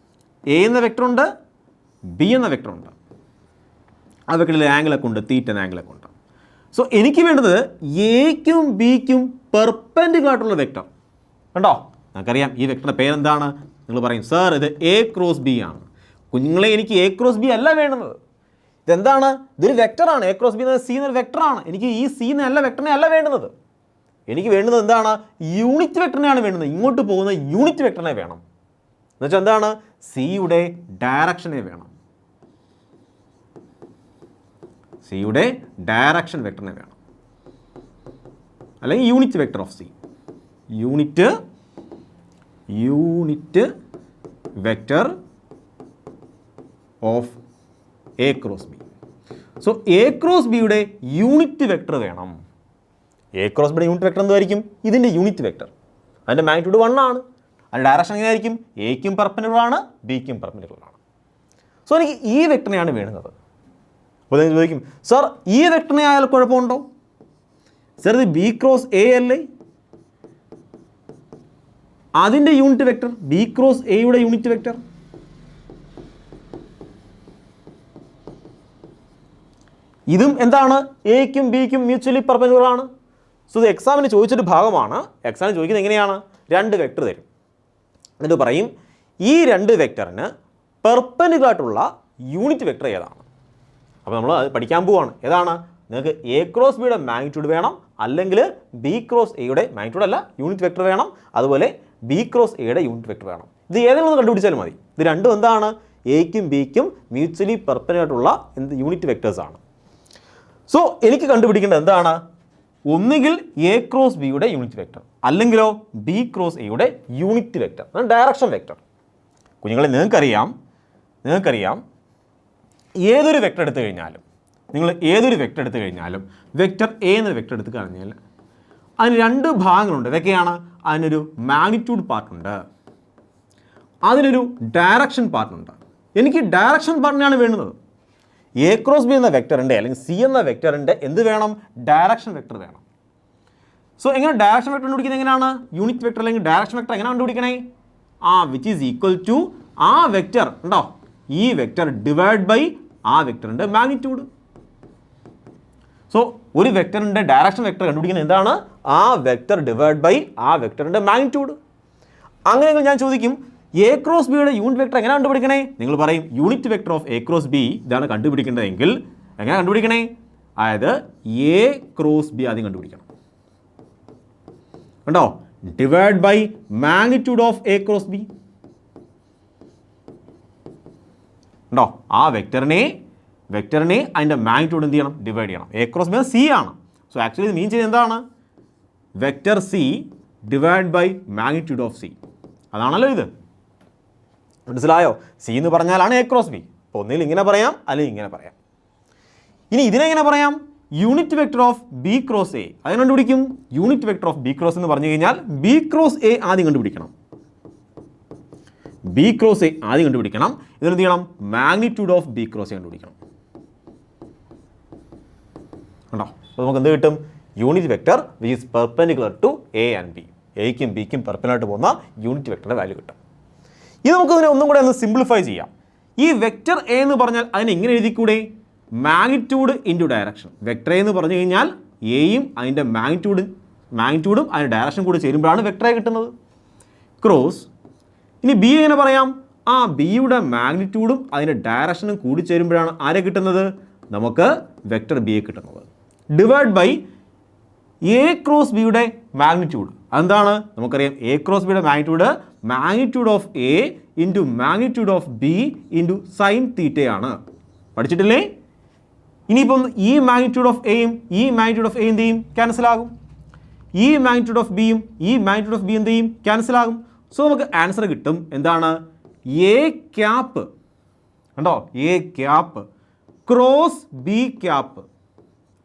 എ എന്ന വെക്ടറുണ്ട്, ബി എന്ന വെക്ടറുണ്ട്. ആ വെക്ടറിൽ ആംഗിളൊക്കെ ഉണ്ട്, തീറ്റ ആംഗിളൊക്കെ ഉണ്ട്. സോ എനിക്ക് വേണ്ടത് എക്കും ബിക്കും പെർപെൻഡിക്കുലറായിട്ടുള്ള വെക്ടർ. കണ്ടോ? നമുക്കറിയാം ഈ വെക്ടറിൻ്റെ പേരെന്താണ്? നിങ്ങൾ പറയും സാർ ഇത് എ ക്രോസ് ബി ആണ്. കുഞ്ഞുങ്ങളെ, എനിക്ക് എ ക്രോസ് ബി അല്ല വേണ്ടുന്നത്. ഇതെന്താണ്? ഇതൊരു വെക്ടറാണ്. എ ക്രോസ് ബി എന്നത് സി എന്നൊരു വെക്ടറാണ്. എനിക്ക് ഈ സി എന്നല്ല വെക്ടറിനെ അല്ല വേണ്ടുന്നത്. എനിക്ക് വേണ്ടുന്നത് എന്താണ്? യൂണിറ്റ് വെക്ടറിനെയാണ് വേണ്ടുന്നത്. ഇങ്ങോട്ട് പോകുന്ന യൂണിറ്റ് വെക്ടറിനെ വേണം. എന്നുവെച്ചാൽ എന്താണ്? സിയുടെ ഡയറക്ഷനെ വേണം. സിയുടെ ഡയറക്ഷൻ വെക്ടറിനെ വേണം, അല്ലെങ്കിൽ unit vector of C. Unit vector of A cross B. So A cross ബിയുടെ യൂണിറ്റ് വെക്ടർ വേണം. എ ക്രോസ് ബിയുടെ യൂണിറ്റ് വെക്ടർ എന്തായിരിക്കും? ഇതിൻ്റെ യൂണിറ്റ് വെക്ടർ. അതിൻ്റെ മാഗ്നിറ്റ്യൂഡ് 1 ആണ്. അതിൻ്റെ ഡയറക്ഷൻ എങ്ങനെയായിരിക്കും? എക്കും പെർപെൻഡിക്കുലർ ആണ്, ബിക്കും പെർപെൻഡിക്കുലർ ആണ്. സോ എനിക്ക് ഈ വെക്ടറിനെയാണ് വേണ്ടുന്നത്. അപ്പോൾ നിങ്ങൾ ചോദിക്കും സാർ ഈ വെക്ടറിനെ ആയാൽ കുഴപ്പമുണ്ടോ? സാർ ഇത് ബി ക്രോസ് എ അല്ലേ? അതിൻ്റെ യൂണിറ്റ് വെക്ടർ, ബി ക്രോസ് എയുടെ യൂണിറ്റ് വെക്ടർ. ഇതും എന്താണ്? എക്കും ബിക്കും മ്യൂച്വലി പെർപെൻഡിക്കുലർ ആണ്. സോ ഇത് എക്സാമിന് ചോദിച്ചൊരു ഭാഗമാണ്. എക്സാമിന് ചോദിക്കുന്നത് എങ്ങനെയാണ്? രണ്ട് വെക്ടർ തരും, എന്നിട്ട് പറയും ഈ രണ്ട് വെക്ടറിന് പെർപെൻഡിക്കുലർ ആയിട്ടുള്ള യൂണിറ്റ് വെക്ടർ ഏതാണ്. അപ്പോൾ നമ്മൾ അത് പഠിക്കാൻ പോവാണ്. ഏതാണ്? നിങ്ങൾക്ക് എ ക്രോസ് ബിയുടെ മാഗ്നിറ്റ്യൂഡ് വേണം, അല്ലെങ്കിൽ ബി ക്രോസ് എയുടെ മാഗ്നിറ്റ്യൂഡ് അല്ല യൂണിറ്റ് വെക്ടർ വേണം, അതുപോലെ ബി ക്രോസ് എയുടെ യൂണിറ്റ് വെക്ടർ വേണം. ഇത് ഏതെങ്കിലും ഒന്ന് കണ്ടുപിടിച്ചാലും മതി. ഇത് രണ്ടും എന്താണ്? എക്കും ബിക്കും മ്യൂച്വലി പെർപെൻഡിക്കുലർ ആയിട്ടുള്ള യൂണിറ്റ് വെക്ടേഴ്സാണ്. സോ എനിക്ക് കണ്ടുപിടിക്കേണ്ടത് എന്താണ്? ഒന്നുകിൽ എ ക്രോസ് ബിയുടെ യൂണിറ്റ് വെക്ടർ, അല്ലെങ്കിലോ ബി ക്രോസ് എയുടെ യൂണിറ്റ് വെക്ടർ, ഡയറക്ഷൻ വെക്ടർ. കുഞ്ഞുങ്ങളെ, നിങ്ങൾക്കറിയാം ഏതൊരു വെക്ടർ എടുത്തു കഴിഞ്ഞാലും, നിങ്ങൾ ഏതൊരു വെക്ടർ എടുത്തു കഴിഞ്ഞാലും വെക്ടർ എ എന്നൊരു വെക്ടർ എടുത്ത് കഴിഞ്ഞാൽ അതിന് രണ്ട് ഭാഗങ്ങളുണ്ട്. ഇതൊക്കെയാണ്. അതിനൊരു മാഗ്നിറ്റ്യൂഡ് പാർട്ടുണ്ട്, അതിനൊരു ഡയറക്ഷൻ പാർട്ടുണ്ട്. എനിക്ക് ഡയറക്ഷൻ പാർട്ടിനാണ് വേണ്ടുന്നത്. എ ക്രോസ് ബി എന്ന വെക്ടറിൻ്റെ അല്ലെങ്കിൽ സി എന്ന വെക്ടറിൻ്റെ എന്ത് വേണം? ഡയറക്ഷൻ വെക്ടർ വേണം. സോ എങ്ങനെ ഡയറക്ഷൻ വെക്ടർ കണ്ടുപിടിക്കുന്നത്? എങ്ങനെയാണ്? യൂണിറ്റ് വെക്ടർ അല്ലെങ്കിൽ ഡയറക്ഷൻ വെക്ടർ എങ്ങനെ കണ്ടുപിടിക്കണേ? വിച്ച് ഈസ് ഈക്വൽ ടു ആ വെക്ടർ ഉണ്ടോ, ഈ വെക്ടർ ഡിവൈഡ് ബൈ ആ വെക്ടറിൻ്റെ മാഗ്നിറ്റ്യൂഡ്. സോ ഒരു വെക്ടറിൻ്റെ ഡയറക്ഷൻ വെക്ടർ കണ്ടുപിടിക്കുന്നത് എന്താണ്? ആ വെക്ടർ ഡിവൈഡ് ബൈ ആ വെക്ടറിൻ്റെ മാഗ്നിറ്റ്യൂഡ്. അങ്ങനെയെങ്കിൽ ഞാൻ ചോദിക്കും എ ക്രോസ് ബിയുടെ യൂണിറ്റ് വെക്ടർ എങ്ങനെ കണ്ടുപിടിക്കണേ? നിങ്ങൾ പറയും unit vector of A cross B ഇതാണ് കണ്ടുപിടിക്കേണ്ടതെങ്കിൽ എങ്ങനെ കണ്ടുപിടിക്കണേ? അതായത് എ ക്രോസ് ബി ആദ്യം കണ്ടുപിടിക്കണം. കണ്ടോ? Divide by magnitude of A cross B. ഉണ്ടോ? ആ വെക്ടറിനെ അതിൻ്റെ മാഗ്നിറ്റ്യൂഡ് എന്ത് ചെയ്യണം? ഡിവൈഡ് ചെയ്യണം. എ ക്രോസ് ബി സി ആണ്. സോ ആക്ച്വലി ഇത് മീൻ ചെയ്യുന്നത് എന്താണ്? Vector C divide by magnitude of C. അതാണല്ലോ ഇത്. മനസ്സിലായോ? സി എന്ന് പറഞ്ഞാലാണ് എ ക്രോസ് ബി. അപ്പോൾ ഒന്നുകിൽ ഇങ്ങനെ പറയാം, അല്ലെങ്കിൽ ഇങ്ങനെ പറയാം. ഇനി ഇതിനെങ്ങനെ പറയാം? Unit vector of B cross A. അത് കണ്ടുപിടിക്കും. Unit vector of B cross എന്ന് പറഞ്ഞു കഴിഞ്ഞാൽ ബി ക്രോസ് എ ആദ്യം കണ്ടുപിടിക്കണം. ബി ക്രോസ് എ ആദ്യം കണ്ടുപിടിക്കണം. ഇതിനെന്ത് ചെയ്യണം? Magnitude of B cross A കണ്ടുപിടിക്കണം. കണ്ടോ? അപ്പോൾ നമുക്ക് എന്ത് കിട്ടും? Unit vector which is perpendicular to A and B. എയ്ക്കും ബിക്കും പെർപെൻഡിക്കുലർ പോകുന്ന യൂണിറ്റ് വെക്ടറിൻ്റെ വാല്യൂ കിട്ടും. ഇത് നമുക്കതിനെ ഒന്നും കൂടെ ഒന്ന് സിംപ്ലിഫൈ ചെയ്യാം. ഈ വെക്ടർ എ എന്ന് പറഞ്ഞാൽ അതിനെ എങ്ങനെ എഴുതിക്കൂടെ? Magnitude into direction. Vector A എന്ന് പറഞ്ഞു കഴിഞ്ഞാൽ എയും അതിൻ്റെ മാഗ്നിറ്റ്യൂഡും അതിൻ്റെ ഡയറക്ഷൻ കൂടി ചേരുമ്പോഴാണ് വെക്ടർ എ കിട്ടുന്നത്. ക്രോസ്. ഇനി ബി എങ്ങനെ പറയാം? ബിയുടെ മാഗ്നിറ്റ്യൂഡും അതിൻ്റെ ഡയറക്ഷനും കൂടി ചേരുമ്പോഴാണ് ആരെ കിട്ടുന്നത്? നമുക്ക് വെക്ടർ ബിയെ കിട്ടുന്നത്. ഡിവൈഡ് ബൈ എ ക്രോസ് ബിയുടെ മാഗ്നിറ്റ്യൂഡ്. അതെന്താണ്? നമുക്കറിയാം എ ക്രോസ് ബിയുടെ magnitude of A into magnitude of B into sine തീറ്റയാണ്. പഠിച്ചിട്ടില്ലേ? ഇനിയിപ്പം ഈ മാഗ്നിറ്റ്യൂഡ് ഓഫ് എയും ഈ മാഗ്നിറ്റ്യൂഡ് ഓഫ് എ എന്ത് ചെയ്യും? ക്യാൻസൽ ആകും. ഈ മാഗ്നിറ്റ്യൂഡ് ഓഫ് ബിയും ഈ മാഗ്നിറ്റ്യൂഡ് ഓഫ് ബി എന്ത് ചെയ്യും? ക്യാൻസൽ ആകും. സോ നമുക്ക് ആൻസർ കിട്ടും എന്താണ്? എ ക്യാപ്പ് കണ്ടോ, A cap cross B cap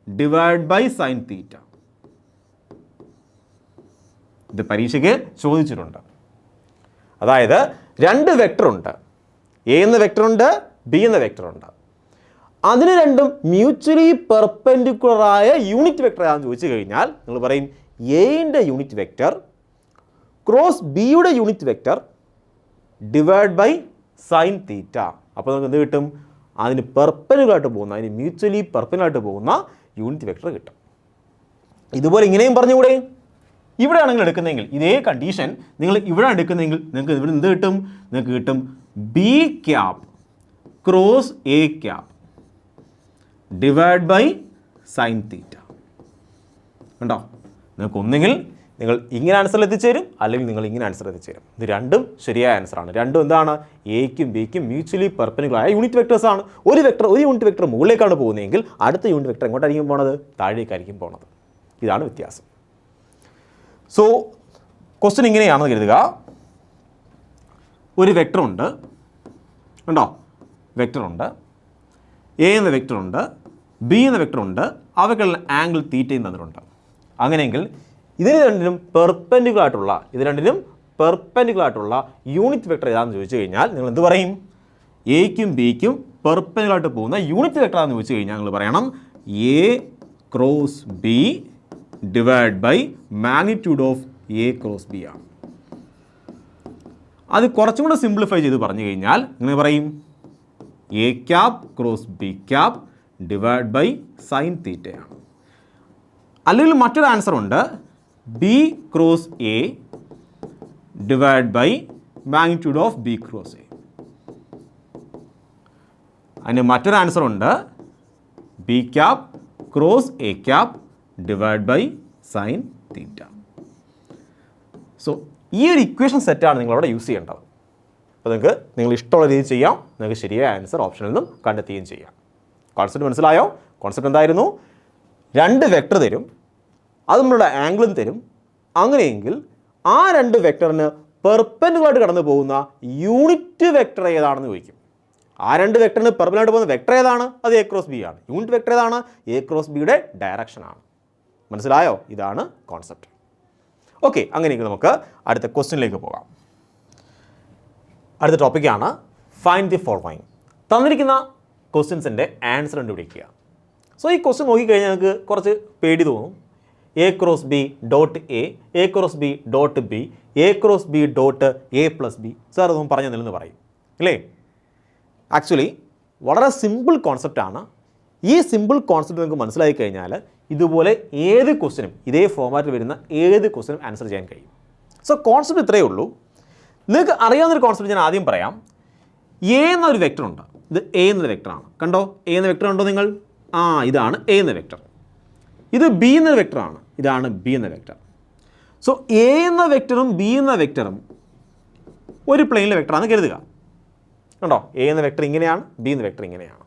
divide by sine theta. ഇത് പരീക്ഷയ്ക്ക് ചോദിച്ചിട്ടുണ്ട്. അതായത് രണ്ട് വെക്ടറുണ്ട്, എ എന്ന വെക്ടറുണ്ട്, ബി എന്ന വെക്ടറുണ്ട്. അതിന് രണ്ടും മ്യൂച്വലി പെർപെൻഡിക്കുലറായ യൂണിറ്റ് വെക്ടർ ആണെന്ന് ചോദിച്ചു കഴിഞ്ഞാൽ നിങ്ങൾ പറയും എയുടെ യൂണിറ്റ് വെക്ടർ ക്രോസ് ബിയുടെ unit vector divide by sine theta. അപ്പോൾ നമുക്ക് എന്ത് കിട്ടും? അതിന് പെർപെൻഡിക്കുലറായിട്ട് പോകുന്ന, അതിന് മ്യൂച്വലി പെർപെൻഡിക്കുലറായിട്ട് പോകുന്ന യൂണിറ്റ് വെക്ടർ കിട്ടും. ഇതുപോലെ ഇങ്ങനെയും പറഞ്ഞുകൂടെ? ഇവിടെയാണ് നിങ്ങൾ എടുക്കുന്നതെങ്കിൽ ഇതേ കണ്ടീഷൻ നിങ്ങൾ ഇവിടെ എടുക്കുന്നതെങ്കിൽ നിങ്ങൾക്ക് ഇവിടെ എന്ത് കിട്ടും? നിങ്ങൾക്ക് കിട്ടും B cap cross A cap divide by sine theta. കണ്ടോ? നിങ്ങൾക്ക് ഒന്നെങ്കിൽ നിങ്ങൾ ഇങ്ങനെ ആൻസറിൽ എത്തിച്ചേരും, അല്ലെങ്കിൽ നിങ്ങൾ ഇങ്ങനെ ആൻസർ എത്തിച്ചേരും. ഇത് രണ്ടും ശരിയായ ആൻസറാണ്. രണ്ടും എന്താണ്? എയ്ക്കും ബിക്കും മ്യൂച്വലി പെർപെൻഡിക്കുലറായ യൂണിറ്റ് വെക്ടേഴ്സാണ്. ഒരു യൂണിറ്റ് വെക്ടർ മുകളിലേക്കാണ് പോകുന്നതെങ്കിൽ അടുത്ത യൂണിറ്റ് വെക്ടർ എങ്ങോട്ടായിരിക്കും പോകുന്നത്? താഴേക്കായിരിക്കും പോകുന്നത്. ഇതാണ് വ്യത്യാസം. സോ ക്വസ്റ്റ്യൻ ഇങ്ങനെയാണെന്ന് കരുതുക. ഒരു വെക്ടറുണ്ട്, കണ്ടോ? വെക്ടറുണ്ട്, എ എന്ന വെക്ടറുണ്ട്, ബി എന്ന വെക്ടറുണ്ട്, അവയ്ക്കുള്ള ആംഗിൾ തീറ്റയും തന്നിട്ടുണ്ട്. അങ്ങനെയെങ്കിൽ ഇതിന് രണ്ടിനും പെർപെൻഡിക്കുലർ ആയിട്ടുള്ള യൂണിറ്റ് വെക്ടർ ഏതാണെന്ന് ചോദിച്ചു കഴിഞ്ഞാൽ നിങ്ങൾ എന്ത് പറയും? എയ്ക്കും ബിക്കും പെർപെൻഡിക്കുലർ ആയിട്ട് പോകുന്ന യൂണിറ്റ് വെക്ടർ ആണെന്ന് ചോദിച്ചു കഴിഞ്ഞാൽ നിങ്ങൾ പറയണം A cross B divide by magnitude of A cross B ആണ്. അത് കുറച്ചും കൂടെ സിംപ്ലിഫൈ ചെയ്ത് പറഞ്ഞു കഴിഞ്ഞാൽ നിങ്ങൾ പറയും A cap cross B cap divide by sine തീറ്റയാണ്. അല്ലെങ്കിൽ മറ്റൊരു ആൻസർ ഉണ്ട്, B cross A divide by magnitude of B cross A. അതിന് മറ്റൊരു ആൻസർ ഉണ്ട്, B cap cross A cap divide by sine theta. So ഈ ഒരു ഇക്വേഷൻ സെറ്റാണ് നിങ്ങളവിടെ യൂസ് ചെയ്യേണ്ടത്. അപ്പോൾ നിങ്ങൾ ഇഷ്ടമുള്ള രീതിയിൽ ചെയ്യാം. നിങ്ങൾക്ക് ശരിയായ ആൻസർ ഓപ്ഷനിൽ നിന്നും കണ്ടെത്തുകയും ചെയ്യാം. കോൺസെപ്റ്റ് മനസ്സിലായോ? കോൺസെപ്റ്റ് എന്തായിരുന്നു? രണ്ട് വെക്ടർ തരും, അത് നമ്മളുടെ ആംഗിളും തരും. അങ്ങനെയെങ്കിൽ ആ രണ്ട് വെക്ടറിന് പെർപെൻഡിക്കുലറായിട്ട് കടന്നു പോകുന്ന യൂണിറ്റ് വെക്ടർ ഏതാണെന്ന് ചോദിക്കും. ആ രണ്ട് വെക്ടറിന് പെർപെൻഡിക്കുലറായിട്ട് പോകുന്ന വെക്ടർ ഏതാണ്? അത് എ ക്രോസ് ബി ആണ്. യൂണിറ്റ് വെക്ടർ ഏതാണ്? എ ക്രോസ് ബിയുടെ ഡയറക്ഷനാണ്. മനസ്സിലായോ? ഇതാണ് കോൺസെപ്റ്റ്. ഓക്കെ, അങ്ങനെയെങ്കിൽ നമുക്ക് അടുത്ത ക്വസ്റ്റ്യനിലേക്ക് പോകാം. അടുത്ത ടോപ്പിക്കാണ് ഫൈൻഡ് ദി ഫോളോയിങ്. തന്നിരിക്കുന്ന ക്വസ്റ്റ്യൻസിൻ്റെ ആൻസർ കണ്ടുപിടിക്കുക. സോ ഈ ക്വസ്റ്റ്യൻ നോക്കിക്കഴിഞ്ഞാൽ നിങ്ങൾക്ക് കുറച്ച് പേടി തോന്നും. A cross B dot A cross B dot B, A cross B dot A plus B. Sir അതൊന്നും പറഞ്ഞു തന്നില്ലെന്ന് പറയും അല്ലേ? ആക്ച്വലി വളരെ സിമ്പിൾ കോൺസെപ്റ്റാണ്. ഈ സിമ്പിൾ കോൺസെപ്റ്റ് നിങ്ങൾക്ക് മനസ്സിലാക്കി കഴിഞ്ഞാൽ ഇതുപോലെ ഏത് ക്വസ്റ്റ്യനും ഇതേ ഫോർമാറ്റിൽ വരുന്ന ഏത് ക്വസ്റ്റ്യനും ആൻസർ ചെയ്യാൻ കഴിയും. സോ കോൺസെപ്റ്റ് ഇത്രയേ ഉള്ളൂ. നിങ്ങൾക്ക് അറിയാവുന്നൊരു കോൺസെപ്റ്റ് ഞാൻ ആദ്യം പറയാം. എ എന്നൊരു വെക്ടർ ഉണ്ട്. ഇത് എ എന്ന വെക്ടറാണ്. കണ്ടോ? എ എന്ന വെക്ടർ ഉണ്ടോ നിങ്ങൾ? ഇതാണ് എ എന്ന വെക്ടർ. ഇത് ബി എന്ന വെക്ടറാണ്. ഇതാണ് ബി എന്ന വെക്ടർ. സോ എ എന്ന വെക്ടറും ബി എന്ന വെക്ടറും ഒരു പ്ലെയിനിലെ വെക്ടറാണെന്ന് കരുതുക. കണ്ടോ? എ എന്ന വെക്ടർ ഇങ്ങനെയാണ്, ബി എന്ന വെക്ടർ ഇങ്ങനെയാണ്.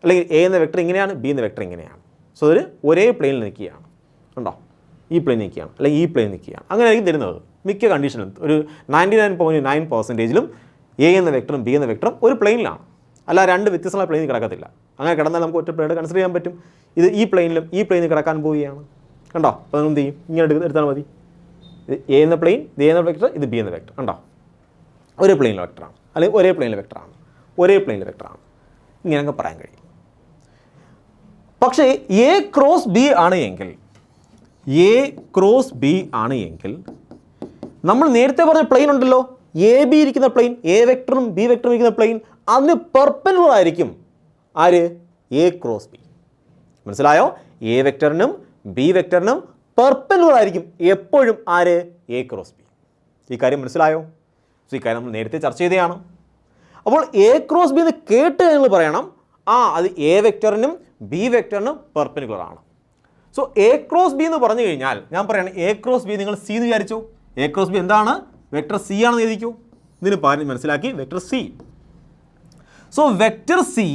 അല്ലെങ്കിൽ എ എന്ന വെക്ടർ ഇങ്ങനെയാണ്, ബി എന്ന വെക്ടർ ഇങ്ങനെയാണ്. സോ ഒരു ഒരേ പ്ലെയിനിൽ നിൽക്കുകയാണ്. കണ്ടോ? ഈ പ്ലെയിൻ നിൽക്കുകയാണ്, അല്ലെങ്കിൽ ഈ പ്ലെയിൻ നിൽക്കുകയാണ്. അങ്ങനെയായിരിക്കും തരുന്നത് മിക്ക കണ്ടീഷനും. ഒരു 99.9%ലും എ എന്ന വെക്ടറും ബി എന്ന വെക്ടറും ഒരു പ്ലെയിനിലാണ്. അല്ല രണ്ട് വ്യത്യസ്തമായ പ്ലെയിനിൽ കിടക്കത്തില്ല. അങ്ങനെ കിടന്നാൽ നമുക്ക് ഒറ്റ പ്ലെയിൻ കൺസിഡർ ചെയ്യാൻ പറ്റും. ഇത് ഈ പ്ലെയിനിലും ഈ പ്ലെയിനിൽ കിടക്കാൻ പോവുകയാണ്. കണ്ടോ? അപ്പോൾ നിങ്ങൾ എന്ത് ചെയ്യും? ഇങ്ങനെ എടുത്താൽ മതി. ഇത് എ എന്ന പ്ലെയിൻ, ഇത് എ എന്ന വെക്ടർ, ഇത് ബി എന്ന വെക്ടർ. കണ്ടോ? ഒരേ പ്ലെയിനിലെ വെക്ടറാണ്, അല്ലെങ്കിൽ ഒരേ പ്ലെയിനിലെ വെക്ടറാണ്, ഒരേ പ്ലെയിനിലെ വെക്ടറാണ്. ഇങ്ങനെയൊക്കെ പറയാൻ കഴിയും. പക്ഷേ എ ക്രോസ് ബി ആണ് എങ്കിൽ, എ ക്രോസ് ബി ആണ് എങ്കിൽ നമ്മൾ നേരത്തെ പറഞ്ഞ പ്ലെയിൻ ഉണ്ടല്ലോ, എ ബി ഇരിക്കുന്ന പ്ലെയിൻ, എ വെക്ടറും ബി വെക്ടറും ഇരിക്കുന്ന പ്ലെയിൻ, അതിന് പെർപെൻഡിക്കുലർ ആയിരിക്കും ആര്? A cross B. മനസ്സിലായോ? എ വെക്ടറിനും ബി വെക്ടറിനും പെർപെൻഡിക്കുലർ ആയിരിക്കും എപ്പോഴും ആര്? A cross B. ഈ കാര്യം മനസ്സിലായോ? സോ ഈ കാര്യം നമ്മൾ നേരത്തെ ചർച്ച ചെയ്തതാണ്. അപ്പോൾ എ ക്രോസ് ബി എന്ന് കേട്ട് നിങ്ങൾ പറയണം അത് എ വെക്ടറിനും ബി വെക്ടറിനും പെർപെൻഡിക്കുലർ ആണ്. സോ എ ക്രോസ് ബി എന്ന് പറഞ്ഞു കഴിഞ്ഞാൽ ഞാൻ പറയുകയാണ് എ ക്രോസ് ബി നിങ്ങൾ സി എന്ന് വിചാരിച്ചു. എ ക്രോസ് ബി എന്താണ്? വെക്ടർ സി ആണെന്ന് എഴുതിക്കൂ. ഇതിന് പറഞ്ഞ് മനസ്സിലാക്കി vector C. So vector C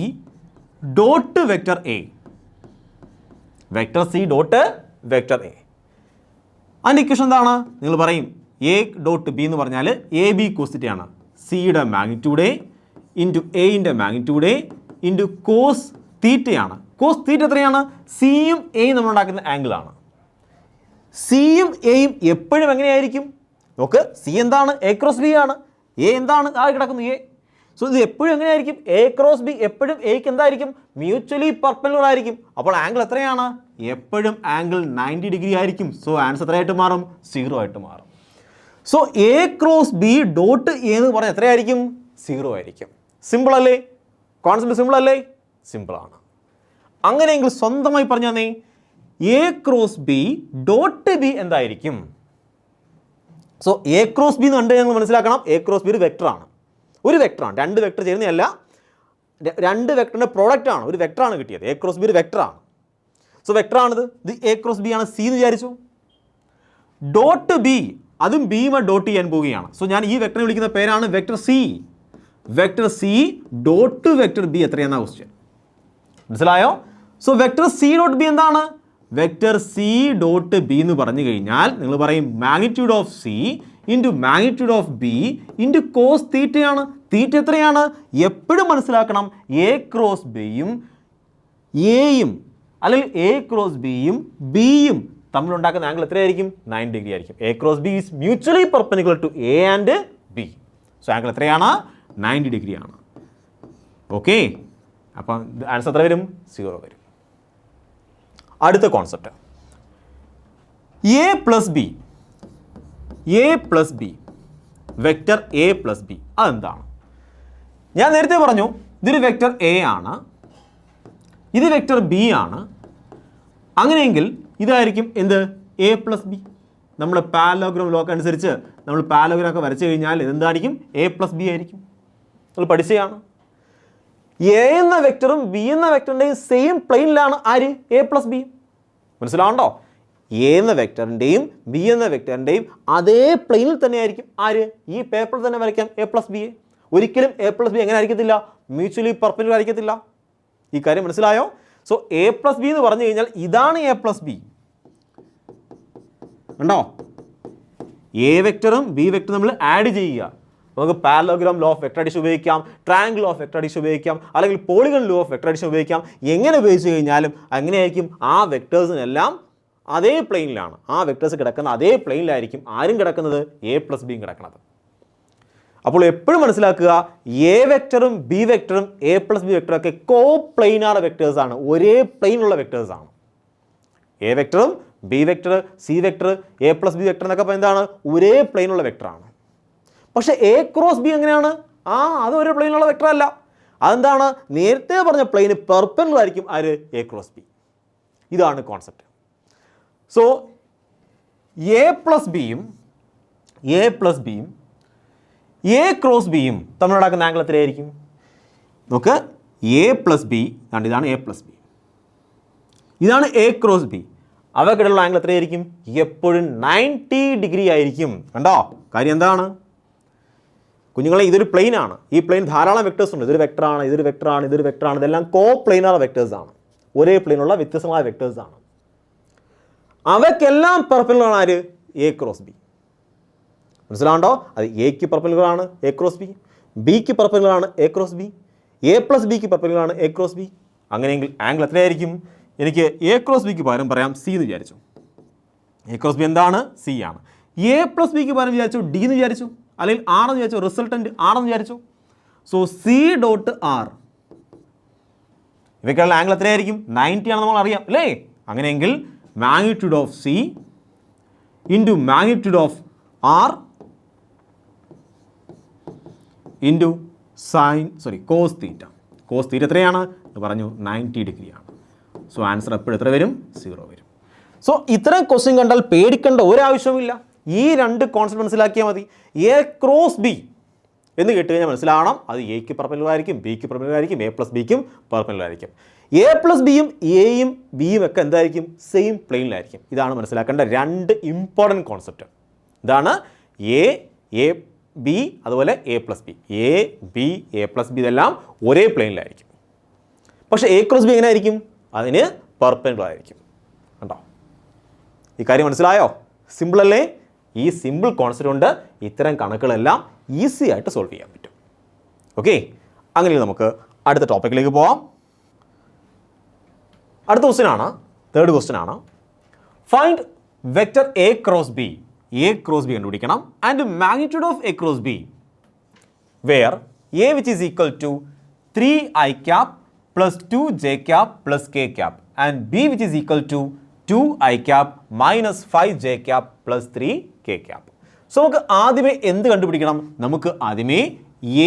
dot vector A, vector C dot vector A. അതിൻ്റെ ഇക്വേഷൻ എന്താണ്? നിങ്ങൾ പറയും എ ഡോട്ട് ബി എന്ന് പറഞ്ഞാൽ എ ബി കോസ് തീറ്റയാണ്. സിയുടെ മാഗ്നിറ്റ്യൂഡ് എ ഇൻറ്റു എയുടെ മാഗ്നിറ്റ്യൂഡ് എ ഇൻറ്റു കോസ് തീറ്റയാണ്. കോസ് തീറ്റ എത്രയാണ്? സിയും എയും നമ്മൾ ഉണ്ടാക്കുന്ന ആംഗിളാണ്. സിയും എയും എപ്പോഴും എങ്ങനെയായിരിക്കും? നോക്ക്, സി എന്താണ്? എ ക്രോസ് ബി ആണ്. എ എന്താണ്? ആ കിടക്കുന്നു എ. സോ ഇത് എപ്പോഴും എങ്ങനെയായിരിക്കും? എ ക്രോസ് ബി എപ്പോഴും എക്ക് എന്തായിരിക്കും? മ്യൂച്വലി പെർപെൻഡിക്കുലർ ആയിരിക്കും. അപ്പോൾ ആംഗിൾ എത്രയാണ്? എപ്പോഴും ആംഗിൾ 90 ഡിഗ്രി ആയിരിക്കും. സോ ആൻസർ എത്രയായിട്ട് മാറും? 0 ആയിട്ട് മാറും. So A cross B dot A എന്ന് പറഞ്ഞാൽ എത്രയായിരിക്കും? 0 ആയിരിക്കും. സിമ്പിൾ അല്ലേ? കോൺസെപ്റ്റ് സിമ്പിൾ അല്ലേ? സിമ്പിളാണ്. അങ്ങനെയെങ്കിൽ സ്വന്തമായി പറഞ്ഞു തന്നേ, A cross B dot B എന്തായിരിക്കും? സോ എ ക്രോസ് ബി എന്ന് കണ്ട് ഞങ്ങൾ മനസ്സിലാക്കണം, എ ക്രോസ് ബി ഒരു വെക്ടറാണ്. ഒരു വെക്ടറാണ്, രണ്ട് വെക്ടർ ചേരുന്നതല്ല, രണ്ട് വെക്ടറിൻ്റെ പ്രോഡക്റ്റാണ്, ഒരു വെക്ടറാണ് കിട്ടിയത്. എ ക്രോസ് ബി ഒരു വെക്ടറാണ്. സോ വെക്ടറാണിത്. ഇത് എ ക്രോസ് ബി ആണ്. സി എന്ന് വിചാരിച്ചു. ഡോട്ട് ബി, അതും ബിയുമായി ഡോട്ട് ചെയ്യാൻ പോവുകയാണ്. സോ ഞാൻ ഈ വെക്ടറിനെ വിളിക്കുന്ന പേരാണ് vector C. Vector C dot vector B എത്രയെന്ന ക്വസ്റ്റ്യൻ. മനസ്സിലായോ? So vector C dot B എന്താണ്? വെക്ടർ സി ഡോട്ട് ബി എന്ന് പറഞ്ഞു കഴിഞ്ഞാൽ നിങ്ങൾ പറയും magnitude of C into magnitude of B into cos തീറ്റയാണ്. തീറ്റ എത്രയാണ്? എപ്പോഴും മനസ്സിലാക്കണം, എ ക്രോസ് ബിയും എയും അല്ലെങ്കിൽ എ ക്രോസ് ബിയും ബിയും തമ്മിലുണ്ടാക്കുന്ന ആംഗിൾ എത്രയായിരിക്കും? 90 ഡിഗ്രി ആയിരിക്കും. A cross B is mutually perpendicular to A and B. So angle എത്രയാണ്? 90 ഡിഗ്രിയാണ്. ഓക്കെ, അപ്പം ആൻസർ എത്ര വരും? 0 വരും. അടുത്ത concept, A plus B. A plus B, vector A plus B, അതെന്താണ്? ഞാൻ നേരത്തെ പറഞ്ഞു ഇതൊരു വെക്ടർ എ ആണ്, ഇത് വെക്ടർ ബി ആണ്. അങ്ങനെയെങ്കിൽ ഇതായിരിക്കും എന്ത്? A plus B. നമ്മൾ പാരലോഗ്രാം ലോക്ക് അനുസരിച്ച് നമ്മൾ പാരലോഗ്രാം ഒക്കെ വരച്ചു കഴിഞ്ഞാൽ ഇതെന്തായിരിക്കും? എ പ്ലസ് ബി ആയിരിക്കും. നമ്മൾ പഠിച്ചതാണ്. എ എന്ന വെക്ടറും ബി എന്ന വെക്ടറിൻ്റെയും സെയിം പ്ലെയിനിലാണ് ആര്? A plus B. മനസ്സിലാവണ്ടോ? എ എന്ന വെക്ടറിൻ്റെയും ബി എന്ന വെക്ടറിൻ്റെയും അതേ പ്ലെയിനിൽ തന്നെയായിരിക്കും ആര്? ഈ പേപ്പറിൽ തന്നെ വരയ്ക്കാം എ പ്ലസ് ബിയെ. ഒരിക്കലും എ പ്ലസ് ബി എങ്ങനെ ആയിരിക്കത്തില്ല? മ്യൂച്വലി പെർപെൻഡിക്കുലർ ആയിരിക്കത്തില്ല. ഈ കാര്യം മനസ്സിലായോ? സോ എ പ്ലസ് ബി എന്ന് പറഞ്ഞു കഴിഞ്ഞാൽ ഇതാണ് എ പ്ലസ് ബി. കണ്ടോ? എ വെക്ടറും ബി വെക്ടറും നമ്മൾ ആഡ് ചെയ്യുക. നമുക്ക് parallelogram law of vector addition ഉപയോഗിക്കാം, ട്രയാങ്കിൾ ഓഫ് വെക്ടർ അഡിഷൻ ഉപയോഗിക്കാം, അല്ലെങ്കിൽ polygon law of vector addition ഉപയോഗിക്കാം. എങ്ങനെ ഉപയോഗിച്ച് കഴിഞ്ഞാലും അങ്ങനെയായിരിക്കും ആ വെക്ടേഴ്സിനെല്ലാം അതേ പ്ലെയിനിലാണ്, ആ വെക്ടേഴ്സ് കിടക്കുന്ന അതേ പ്ലെയിനിലായിരിക്കും ആരും കിടക്കുന്നത്? എ പ്ലസ് ബിയും കിടക്കുന്നത്. അപ്പോൾ എപ്പോഴും മനസ്സിലാക്കുക, എ വെക്ടറും ബി വെക്ടറും എ പ്ലസ് ബി വെക്ടറും ഒക്കെ കോ പ്ലെയിനാർ വെക്ടേഴ്സാണ്, ഒരേ പ്ലെയിനുള്ള വെക്ടേഴ്സാണ്. എ വെക്ടറും B vector, C vector, A plus B vector എന്നൊക്കെ എന്താണ്? ഒരേ പ്ലെയിനുള്ള വെക്ടറാണ്. പക്ഷേ എ ക്രോസ് ബി എങ്ങനെയാണ്? അത് ഒരു പ്ലെയിനുള്ള വെക്ടർ അല്ല. അതെന്താണ്? നേരത്തെ പറഞ്ഞ പ്ലെയിന് പെർപെൻഡിക്കുലർ ആയിരിക്കും ആര്? A cross B. ഇതാണ് കോൺസെപ്റ്റ്. സോ എ പ്ലസ് ബിയും എ ക്രോസ് ബിയും തമ്മിൽ നടക്കുന്ന ആംഗിൾ എത്രയായിരിക്കും? നോക്ക്, എ പ്ലസ് ബി, ഇതാണ് എ പ്ലസ് ബി, ഇതാണ് എ ക്രോസ് ബി. അവക്കിടയിലുള്ള ആംഗിൾ എത്രയായിരിക്കും? എപ്പോഴും 90 ഡിഗ്രി ആയിരിക്കും. കണ്ടോ കാര്യം എന്താണ്? കുഞ്ഞുങ്ങളെ, ഇതൊരു പ്ലെയിൻ ആണ്. ഈ പ്ലെയിൻ ധാരാളം വെക്ടേഴ്സ് ഉണ്ട്. ഇതൊരു വെക്ടറാണ്, ഇതൊരു വെക്ടറാണ്, ഇതൊരു വെക്ടറാണ്. ഇതെല്ലാം കോ പ്ലെയിനാർ വെക്ടേഴ്സ് ആണ്, ഒരേ പ്ലെയിനുള്ള വ്യത്യസ്തങ്ങളായ വെക്ടേഴ്സ് ആണ്. അവയ്ക്കെല്ലാം പെർപെൻഡിക്കുലർ ആണ് ആര്? A cross B. മനസ്സിലാവണ്ടോ? അത് എക്ക് പെർപെൻഡിക്കുലർ ആണ് എ ക്രോസ് ബി, ബിക്ക് പെർപെൻഡിക്കുലർ ആണ് A cross B, A plus ബിക്ക് പെർപെൻഡിക്കുലർ ആണ് എ ക്രോസ് ബി. അങ്ങനെയെങ്കിൽ ആംഗിൾ എത്രയായിരിക്കും? എനിക്ക് എ ക്രോസ് ബിക്ക് പകരം പറയാം സി എന്ന് വിചാരിച്ചു. എ ക്രോസ് ബി എന്താണ്? സി ആണ്. എ പ്ലസ് ബിക്ക് പകരം വിചാരിച്ചു ഡി എന്ന് വിചാരിച്ചു, അല്ലെങ്കിൽ ആർ എന്ന് വിചാരിച്ചു, റിസൾട്ടൻറ്റ് ആർ എന്ന് വിചാരിച്ചു. സോ സി ഡോട്ട് ആർ, ഇവയ്ക്കുള്ള ആംഗിൾ എത്രയായിരിക്കും? 90 ആണെന്ന് നമ്മൾ അറിയാം അല്ലേ? അങ്ങനെയെങ്കിൽ magnitude of C into magnitude of R into cos theta. Cos theta എത്രയാണ് പറഞ്ഞു? 90 ഡിഗ്രിയാണ്. സോ ആൻസർ എപ്പോഴും എത്ര വരും? 0 വരും. സോ ഇത്തരം ക്വസ്റ്റ്യൻ കണ്ടാൽ പേടിക്കേണ്ട ഒരാവശ്യവുമില്ല. ഈ രണ്ട് കോൺസെപ്റ്റ് മനസ്സിലാക്കിയാൽ മതി. എ ക്രോസ് ബി എന്ന് കേട്ട് കഴിഞ്ഞാൽ മനസ്സിലാവണം അത് എക്ക് പെർപെൻഡിക്കുലർ ആയിരിക്കും, ബിക്ക് പെർപെൻഡിക്കുലർ ആയിരിക്കും, എ പ്ലസ് ബിക്കും പെർപെൻഡിക്കുലർ ആയിരിക്കും. എ പ്ലസ് ബിയും എയും ബിയും ഒക്കെ എന്തായിരിക്കും? സെയിം പ്ലെയിനിലായിരിക്കും. ഇതാണ് മനസ്സിലാക്കേണ്ട രണ്ട് ഇമ്പോർട്ടൻറ്റ് കോൺസെപ്റ്റ്. ഇതാണ് എ ബി, അതുപോലെ A plus B. A B A plus B ഇതെല്ലാം ഒരേ പ്ലെയിനിലായിരിക്കും. പക്ഷേ എ ക്രോസ് ബി എങ്ങനെ ആയിരിക്കും? അതിന് പെർപെൻഡിക്കുലർ ആയിരിക്കും. കണ്ടോ? ഈ കാര്യം മനസ്സിലായോ? സിമ്പിൾ അല്ലേ? ഈ സിമ്പിൾ കോൺസെപ്റ്റ് കൊണ്ട് ഇത്തരം കണക്കുകളെല്ലാം ഈസി ആയിട്ട് സോൾവ് ചെയ്യാൻ പറ്റും. ഓക്കെ, അങ്ങനെ നമുക്ക് അടുത്ത ടോപ്പിക്കിലേക്ക് പോവാം. അടുത്ത ക്വസ്റ്റ്യൻ ആണ്, തേർഡ് ക്വസ്റ്റ്യൻ ആണ്. Find vector A cross B. A cross B കണ്ടുപിടിക്കണം. And magnitude of A cross B where A which is equal to 3i cap plus 2j cap plus k cap and b which is equal to 2i cap minus 5j cap plus 3k cap. So നമുക്ക് ആദ്യമേ എന്ത് കണ്ടുപിടിക്കണം? നമുക്ക് ആദ്യമേ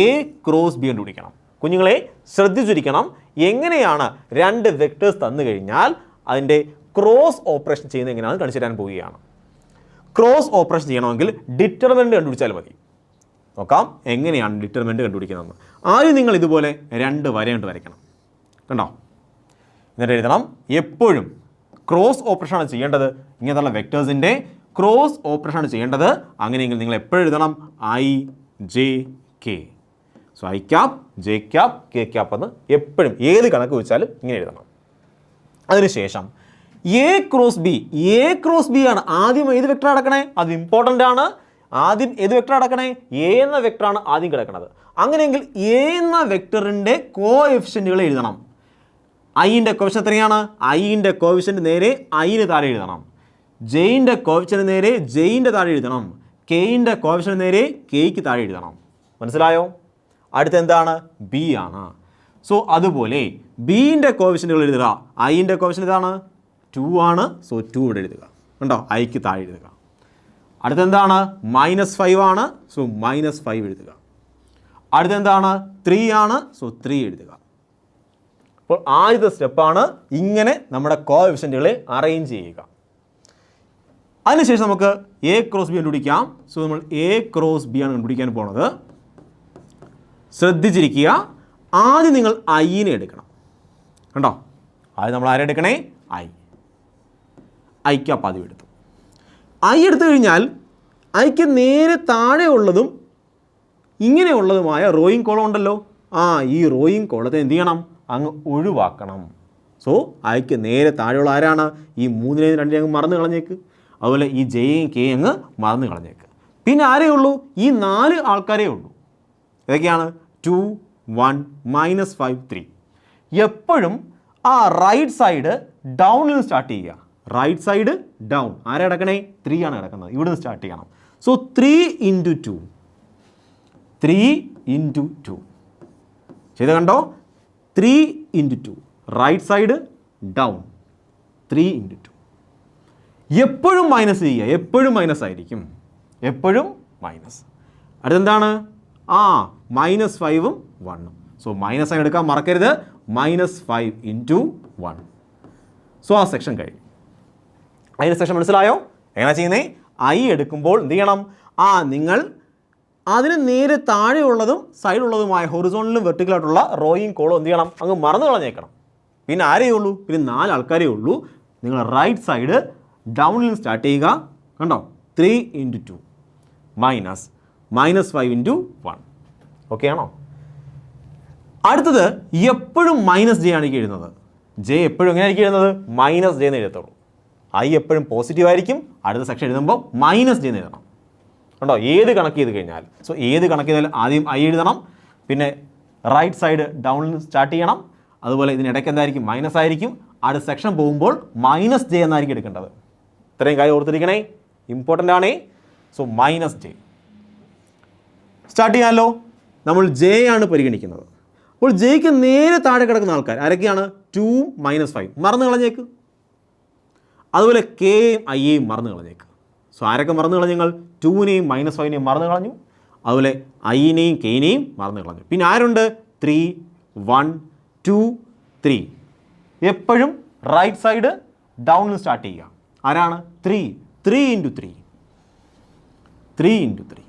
A cross B കണ്ടുപിടിക്കണം. കുഞ്ഞുങ്ങളെ ശ്രദ്ധിച്ചിരിക്കണം, എങ്ങനെയാണ് രണ്ട് വെക്ടേഴ്സ് തന്നു കഴിഞ്ഞാൽ അതിൻ്റെ ക്രോസ് ഓപ്പറേഷൻ ചെയ്യുന്നത് എങ്ങനെയാണെന്ന് കാണിച്ചു തരാൻ പോവുകയാണ്. ക്രോസ് ഓപ്പറേഷൻ ചെയ്യണമെങ്കിൽ ഡിറ്റർമിനൻ്റ് കണ്ടുപിടിച്ചാൽ മതി. നോക്കാം എങ്ങനെയാണ് ഡിറ്റർമിനൻ്റ് കണ്ടുപിടിക്കുന്നതെന്ന്. ആദ്യം നിങ്ങൾ ഇതുപോലെ രണ്ട് വരയുണ്ട് വരയ്ക്കണം. കണ്ടോ? എന്നിട്ട് എഴുതണം എപ്പോഴും ക്രോസ് ഓപ്പറേഷനാണ് ചെയ്യേണ്ടത്. ഇങ്ങനത്തുള്ള വെക്ടേഴ്സിൻ്റെ ക്രോസ് ഓപ്പറേഷനാണ് ചെയ്യേണ്ടത്. അങ്ങനെയെങ്കിൽ നിങ്ങൾ എപ്പോഴും എഴുതണം I J K. So I cap J cap K cap എന്ന് എപ്പോഴും ഏത് കണക്ക് വെച്ചാലും ഇങ്ങനെ എഴുതണം. അതിനുശേഷം A cross B. A cross B ആണ് ആദ്യം ഏത് വെക്ടർ അടക്കണേ? അത് ഇമ്പോർട്ടൻ്റ് ആണ്. ആദ്യം ഏത് വെക്ടർ അടക്കണേ? എ എന്ന വെക്ടറാണ് ആദ്യം കിടക്കുന്നത്. അങ്ങനെയെങ്കിൽ എ എന്ന വെക്ടറിൻ്റെ കോഎഫിഷ്യൻറ്റുകൾ എഴുതണം. ഐൻ്റെ കോഎഫിഷ്യൻ എത്രയാണ്? ഐൻ്റെ കോഎഫിഷ്യൻറ്റ് നേരെ ഐന് താഴെ എഴുതണം. ജെയിൻ്റെ കോഎഫിഷ്യൻറ്റ് നേരെ ജെയിൻ്റെ താഴെ എഴുതണം. കെയിൻ്റെ കോഎഫിഷ്യൻറ്റ് നേരെ കെയ്ക്ക് താഴെ എഴുതണം. മനസ്സിലായോ? അടുത്ത എന്താണ്? ബി ആണ്. സോ അതുപോലെ ബീൻ്റെ കോഎഫിഷ്യൻറ്റുകൾ എഴുതുക. ഐൻ്റെ കോഎഫിഷ്യൻറ്റ് ഇതാണ് 2 ആണ്. സോ 2 ഇവിടെ എഴുതുക. കണ്ടോ? ഐക്ക് താഴെ എഴുതുക. അടുത്തെന്താണ്? -5 ആണ്. സോ -5 എഴുതുക. അടുത്തെന്താണ്? 3 ആണ്. സോ 3 എഴുതുക. അപ്പോൾ ആദ്യത്തെ സ്റ്റെപ്പാണ് ഇങ്ങനെ നമ്മുടെ കോഎഫിഷ്യൻറ്റുകളെ അറേഞ്ച് ചെയ്യുക. അതിനുശേഷം നമുക്ക് എ ക്രോസ് ബി കണ്ടുപിടിക്കാം. സോ നമ്മൾ എ ക്രോസ് ബി ആണ് കണ്ടുപിടിക്കാൻ പോണത്. ശ്രദ്ധിച്ചിരിക്കുക, ആദ്യം നിങ്ങൾ ഐനെ എടുക്കണം. കണ്ടോ? ആദ്യം നമ്മൾ ആരെ എടുക്കണേ? ഐക്ക് അപ്പം ആദ്യം എടുത്തു. ഐ എടുത്തു കഴിഞ്ഞാൽ ഐക്ക് നേരെ താഴെയുള്ളതും ഇങ്ങനെയുള്ളതുമായ റോയിങ് കോളം ഉണ്ടല്ലോ. ഈ റോയിങ് കോളത്തെ എന്ത് ചെയ്യണം? അങ്ങ് ഒഴിവാക്കണം. സോ ഐക്ക് നേരെ താഴെയുള്ള ആരാണ്? ഈ 3 2 അങ്ങ് മറന്നു കളഞ്ഞേക്ക്. അതുപോലെ ഈ ജെയും കെ അങ്ങ് മറന്നു കളഞ്ഞേക്ക്. പിന്നെ ആരേ ഉള്ളൂ? ഈ 4 ആൾക്കാരേ ഉള്ളൂ. ഏതൊക്കെയാണ്? 2 1 -5 3. എപ്പോഴും ആ റൈറ്റ് സൈഡ് ഡൗണിൽ നിന്ന് സ്റ്റാർട്ട് ചെയ്യുക. Right side down. ആരാ കിടക്കണേ? 3 ആണ് കിടക്കുന്നത്. ഇവിടെ നിന്ന് സ്റ്റാർട്ട് ചെയ്യണം. സോ 3 × 2 3 × 2 ചെയ്ത് കണ്ടോ? 3 × 2 റൈറ്റ് സൈഡ് ഡൗൺ 3 × 2. എപ്പോഴും മൈനസ് ചെയ്യുക. എപ്പോഴും മൈനസ് ആയിരിക്കും. എപ്പോഴും മൈനസ്. അടുത്തെന്താണ്? -5ഉം 1ഉം. സോ മൈനസ് ആയി എടുക്കാൻ മറക്കരുത്. -5 × 1. സോ ആ സെക്ഷൻ കഴിഞ്ഞു. അതിൻ്റെ സെക്ഷൻ മനസ്സിലായോ? എങ്ങനെ ചെയ്യുന്നേ? ഐ എടുക്കുമ്പോൾ എന്ത് ചെയ്യണം? നിങ്ങൾ അതിന് നേരെ താഴെയുള്ളതും സൈഡുള്ളതുമായ ഹൊറിസോണലും വെർട്ടിക്കലായിട്ടുള്ള റോയിങ് കോളം എന്ത് ചെയ്യണം? അങ്ങ് മറന്നു കളഞ്ഞേക്കണം. പിന്നെ ആരേ ഉള്ളൂ? പിന്നെ 4 ആൾക്കാരേ ഉള്ളൂ. നിങ്ങൾ റൈറ്റ് സൈഡ് ഡൗണിൽ സ്റ്റാർട്ട് ചെയ്യുക. കണ്ടോ? 3 × 2 -5 × 1. ഓക്കെ ആണോ? അടുത്തത് എപ്പോഴും -j ആണ് എഴുതുന്നത്. ജെ എപ്പോഴും എങ്ങനെയായിരിക്കും എഴുതുന്നത്? -j എന്ന് എഴുതത്തുള്ളൂ. ഐ എപ്പോഴും പോസിറ്റീവ് ആയിരിക്കും. അടുത്ത സെക്ഷൻ എഴുതുമ്പോൾ -j എന്ന് എഴുതണം. കണ്ടോ? ഏത് കണക്ക് ചെയ്ത് കഴിഞ്ഞാൽ. സോ ഏത് കണക്ക് ചെയ്താലും ആദ്യം ഐ എഴുതണം. പിന്നെ റൈറ്റ് സൈഡ് ഡൗണിൽ സ്റ്റാർട്ട് ചെയ്യണം. അതുപോലെ ഇതിനിടയ്ക്ക് എന്തായിരിക്കും? മൈനസ് ആയിരിക്കും. അടുത്ത സെക്ഷൻ പോകുമ്പോൾ -j എന്നായിരിക്കും എടുക്കേണ്ടത്. ഇത്രയും കാര്യം ഓർത്തിരിക്കണേ, ഇമ്പോർട്ടൻ്റ് ആണേ. സോ -j സ്റ്റാർട്ട് ചെയ്യാമല്ലോ. നമ്മൾ ജെ ആണ് പരിഗണിക്കുന്നത്. അപ്പോൾ ജെയ്ക്ക് നേരെ താഴെ കിടക്കുന്ന ആൾക്കാർ ആരൊക്കെയാണ്? 2 -5 മറന്നു കളഞ്ഞേക്ക്. അതുപോലെ കെയും ഐയെയും മറന്നു കളഞ്ഞേക്ക്. സോ ആരൊക്കെ മറന്നു കളഞ്ഞു? നിങ്ങൾ 2നെയും -5നെയും മറന്നു കളഞ്ഞു. അതുപോലെ ഐനെയും കെയിനെയും മറന്നു കളഞ്ഞു. പിന്നെ ആരുണ്ട്? 3 1 2 3. എപ്പോഴും റൈറ്റ് സൈഡ് ഡൗണിൽ സ്റ്റാർട്ട് ചെയ്യുക. ആരാണ്? 3 × 3 3 × 3.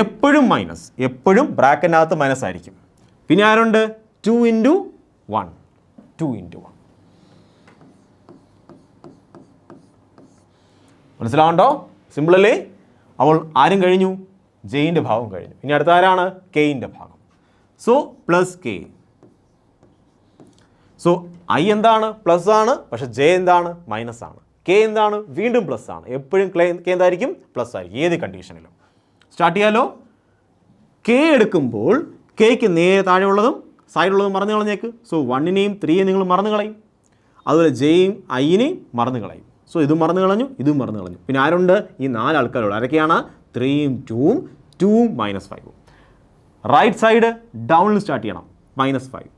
എപ്പോഴും മൈനസ്. എപ്പോഴും ബ്രാക്കറ്റിനകത്ത് മൈനസ് ആയിരിക്കും. പിന്നെ ആരുണ്ട്? 2 × 1 2 × 1. മനസ്സിലാവണ്ടോ? സിമ്പിൾ അല്ലേ? അപ്പോൾ ആരും കഴിഞ്ഞു? ജെയിൻ്റെ ഭാഗം കഴിഞ്ഞു. ഇനി അടുത്ത ആരാണ്? കെയിൻ്റെ ഭാഗം. So +k. സോ ഐ എന്താണ്? പ്ലസ് ആണ്. പക്ഷെ ജെ എന്താണ്? മൈനസ് ആണ്. കെ എന്താണ്? വീണ്ടും പ്ലസ് ആണ്. എപ്പോഴും കെ എന്തായിരിക്കും? പ്ലസ് ആയിരിക്കും ഏത് കണ്ടീഷനിലും. സ്റ്റാർട്ട് ചെയ്യാലോ. കെ എടുക്കുമ്പോൾ കെയ്ക്ക് നേരെ താഴെയുള്ളതും സൈഡുള്ളതും മറന്നു കളഞ്ഞേക്ക്. സോ 1നെയും 3യും നിങ്ങൾ മറന്നു കളയും. അതുപോലെ ജെയും ഐനെയും മറന്നു കളയും. സോ ഇതും മറന്നു കളഞ്ഞു, ഇതും മറന്നു കളഞ്ഞു. പിന്നെ ആരുണ്ട്? ഈ 4 ആൾക്കാരുള്ളൂ. ആരൊക്കെയാണ്? 3യും 2വും 2വും -5ഉം. റൈറ്റ് സൈഡ് ഡൗണിൽ സ്റ്റാർട്ട് ചെയ്യണം. -5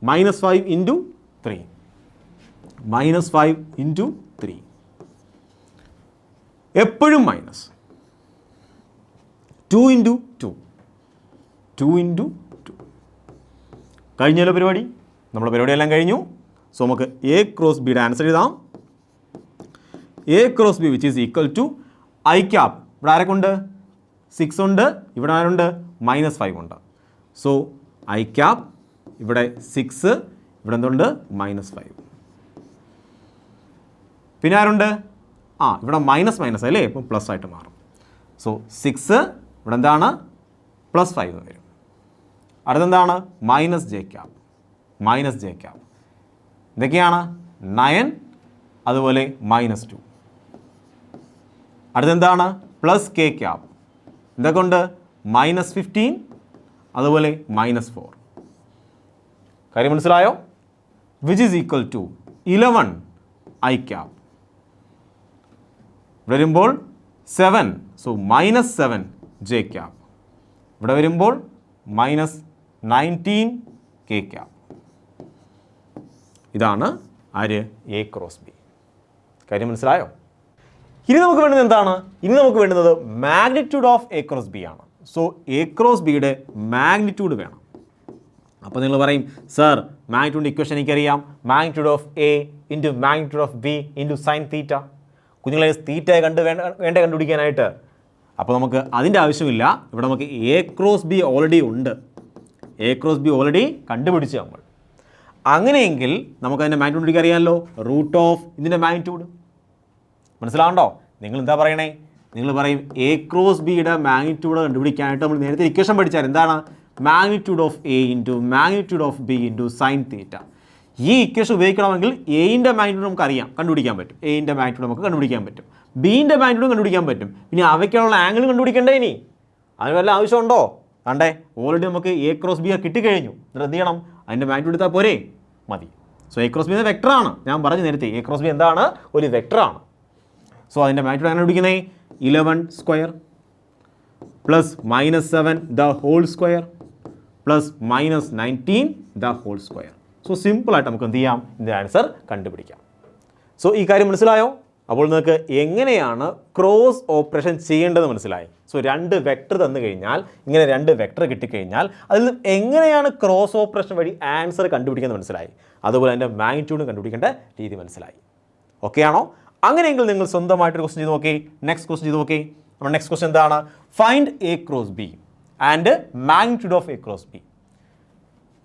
-5 ഇൻറ്റു 3 -5 ഇൻറ്റു 3 എപ്പോഴും മൈനസ്. 2 ഇൻറ്റു 2 2 ഇൻറ്റു 2 കഴിഞ്ഞല്ലോ പരിപാടി. നമ്മുടെ പരിപാടിയെല്ലാം കഴിഞ്ഞു. സോ നമുക്ക് എ ക്രോസ് ബിയുടെ ആൻസർ എഴുതാം. A cross B which is equal to I cap. ഇവിടെ ആരൊക്കെ ഉണ്ട്? 6 ഉണ്ട്. ഇവിടെ ആരുണ്ട്? -5 ഉണ്ട്. സോ ഐ ക്യാപ് ഇവിടെ 6, ഇവിടെ എന്തുണ്ട്? -5. പിന്നെ ആരുണ്ട്? ഇവിടെ മൈനസ് അല്ലേ, ഇപ്പം പ്ലസ് ആയിട്ട് മാറും. സോ 6 ഇവിടെ എന്താണ്? +5 എന്ന് വരും. അടുത്തെന്താണ്? -j cap. ഇതൊക്കെയാണ് 9, അതുപോലെ -2. അടുത്തെന്താണ്? +k cap. ഇതൊക്കെ ഉണ്ട്? -15, അതുപോലെ -4. കാര്യം മനസ്സിലായോ? Which is equal to 11 I cap. ഇവിടെ വരുമ്പോൾ 7, സോ -7 ജെ ക്യാപ്. ഇവിടെ വരുമ്പോൾ -19 കെ ക്യാപ്. ഇതാണ് ആര്? A cross B. കാര്യം മനസ്സിലായോ? ഇനി നമുക്ക് വേണ്ടത് എന്താണ്? ഇനി നമുക്ക് വേണ്ടുന്നത് magnitude of A cross B ആണ്. സോ എ ക്രോസ് ബിയുടെ മാഗ്നിറ്റ്യൂഡ് വേണം. അപ്പോൾ നിങ്ങൾ പറയും, സർ മാഗ്നിറ്റ്യൂഡ് ഇക്വേഷൻ എനിക്കറിയാം, magnitude of A into magnitude of B into sine തീറ്റ. കുഞ്ഞുങ്ങളെ തീറ്റ വേണ്ട കണ്ടുപിടിക്കാനായിട്ട്. അപ്പോൾ നമുക്ക് അതിൻ്റെ ആവശ്യമില്ല. ഇവിടെ നമുക്ക് എ ക്രോസ് ബി ഓൾറെഡി ഉണ്ട്. എ ക്രോസ് ബി ഓൾറെഡി കണ്ടുപിടിച്ച് നമ്മൾ. അങ്ങനെയെങ്കിൽ നമുക്ക് അതിൻ്റെ മാഗ്നിറ്റ്യൂഡ് എനിക്ക് അറിയാമല്ലോ. റൂട്ട് ഓഫ് ഇതിൻ്റെ മാഗ്നിറ്റ്യൂഡ്. മനസ്സിലാവണ്ടോ? നിങ്ങൾ എന്താ പറയണേ? നിങ്ങൾ പറയും എ ക്രോസ് ബിയുടെ മാഗ്നിറ്റ്യൂഡ് കണ്ടുപിടിക്കാനായിട്ട് നമ്മൾ നേരത്തെ ഇക്വേഷൻ പഠിച്ചാൽ എന്താണ്? Magnitude of A into magnitude of B into sine തീറ്റ. ഈ ഇക്വേഷൻ ഉപയോഗിക്കണമെങ്കിൽ എയിൻ്റെ മാഗ്നിറ്റ്യൂഡ് നമുക്ക് അറിയാം, കണ്ടുപിടിക്കാൻ പറ്റും. എയിൻ്റെ മാഗ്നിറ്റ്യൂഡ് നമുക്ക് കണ്ടുപിടിക്കാൻ പറ്റും. ബീൻ്റെ മാഗ്നിറ്റ്യൂഡ് കണ്ടുപിടിക്കാൻ പറ്റും. പിന്നെ അവയ്ക്കുള്ള ആംഗിൾ കണ്ടുപിടിക്കണ്ടേ? ഇനി അതിന് വല്ല ആവശ്യമുണ്ടോ? കണ്ടേ, ഓൾറെഡി നമുക്ക് എ ക്രോസ് ബി കിട്ടിക്കഴിഞ്ഞു. എന്നിട്ട് എന്ത് ചെയ്യണം? അതിൻ്റെ മാഗ്നിറ്റ്യൂഡ് എടുത്താൽ പോരെ? മതി. സോ എ ക്രോസ് ബി എന്ന വെക്ടറാണ്. ഞാൻ പറഞ്ഞു നേരത്തെ, എ ക്രോസ് ബി എന്താണ്? ഒരു വെക്ടറാണ്. സോ അതിൻ്റെ മാഗ്നിറ്റ്യൂഡ് എങ്ങനെ പിടിക്കുന്നത്? 11 square plus -7 the whole square plus -19 the whole square. So സിമ്പിളായിട്ട് നമുക്ക് എന്ത് ചെയ്യാം? ഇതിൻ്റെ ആൻസർ കണ്ടുപിടിക്കാം. സോ ഈ കാര്യം മനസ്സിലായോ? അപ്പോൾ നിങ്ങൾക്ക് എങ്ങനെയാണ് ക്രോസ് ഓപ്പറേഷൻ ചെയ്യേണ്ടത് മനസ്സിലായി. സോ 2 വെക്ടർ തന്നു കഴിഞ്ഞാൽ, ഇങ്ങനെ 2 വെക്ടർ കിട്ടിക്കഴിഞ്ഞാൽ അതിൽ എങ്ങനെയാണ് ക്രോസ് ഓപ്പറേഷൻ വഴി ആൻസർ കണ്ടുപിടിക്കുന്നത് മനസ്സിലായി. അതുപോലെ അതിൻ്റെ മാഗ്നിറ്റ്യൂഡ് കണ്ടുപിടിക്കേണ്ട രീതി മനസ്സിലായി. ഓക്കെ ആണോ? അങ്ങനെയെങ്കിൽ നിങ്ങൾ സ്വന്തമായിട്ടൊരു ക്വസ്റ്റൻ ചെയ്ത് നോക്കി. നെക്സ്റ്റ് ക്വസ്റ്റൻ ചെയ്ത് നോക്കി. നമ്മുടെ നെക്സ്റ്റ് ക്വസ്റ്റൻ എന്താണ്? Find A cross B and magnitude of A cross B.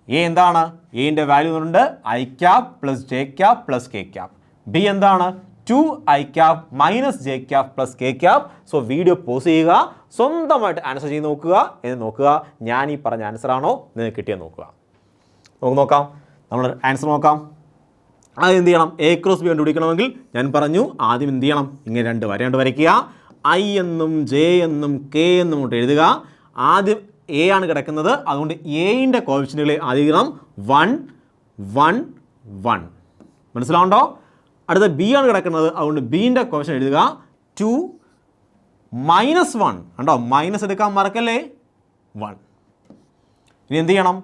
A എന്താണ്? എന്റെ വാല്യൂ ഉണ്ട് I cap plus J cap plus K cap. B എന്താണ്? 2 I cap minus J cap plus K cap. So video pause ചെയ്യുക, സ്വന്തമായിട്ട് answer ചെയ്ത് നോക്കുക. എന്ന് നോക്കുക ഞാൻ ഈ പറഞ്ഞ ആൻസർ ആണോ നിങ്ങൾക്ക് കിട്ടിയെന്ന് നോക്കുക. നമുക്ക് നോക്കാം, നമ്മൾ ആൻസർ നോക്കാം. ആദ്യം എന്ത് ചെയ്യണം? എ ക്രോസ് ബി കണ്ടുപിടിക്കണമെങ്കിൽ ഞാൻ പറഞ്ഞു ആദ്യം എന്ത് ചെയ്യണം? ഇങ്ങനെ 2 വരയാണ്ട് വരയ്ക്കുക. ഐ എന്നും ജെ എന്നും കെ എന്നും കൊണ്ട് എഴുതുക. ആദ്യം എ ആണ് കിടക്കുന്നത്, അതുകൊണ്ട് എയുടെ കോഎഫിഷ്യന്റുകൾ ആദ്യം 1 1 1. മനസ്സിലാവുണ്ടോ? അടുത്ത ബി ആണ് കിടക്കുന്നത്, അതുകൊണ്ട് ബീൻ്റെ കോഎഫിഷ്യന്റ് എഴുതുക 2 -1. കണ്ടോ? മൈനസ് എടുക്കാൻ മറക്കല്ലേ, 1. ഇനി എന്ത് ചെയ്യണം?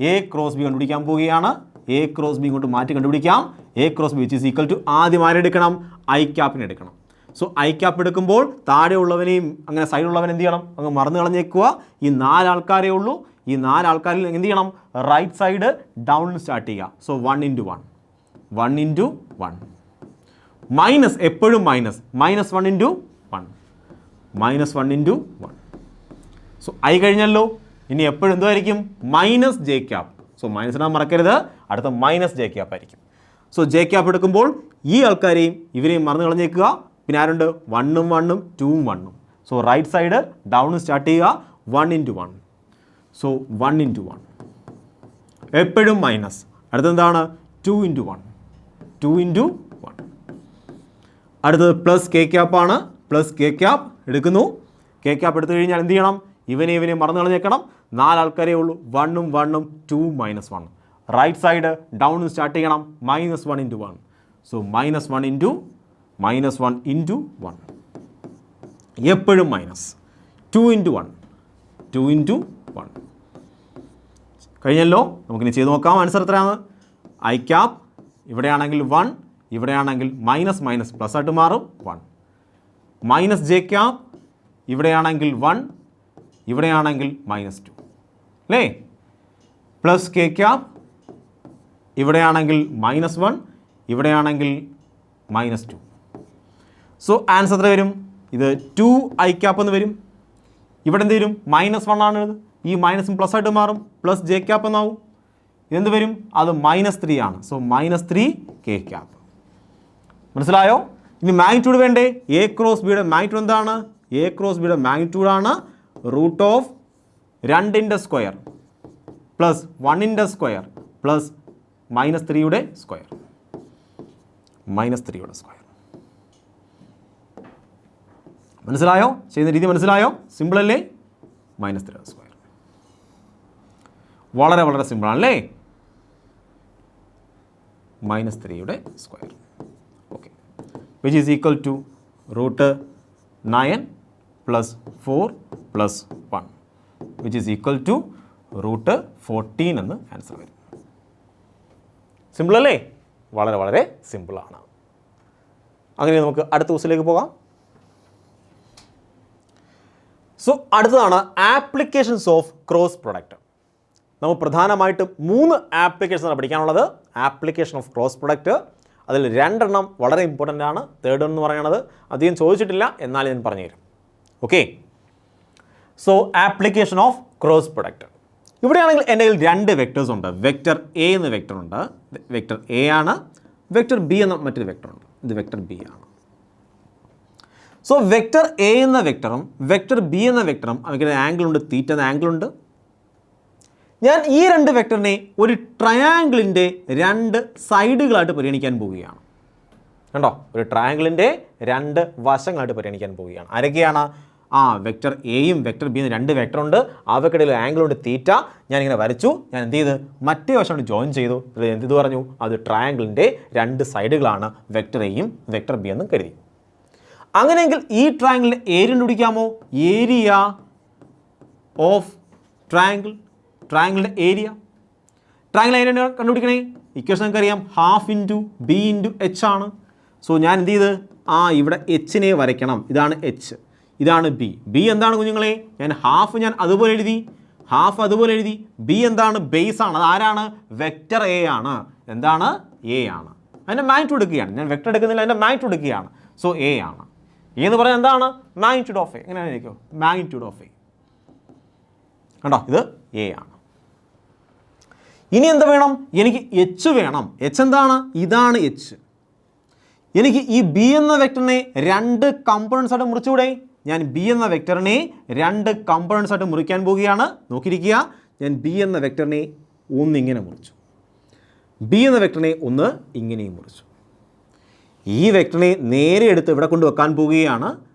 എ ക്രോസ് ബി കണ്ടുപിടിക്കാൻ പോവുകയാണ്. എ ക്രോസ് ബി കൊണ്ട് മാറ്റി കണ്ടുപിടിക്കാം. A cross B which is equal to ആദ്യം ആരെടുക്കണം? ഐ ക്യാപ്പിനെ എടുക്കണം. സോ ഐ ക്യാപ്പ് എടുക്കുമ്പോൾ താഴെ ഉള്ളവനെയും അങ്ങനെ സൈഡിലുള്ളവനെ എന്ത് ചെയ്യണം? അങ്ങ് മറന്നു കളഞ്ഞേക്കുക. ഈ 4 ആൾക്കാരേ ഉള്ളൂ. ഈ 4 ആൾക്കാരിൽ എന്ത് ചെയ്യണം? റൈറ്റ് സൈഡ് ഡൗണിൽ സ്റ്റാർട്ട് ചെയ്യുക. സോ 1 × 1 1 × 1 മൈനസ്, എപ്പോഴും മൈനസ് -1 × 1 -1 × 1. സോ ഐ കഴിഞ്ഞല്ലോ. ഇനി എപ്പോഴും എന്തായിരിക്കും? Minus J cap. So minus ഇടാൻ മറക്കരുത്. അടുത്ത മൈനസ് ജെ ക്യാപ്പ് ആയിരിക്കും. സോ ജെ ക്യാപ്പ് എടുക്കുമ്പോൾ ഈ ആൾക്കാരെയും ഇവരെയും മറന്നു കളഞ്ഞേക്കുക. പിന്നെ ആരുണ്ട്? 1 ഉം 1 ഉം 2 ഉം 1 ഉം. So right side down start ചെയ്യുക. 1 × 1. സോ 1 × 1 എപ്പോഴും മൈനസ്. അടുത്തെന്താണ്? 2 × 1 2 × 1. അടുത്തത് പ്ലസ് കെ ക്യാപ്പാണ്. പ്ലസ് കെ ക്യാപ്പ് എടുക്കുന്നു. കെ ക്യാപ്പ് എടുത്തു കഴിഞ്ഞാൽ എന്ത് ചെയ്യണം? ഇവനെ മറന്നു കളഞ്ഞേക്കണം. 4 ആൾക്കാരേ ഉള്ളൂ. 1ഉം 1ഉം 2 -1. റൈറ്റ് സൈഡ് ഡൗൺ സ്റ്റാർട്ട് ചെയ്യണം. -1 × 1. സോ -1 × 1 എപ്പോഴും മൈനസ്. 2 × 1 2 × 1 കഴിഞ്ഞല്ലോ. നമുക്കിനി ചെയ്ത് നോക്കാം. ആൻസർ എത്രയാണ്? ഐ ക്യാപ്പ് ഇവിടെയാണെങ്കിൽ 1, ഇവിടെയാണെങ്കിൽ മൈനസ് പ്ലസ് ആയിട്ട് മാറും 1. മൈനസ് ജെ ക്യാപ്പ് ഇവിടെയാണെങ്കിൽ 1, ഇവിടെയാണെങ്കിൽ -2 അല്ലേ? പ്ലസ് കെ ക്യാപ്പ് ഇവിടെയാണെങ്കിൽ -1, ഇവിടെയാണെങ്കിൽ -2. സോ ആൻസർ എത്ര വരും? ഇത് 2 ഐ ക്യാപ്പ് എന്ന് വരും. ഇവിടെ എന്ത് വരും? -1 ആണ്. ഈ മൈനസും പ്ലസ് ആയിട്ട് മാറും. പ്ലസ് ജെ ക്യാപ്പ് എന്നാവും. ഇതെന്ത് വരും? അത് -3 ആണ്. So -3 K cap. മനസ്സിലായോ? ഇനി മാഗ്നിറ്റ്യൂഡ് വേണ്ടേ? എ ക്രോസ് ബിയുടെ മാഗ്നിറ്റ്യൂഡ് എന്താണ്? എ ക്രോസ് ബിയുടെ മാഗ്നിറ്റ്യൂഡാണ് √2ന്റെ സ്ക്വയർ പ്ലസ് 1ന്റെ സ്ക്വയർ പ്ലസ് -3യുടെ സ്ക്വയർ. -3യുടെ സ്ക്വയർ. മനസ്സിലായോ? ചെയ്യുന്ന രീതി മനസ്സിലായോ? സിമ്പിൾ അല്ലേ? -3യുടെ സ്ക്വയർ. വളരെ വളരെ സിമ്പിളാണല്ലേ? -3യുടെ square. Okay. Which is equal to √9 + 4 + 1 which is equal to √14 എന്ന് ആൻസർ വരും. സിമ്പിൾ അല്ലേ? വളരെ വളരെ സിമ്പിളാണ്. അങ്ങനെ നമുക്ക് അടുത്ത ക്വസ്റ്റിലേക്ക് പോകാം. സോ അടുത്തതാണ് ആപ്ലിക്കേഷൻസ് ഓഫ് ക്രോസ് പ്രൊഡക്റ്റ്. നമുക്ക് പ്രധാനമായിട്ടും 3 ആപ്ലിക്കേഷനാണ് പഠിക്കാനുള്ളത്. ആപ്ലിക്കേഷൻ ഓഫ് ക്രോസ് പ്രൊഡക്റ്റ്, അതിൽ 2 വളരെ ഇമ്പോർട്ടൻ്റ് ആണ്. തേർഡ് എന്ന് പറയുന്നത് അധികം ചോദിച്ചിട്ടില്ല, എന്നാൽ ഞാൻ പറഞ്ഞുതരാം. Okay. So application of cross product. ഇവിടെയാണെങ്കിൽ എൻ്റെ കയ്യിൽ 2 വെക്ടേഴ്സ് ഉണ്ട്. വെക്ടർ എ എന്ന വെക്ടർ ഉണ്ട്. വെക്ടർ എ ആണ്. വെക്ടർ ബി എന്ന മറ്റൊരു വെക്ടർ ഉണ്ട്. ഇത് വെക്ടർ ബി ആണ്. സോ വെക്ടർ എ എന്ന വെക്ടറും വെക്ടർ ബി എന്ന വെക്ടറും അവയ്ക്ക് ആംഗിൾ ഉണ്ട്, തീറ്റ എന്ന ആംഗിൾ ഉണ്ട്. ഞാൻ ഈ 2 വെക്ടറിനെ ഒരു ട്രയാങ്കിളിൻ്റെ 2 സൈഡുകളായിട്ട് പരിഗണിക്കാൻ പോവുകയാണ്. കണ്ടോ? ഒരു ട്രയാങ്കിളിൻ്റെ 2 വശങ്ങളായിട്ട് പരിഗണിക്കാൻ പോവുകയാണ്. ആരൊക്കെയാണ്? വെക്ടർ എയും വെക്ടർ ബി എന്ന 2 വെക്ടർ ഉണ്ട്. അവയ്ക്കിടയിൽ ആംഗിൾ ഉണ്ട്, തീറ്റ. ഞാനിങ്ങനെ വരച്ചു. ഞാൻ എന്ത് ചെയ്ത് മറ്റേ വശം ജോയിൻ ചെയ്തു. എന്ത് പറഞ്ഞു? അത് ട്രയാങ്കിളിൻ്റെ 2 സൈഡുകളാണ് വെക്ടർ എയും വെക്ടർ ബി എന്നും കരുതി. അങ്ങനെയെങ്കിൽ ഈ ട്രയാങ്കിളിൻ്റെ ഏരിയ കണ്ടുപിടിക്കാമോ? ഏരിയ ഓഫ് ട്രയാങ്കിളിൻ്റെ ഏരിയ കണ്ടുപിടിക്കണേ. ഇക്വേഷൻ നമുക്കറിയാം, ½ × b × h ആണ്. സോ ഞാൻ എന്ത് ചെയ്ത് ഇവിടെ എച്ചിനെ വരയ്ക്കണം. ഇതാണ് എച്ച്, ഇതാണ് ബി. ബി എന്താണ് കുഞ്ഞുങ്ങളെ? ഞാൻ അതുപോലെ എഴുതി. ബി എന്താണ്? ബേസ് ആണ്. അത് ആരാണ്? വെക്ടർ എ ആണ്. എന്താണ്? എ ആണ്. അതിൻ്റെ മാഗ്നിറ്റ്യൂഡ് എടുക്കുകയാണ്. ഞാൻ വെക്ടർ എടുക്കുന്നില്ല, അതിൻ്റെ മാഗ്നിറ്റ്യൂഡ് എടുക്കുകയാണ്. സോ എ ആണ്. എന്ന് പറഞ്ഞാൽ എന്താണ്? Magnitude of A. എങ്ങനെയാണ് ഇരിക്കും? Magnitude of A. കണ്ടോ? ഇത് എ ആണ്. ഇനി എന്ത് വേണം? എനിക്ക് എച്ച് വേണം. എച്ച് എന്താണ്? ഇതാണ് എച്ച്. എനിക്ക് ഈ ബി എന്ന വെക്ടറിനെ 2 കമ്പോണൻസ് ആയിട്ട് മുറിച്ചുകൂടെ? ഞാൻ ബി എന്ന വെക്ടറിനെ 2 കമ്പോണൻസ് ആയിട്ട് മുറിക്കാൻ പോവുകയാണ്. നോക്കിയിരിക്കുക. ഞാൻ ബി എന്ന വെക്ടറിനെ ഒന്നിങ്ങനെ മുറിച്ചു, ബി എന്ന വെക്ടറിനെ ഒന്ന് ഇങ്ങനെയും മുറിച്ചു. ഈ വെക്ടറിനെ നേരെ എടുത്ത് ഇവിടെ കൊണ്ട് വെക്കാൻ പോവുകയാണ്.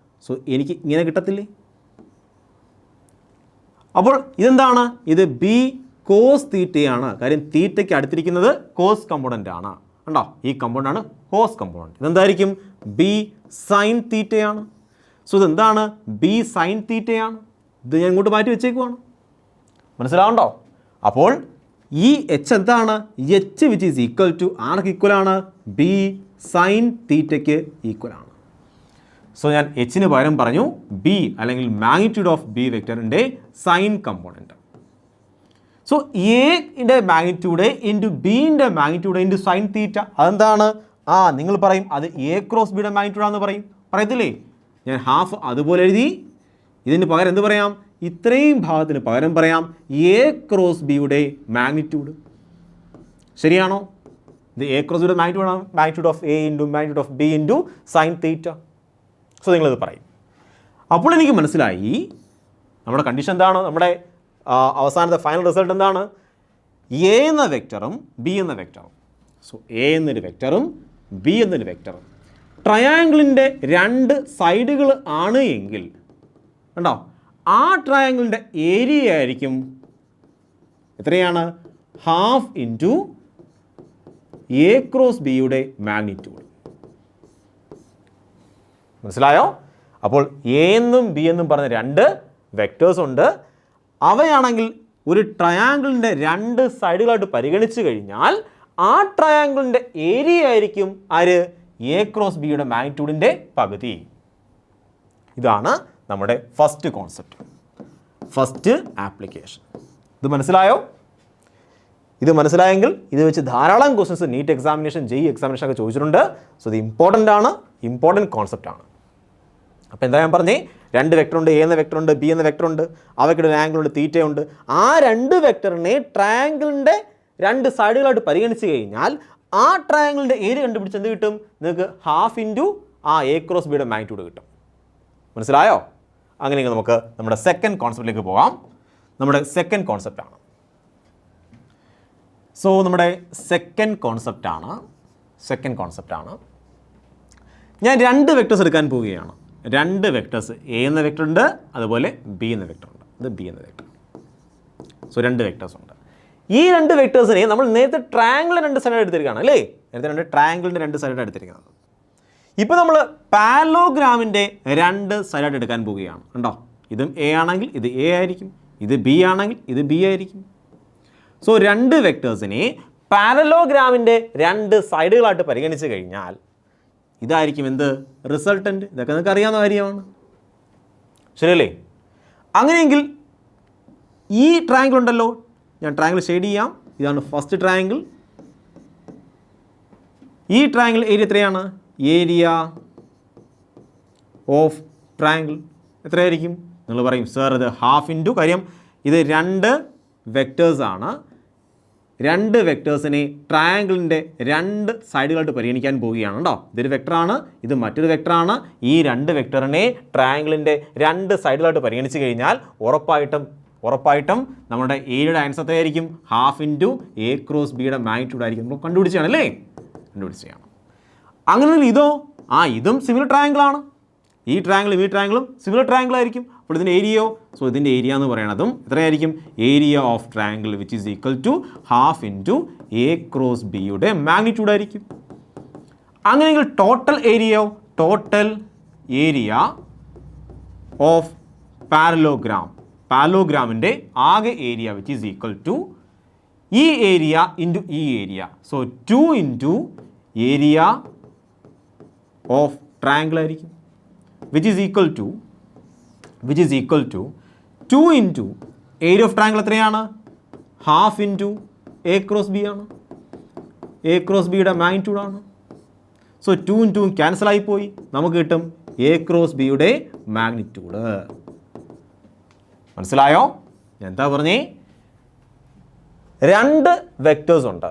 സോ എനിക്ക് ഇങ്ങനെ കിട്ടത്തില്ലേ? അപ്പോൾ ഇതെന്താണ്? ഇത് ബി കോസ് തീറ്റയാണ്. കാര്യം തീറ്റയ്ക്ക് അടുത്തിരിക്കുന്നത് കോസ് കമ്പോണൻ്റ് ആണ്. കണ്ടോ? ഈ കമ്പോണൻ്റ് ആണ് കോസ് കമ്പോണൻ്റ്. ഇതെന്തായിരിക്കും? ബി സൈൻ തീറ്റയാണ്. സോ ഇതെന്താണ്? ബി സൈൻ തീറ്റയാണ്. ഇത് ഞാൻ ഇങ്ങോട്ട് മാറ്റി വെച്ചേക്കുവാണ്. മനസ്സിലാവണ്ടോ? അപ്പോൾ ഈ എച്ച് എന്താണ്? H which is equal to ആർക്ക് ഈക്വലാണ്? ബി സൈൻ തീറ്റയ്ക്ക് ഈക്വലാണ്. സോ ഞാൻ എച്ചിന് പകരം പറഞ്ഞു ബി അല്ലെങ്കിൽ മാഗ്നിറ്റ്യൂഡ് ഓഫ് ബി വെക്ടറിൻ്റെ സൈൻ കമ്പോണൻറ്റ്. സോ എയുടെ മാഗ്നിറ്റ്യൂഡ് ഇൻറ്റു ബിൻ്റെ മാഗ്നിറ്റ്യൂഡ് ഇൻറ്റു സൈൻ തീറ്റ. അതെന്താണ്? നിങ്ങൾ പറയും അത് എ ക്രോസ് ബിയുടെ മാഗ്നിറ്റ്യൂഡാണെന്ന് പറയത്തില്ലേ? ഞാൻ ½ അതുപോലെ എഴുതി. ഇതിന് പകരം എന്ത് പറയാം? ഇത്രയും ഭാഗത്തിന് പകരം പറയാം എ ക്രോസ് ബിയുടെ മാഗ്നിറ്റ്യൂഡ്. ശരിയാണോ? ഇത് എ ക്രോസ് ബിയുടെ മാഗ്നിറ്റ്യൂഡാണ്. Magnitude of A into magnitude of B into sine theta. So നിങ്ങളിത് പറയും. അപ്പോൾ എനിക്ക് മനസ്സിലായി നമ്മുടെ കണ്ടീഷൻ എന്താണ്? നമ്മുടെ അവസാനത്തെ ഫൈനൽ റിസൾട്ട് എന്താണ്? എ എന്ന വെക്ടറും ബി എന്ന വെക്ടറും. സോ എ എന്നൊരു വെക്ടറും ബി എന്നൊരു വെക്ടറും ട്രയാങ്കിളിൻ്റെ രണ്ട് സൈഡുകൾ ആണ് എങ്കിൽ കണ്ടോ ആ ട്രയാങ്കിളിൻ്റെ ഏരിയ ആയിരിക്കും എത്രയാണ് ഹാഫ് ഇൻറ്റു എ ക്രോസ് ബിയുടെ മാഗ്നിറ്റ്യൂഡ്. മനസ്സിലായോ? അപ്പോൾ എ എന്നും ബി എന്നും പറഞ്ഞ രണ്ട് വെക്ടേഴ്സ് ഉണ്ട്. അവയാണെങ്കിൽ ഒരു ട്രയാങ്കിളിൻ്റെ രണ്ട് സൈഡുകളായിട്ട് പരിഗണിച്ച് കഴിഞ്ഞാൽ ആ ട്രയാങ്കിളിൻ്റെ ഏരിയ ആയിരിക്കും ആര് എ ക്രോസ് ബിയുടെ മാഗ്നിറ്റ്യൂഡിൻ്റെ പകുതി. ഇതാണ് നമ്മുടെ ഫസ്റ്റ് കോൺസെപ്റ്റ്, ഫസ്റ്റ് ആപ്ലിക്കേഷൻ. ഇത് മനസ്സിലായോ? ഇത് മനസ്സിലായെങ്കിൽ ഇത് വെച്ച് ധാരാളം questions NEET examination, JEE examination ഒക്കെ ചോദിച്ചിട്ടുണ്ട്. സോ ഇത് ഇമ്പോർട്ടൻ്റ് ആണ്, ഇമ്പോർട്ടൻറ്റ് കോൺസെപ്റ്റ് ആണ്. അപ്പോൾ എന്താ ഞാൻ പറഞ്ഞേ, രണ്ട് വെക്ടറുണ്ട്, എ എന്ന വെക്ടറുണ്ട്, ബി എന്ന വെക്ടറുണ്ട്, അവയ്ക്കൊരു ആംഗിളുണ്ട്, തീറ്റയുണ്ട്. ആ രണ്ട് വെക്ടറിനെ ട്രയാങ്കിളിൻ്റെ രണ്ട് സൈഡുകളായിട്ട് പരിഗണിച്ച് കഴിഞ്ഞാൽ ആ ട്രയാങ്കിളിൻ്റെ ഏരിയ കണ്ടുപിടിച്ച് എന്ത് കിട്ടും? നിങ്ങൾക്ക് ഹാഫ് ഇൻറ്റു ആ എ ക്രോസ് ബിയുടെ മാഗ്നിറ്റ്യൂഡ് കിട്ടും. മനസ്സിലായോ? അങ്ങനെയെങ്കിൽ നമുക്ക് നമ്മുടെ സെക്കൻഡ് കോൺസെപ്റ്റിലേക്ക് പോകാം. നമ്മുടെ സെക്കൻഡ് കോൺസെപ്റ്റാണ്. സോ നമ്മുടെ സെക്കൻഡ് കോൺസെപ്റ്റാണ് ഞാൻ രണ്ട് വെക്ടേഴ്സ് എടുക്കാൻ പോവുകയാണ്. രണ്ട് വെക്ടേഴ്സ്, എ എന്ന വെക്ടർ ഉണ്ട്, അതുപോലെ ബി എന്ന വെക്ടർ ഉണ്ട്. ഇത് ബി എന്ന വെക്ടർ. സോ രണ്ട് വെക്ടേഴ്സ് ഉണ്ട്. ഈ രണ്ട് വെക്ടേഴ്സിനെ നമ്മൾ നേരത്തെ ട്രയാങ്കിളിൻ്റെ രണ്ട് സൈഡായിട്ട് എടുത്തിരിക്കുകയാണ് അല്ലേ? നേരത്തെ ട്രയാങ്കിളിൻ്റെ രണ്ട് സൈഡായിട്ട് എടുത്തിരിക്കുന്നത്. ഇപ്പോൾ നമ്മൾ പാരലോഗ്രാമിൻ്റെ രണ്ട് സൈഡായിട്ട് എടുക്കാൻ പോവുകയാണ്. കണ്ടോ, ഇതും എ ആണെങ്കിൽ ഇത് എ ആയിരിക്കും, ഇത് ബി ആണെങ്കിൽ ഇത് ബി ആയിരിക്കും. സോ രണ്ട് വെക്ടേഴ്സിനെ പാരലോഗ്രാമിൻ്റെ രണ്ട് സൈഡുകളായിട്ട് പരിഗണിച്ച് കഴിഞ്ഞാൽ ഇതായിരിക്കും എന്ത്? റിസൾട്ടൻറ്റ്. ഇതൊക്കെ നിങ്ങൾക്ക് അറിയാവുന്ന കാര്യമാണ്, ശരിയല്ലേ? അങ്ങനെയെങ്കിൽ ഈ ട്രയാങ്കിൾ ഉണ്ടല്ലോ, ഞാൻ ട്രയാങ്കിൾ ഷെയ്ഡ് ചെയ്യാം. ഇതാണ് ഫസ്റ്റ് ട്രയാങ്കിൾ. ഈ ട്രയാങ്കിൾ ഏരിയ എത്രയാണ്? ഏരിയ ഓഫ് ട്രയാങ്കിൾ എത്രയായിരിക്കും? നിങ്ങൾ പറയും സർ ഇത് ഹാഫ് ഇൻറ്റു, കാര്യം ഇത് രണ്ട് വെക്ടേഴ്സാണ്. രണ്ട് വെക്ടേഴ്സിനെ ട്രയാങ്കിളിൻ്റെ രണ്ട് സൈഡുകളായിട്ട് പരിഗണിക്കാൻ പോവുകയാണ്. കേട്ടോ, ഇതൊരു വെക്ടറാണ്, ഇത് മറ്റൊരു വെക്ടറാണ്. ഈ രണ്ട് വെക്ടറിനെ ട്രയാങ്കിളിൻ്റെ രണ്ട് സൈഡുകളായിട്ട് പരിഗണിച്ച് കഴിഞ്ഞാൽ ഉറപ്പായിട്ടും നമ്മുടെ ഏരിയയുടെ ആൻസർ എത്രയായിരിക്കും? ഹാഫ് ഇൻറ്റു എ ക്രോസ് ബിയുടെ മാഗ്നിറ്റ്യൂഡ് ആയിരിക്കും. നമ്മൾ കണ്ടുപിടിച്ചാണല്ലേ? കണ്ടുപിടിച്ചാണ്. അങ്ങനെ ഇതോ? ഇതും സിമിലർ ട്രയാങ്കിളാണ്. ഈ ട്രയാങ്കിളും സിമിലർ ട്രയാങ്കിൾ ആയിരിക്കും. അപ്പോൾ ഇതിൻ്റെ ഏരിയയോ? സോ ഇതിൻ്റെ ഏരിയ എന്ന് പറയുന്നതും എത്രയായിരിക്കും? Area of triangle which is equal to half into A cross ബിയുടെ മാഗ്നിറ്റ്യൂഡ് ആയിരിക്കും. അങ്ങനെയെങ്കിൽ ടോട്ടൽ ഏരിയ ഓഫ് പാരലോഗ്രാമിൻ്റെ ആകെ area which is equal to ഈ ഏരിയ ഇൻറ്റു ഈ area. So 2 into area of triangle ആയിരിക്കും, which is equal to 2 into area of triangle എത്രയാണ്? Half into A cross B ആണ്. എ ക്രോസ് ബിയുടെ മാഗ്നിറ്റ്യൂഡാണ്. So 2 into cancel ആയിപ്പോയി, നമുക്ക് കിട്ടും എ ക്രോസ് ബിയുടെ മാഗ്നിറ്റ്യൂഡ്. മനസ്സിലായോ? എന്താ പറഞ്ഞേ? രണ്ട് വെക്ടേഴ്സ് ഉണ്ട്.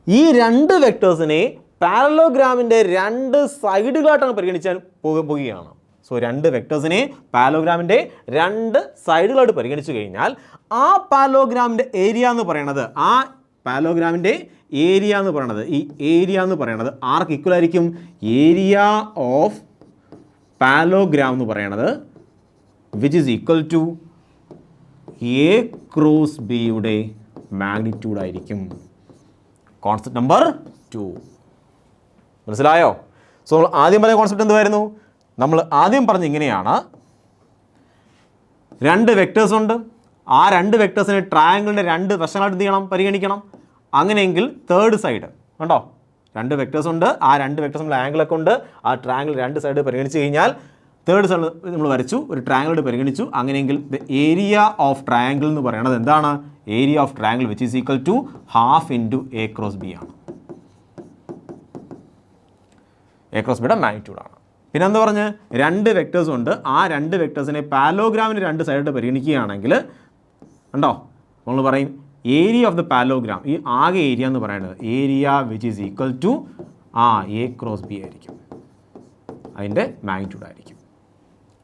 ഈ രണ്ട് വെക്ടേഴ്സിനെ പാരലോഗ്രാമിൻ്റെ രണ്ട് സൈഡുകളായിട്ടാണ് പരിഗണിച്ചാൽ പോവുകയാണ്. സോ രണ്ട് വെക്ടേഴ്സിനെ പാരലോഗ്രാമിൻ്റെ രണ്ട് സൈഡുകളായിട്ട് പരിഗണിച്ചു കഴിഞ്ഞാൽ ആ പാരലോഗ്രാമിൻ്റെ ഏരിയ എന്ന് പറയുന്നത്, ഈ ഏരിയ എന്ന് പറയുന്നത് ആർക്ക് ഈക്വൽ ആയിരിക്കും? ഏരിയ ഓഫ് പാരലോഗ്രാം എന്ന് പറയുന്നത് which is equal to A cross ബിയുടെ മാഗ്നിറ്റ്യൂഡ് ആയിരിക്കും. കോൺസെപ്റ്റ് നമ്പർ 2 മനസ്സിലായോ? സോ ആദ്യം പറഞ്ഞ കോൺസെപ്റ്റ് എന്തുവായിരുന്നു? നമ്മൾ ആദ്യം പറഞ്ഞ ഇങ്ങനെയാണ്, രണ്ട് വെക്ടേഴ്സ് ഉണ്ട്. ആ രണ്ട് വെക്ടേഴ്സിനെ ട്രയാങ്കിളിൻ്റെ രണ്ട് വശങ്ങളായിട്ട് എന്ത് ചെയ്യണം? പരിഗണിക്കണം. അങ്ങനെയെങ്കിൽ തേർഡ് സൈഡ് കണ്ടോ, രണ്ട് വെക്ടേഴ്സ് ഉണ്ട്. ആ രണ്ട് വെക്ടേഴ്സ് നമ്മൾ ആംഗിളൊക്കെ ഉണ്ട്. ആ ട്രയാങ്കിൾ രണ്ട് സൈഡ് പരിഗണിച്ച് കഴിഞ്ഞാൽ തേർഡ് സൈഡ് നമ്മൾ വരച്ചു, ഒരു ട്രയാങ്കിളായിട്ട് പരിഗണിച്ചു. അങ്ങനെയെങ്കിൽ ദ ഏരിയ ഓഫ് ട്രയാങ്കിൾ എന്ന് പറയുന്നത് എന്താണ്? Area of triangle which is equal to half into A cross B ആണ്. എ ക്രോസ് ബിയുടെ മാഗ്നിറ്റ്യൂഡാണ്. പിന്നെ എന്താ പറഞ്ഞ്? രണ്ട് വെക്ടേഴ്സ് ഉണ്ട്. ആ രണ്ട് വെക്ടേഴ്സിനെ പാരലോഗ്രാമിൻ്റെ രണ്ട് സൈഡായിട്ട് പരിഗണിക്കുകയാണെങ്കിൽ ഉണ്ടോ, നമ്മൾ പറയും ഏരിയ ഓഫ് ദ പാരലോഗ്രാം, ഈ ആകെ ഏരിയ എന്ന് പറയുന്നത് area which is equal to A cross B ആയിരിക്കും, അതിൻ്റെ മാഗ്നിറ്റ്യൂഡ് ആയിരിക്കും.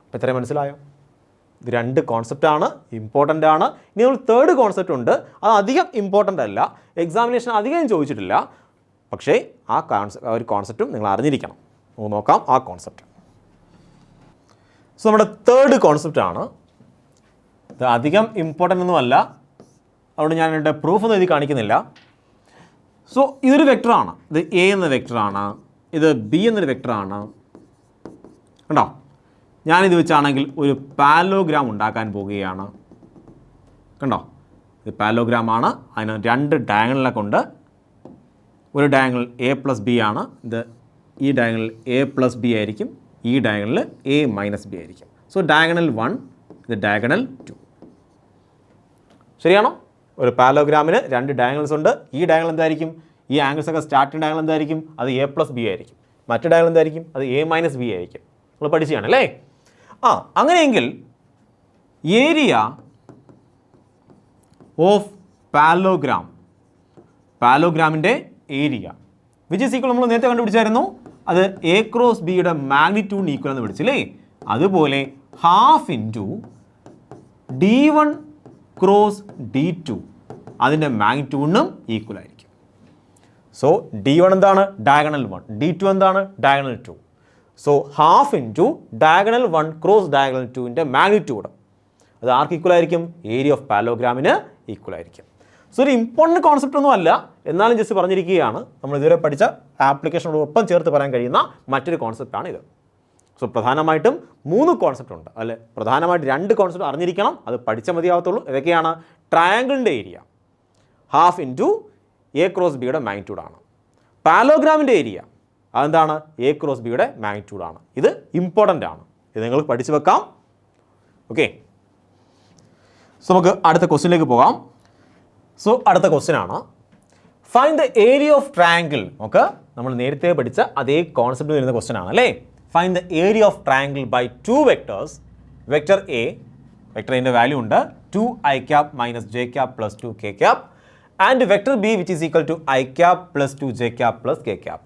അപ്പോൾ ഇത്രയും മനസ്സിലായോ? ഇത് രണ്ട് കോൺസെപ്റ്റാണ്, ഇമ്പോർട്ടൻ്റ് ആണ്. ഇനി നമ്മൾ തേർഡ് കോൺസെപ്റ്റ് ഉണ്ട്, അത് അധികം ഇമ്പോർട്ടൻ്റ് അല്ല, എക്സാമിനേഷൻ അധികം ചോദിച്ചിട്ടില്ല, പക്ഷേ ആ ഒരു കോൺസെപ്റ്റും നിങ്ങൾ അറിഞ്ഞിരിക്കണം. നമുക്ക് നോക്കാം ആ കോൺസെപ്റ്റ്. സോ നമ്മുടെ തേർഡ് കോൺസെപ്റ്റാണ്. ഇത് അധികം ഇമ്പോർട്ടൻ്റ് ഒന്നുമല്ല, അതുകൊണ്ട് ഞാൻ എൻ്റെ പ്രൂഫ് ഒന്നും എഴുതി കാണിക്കുന്നില്ല. സോ ഇതൊരു വെക്ടറാണ്, ഇത് എ എന്ന വെക്ടറാണ്, ഇത് ബി എന്നൊരു വെക്ടറാണ്. കണ്ടോ, ഞാനിത് വെച്ചാണെങ്കിൽ ഒരു പാരലോഗ്രാം ഉണ്ടാക്കാൻ പോവുകയാണ്. കണ്ടോ, ഇത് പാരലോഗ്രാമാണ്. അതിന് 2 ഡയഗണലൊക്കെ ഉണ്ട്. ഒരു ഡയഗണൽ എ പ്ലസ് ബി ആണ്. ഇത് ഈ ഡയഗണൽ എ പ്ലസ് ബി ആയിരിക്കും, ഈ ഡയഗണൽ എ മൈനസ് ബി ആയിരിക്കും. സോ ഡയഗണൽ 1, ഇത് ഡയഗണൽ 2. ശരിയാണോ? ഒരു പാരലോഗ്രാമിന് 2 ഡയഗണൽസ് ഉണ്ട്. ഈ ഡയഗണൽ എന്തായിരിക്കും? ഈ ആംഗിൾസ് ഒക്കെ സ്റ്റാർട്ടിംഗ് ഡയഗണൽ എന്തായിരിക്കും? അത് എ പ്ലസ് ബി ആയിരിക്കും. മറ്റു ഡയഗണൽ എന്തായിരിക്കും? അത് എ മൈനസ് ബി ആയിരിക്കും. നമ്മൾ പഠിച്ചതാണ് അല്ലേ? അങ്ങനെയെങ്കിൽ ഏരിയ ഓഫ് പാരലോഗ്രാമിൻ്റെ ഏരിയ വിച്ച് ഈസ് ഈക്വൽ, നമ്മൾ നേരത്തെ കണ്ടുപിടിച്ചായിരുന്നു, അത് എ ക്രോസ് ബിയുടെ മാഗ്നിറ്റ്യൂഡിന് ഈക്വൽ എന്ന് പിടിച്ചില്ലേ? അതുപോലെ half into D1 cross D2 അതിൻ്റെ മാഗ്നിറ്റ്യൂഡിനും ഈക്വൽ ആയിരിക്കും. സോ D1 എന്താണ്? ഡയഗണൽ 1. D2 എന്താണ്? Diagonal 2. So half into diagonal 1 cross diagonal 2ൻ്റെ മാഗ്നിറ്റ്യൂഡ് അത് ആർക്ക് ഈക്വൽ ആയിരിക്കും? ഏരിയ ഓഫ് പാരലോഗ്രാമിന് ഈക്വൽ ആയിരിക്കും. സോ ഒരു ഇമ്പോർട്ടൻറ്റ് കോൺസെപ്റ്റ് ഒന്നും അല്ല, എന്നാലും ജസ്റ്റ് പറഞ്ഞിരിക്കുകയാണ്. നമ്മൾ ഇതുവരെ പഠിച്ച ആപ്ലിക്കേഷനോടൊപ്പം ചേർത്ത് പറയാൻ കഴിയുന്ന മറ്റൊരു കോൺസെപ്റ്റാണ് ഇത്. സോ പ്രധാനമായിട്ടും 3 കോൺസെപ്റ്റ് ഉണ്ട്, അല്ലെ? പ്രധാനമായിട്ട് 2 കോൺസെപ്റ്റ് അറിഞ്ഞിരിക്കണം, അത് പഠിച്ചാൽ മതിയാവത്തുള്ളൂ. ഇതൊക്കെയാണ് ട്രയാങ്കിളിൻ്റെ area half into A cross ബിയുടെ മാഗ്നിറ്റ്യൂഡാണ്. പാരലോഗ്രാമിൻ്റെ ഏരിയ അതെന്താണ്? എ ക്രോസ് ബിയുടെ മാഗ്നിറ്റ്യൂഡാണ്. ഇത് ഇമ്പോർട്ടൻ്റ് ആണ്, ഇത് നിങ്ങൾ പഠിച്ചു വെക്കാം. ഓക്കെ, സോ നമുക്ക് അടുത്ത ക്വസ്റ്റ്യനിലേക്ക് പോകാം. സോ അടുത്ത ക്വസ്റ്റ്യൻ ആണ്, find the area of triangle. നമുക്ക് നമ്മൾ നേരത്തെ പഠിച്ച അതേ കോൺസെപ്റ്റ് വരുന്ന ക്വസ്റ്റ്യൻ ആണ് അല്ലേ? Find the area of triangle by 2 vectors. Vector A, vector എൻ്റെ വാല്യൂ ഉണ്ട് 2i cap minus j cap plus 2k cap, and vector B which is equal to i cap plus 2j cap plus k cap.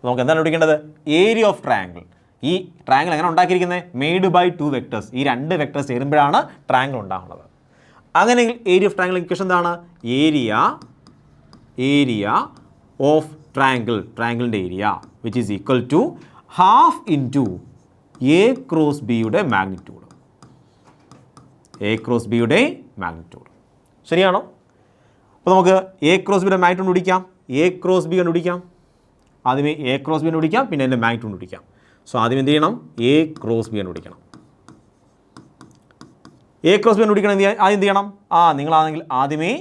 നമുക്ക് എന്താണ് പഠിക്കേണ്ടത്? Area of triangle. ഈ triangle എങ്ങനെ ഉണ്ടാക്കിയിരിക്കുന്നത്? Made by 2 vectors. ഈ 2 vectors ചേരുമ്പോഴാണ് triangle ഉണ്ടാകുന്നത്. അങ്ങനെയെങ്കിൽ ഏരിയ ഓഫ് ട്രയാങ്കിൾ ഇക്വേഷൻ എന്താണ്? ഏരിയ ഓഫ് ട്രയാങ്കിളിൻ്റെ area which is equal to half into A cross ബിയുടെ മാഗ്നിറ്റ്യൂഡ്. എ ക്രോസ് ബിയുടെ മാഗ്നിറ്റ്യൂഡ്. ശരിയാണോ? അപ്പോൾ നമുക്ക് എ ക്രോസ് ബിയുടെ മാഗ്നിറ്റ്യൂഡ് കണ്ടുപിടിക്കാം. എ ക്രോസ് ബി കണ്ടുപിടിക്കാം. ആദ്യമേ എ ക്രോസ് ബി കണ്ടുപിടിക്കാം, പിന്നെ അതിൻ്റെ മാഗ്നിറ്റ്യൂഡ് കണ്ടുപിടിക്കാം. സോ ആദ്യം എന്ത് ചെയ്യണം? എ ക്രോസ് ബി കണ്ടുപിടിക്കണം. എ ക്രോസ് ബി കണ്ടുപിടിക്കണം. ആദ്യം എന്ത് ചെയ്യണം? നിങ്ങളാണെങ്കിൽ ആദ്യമേ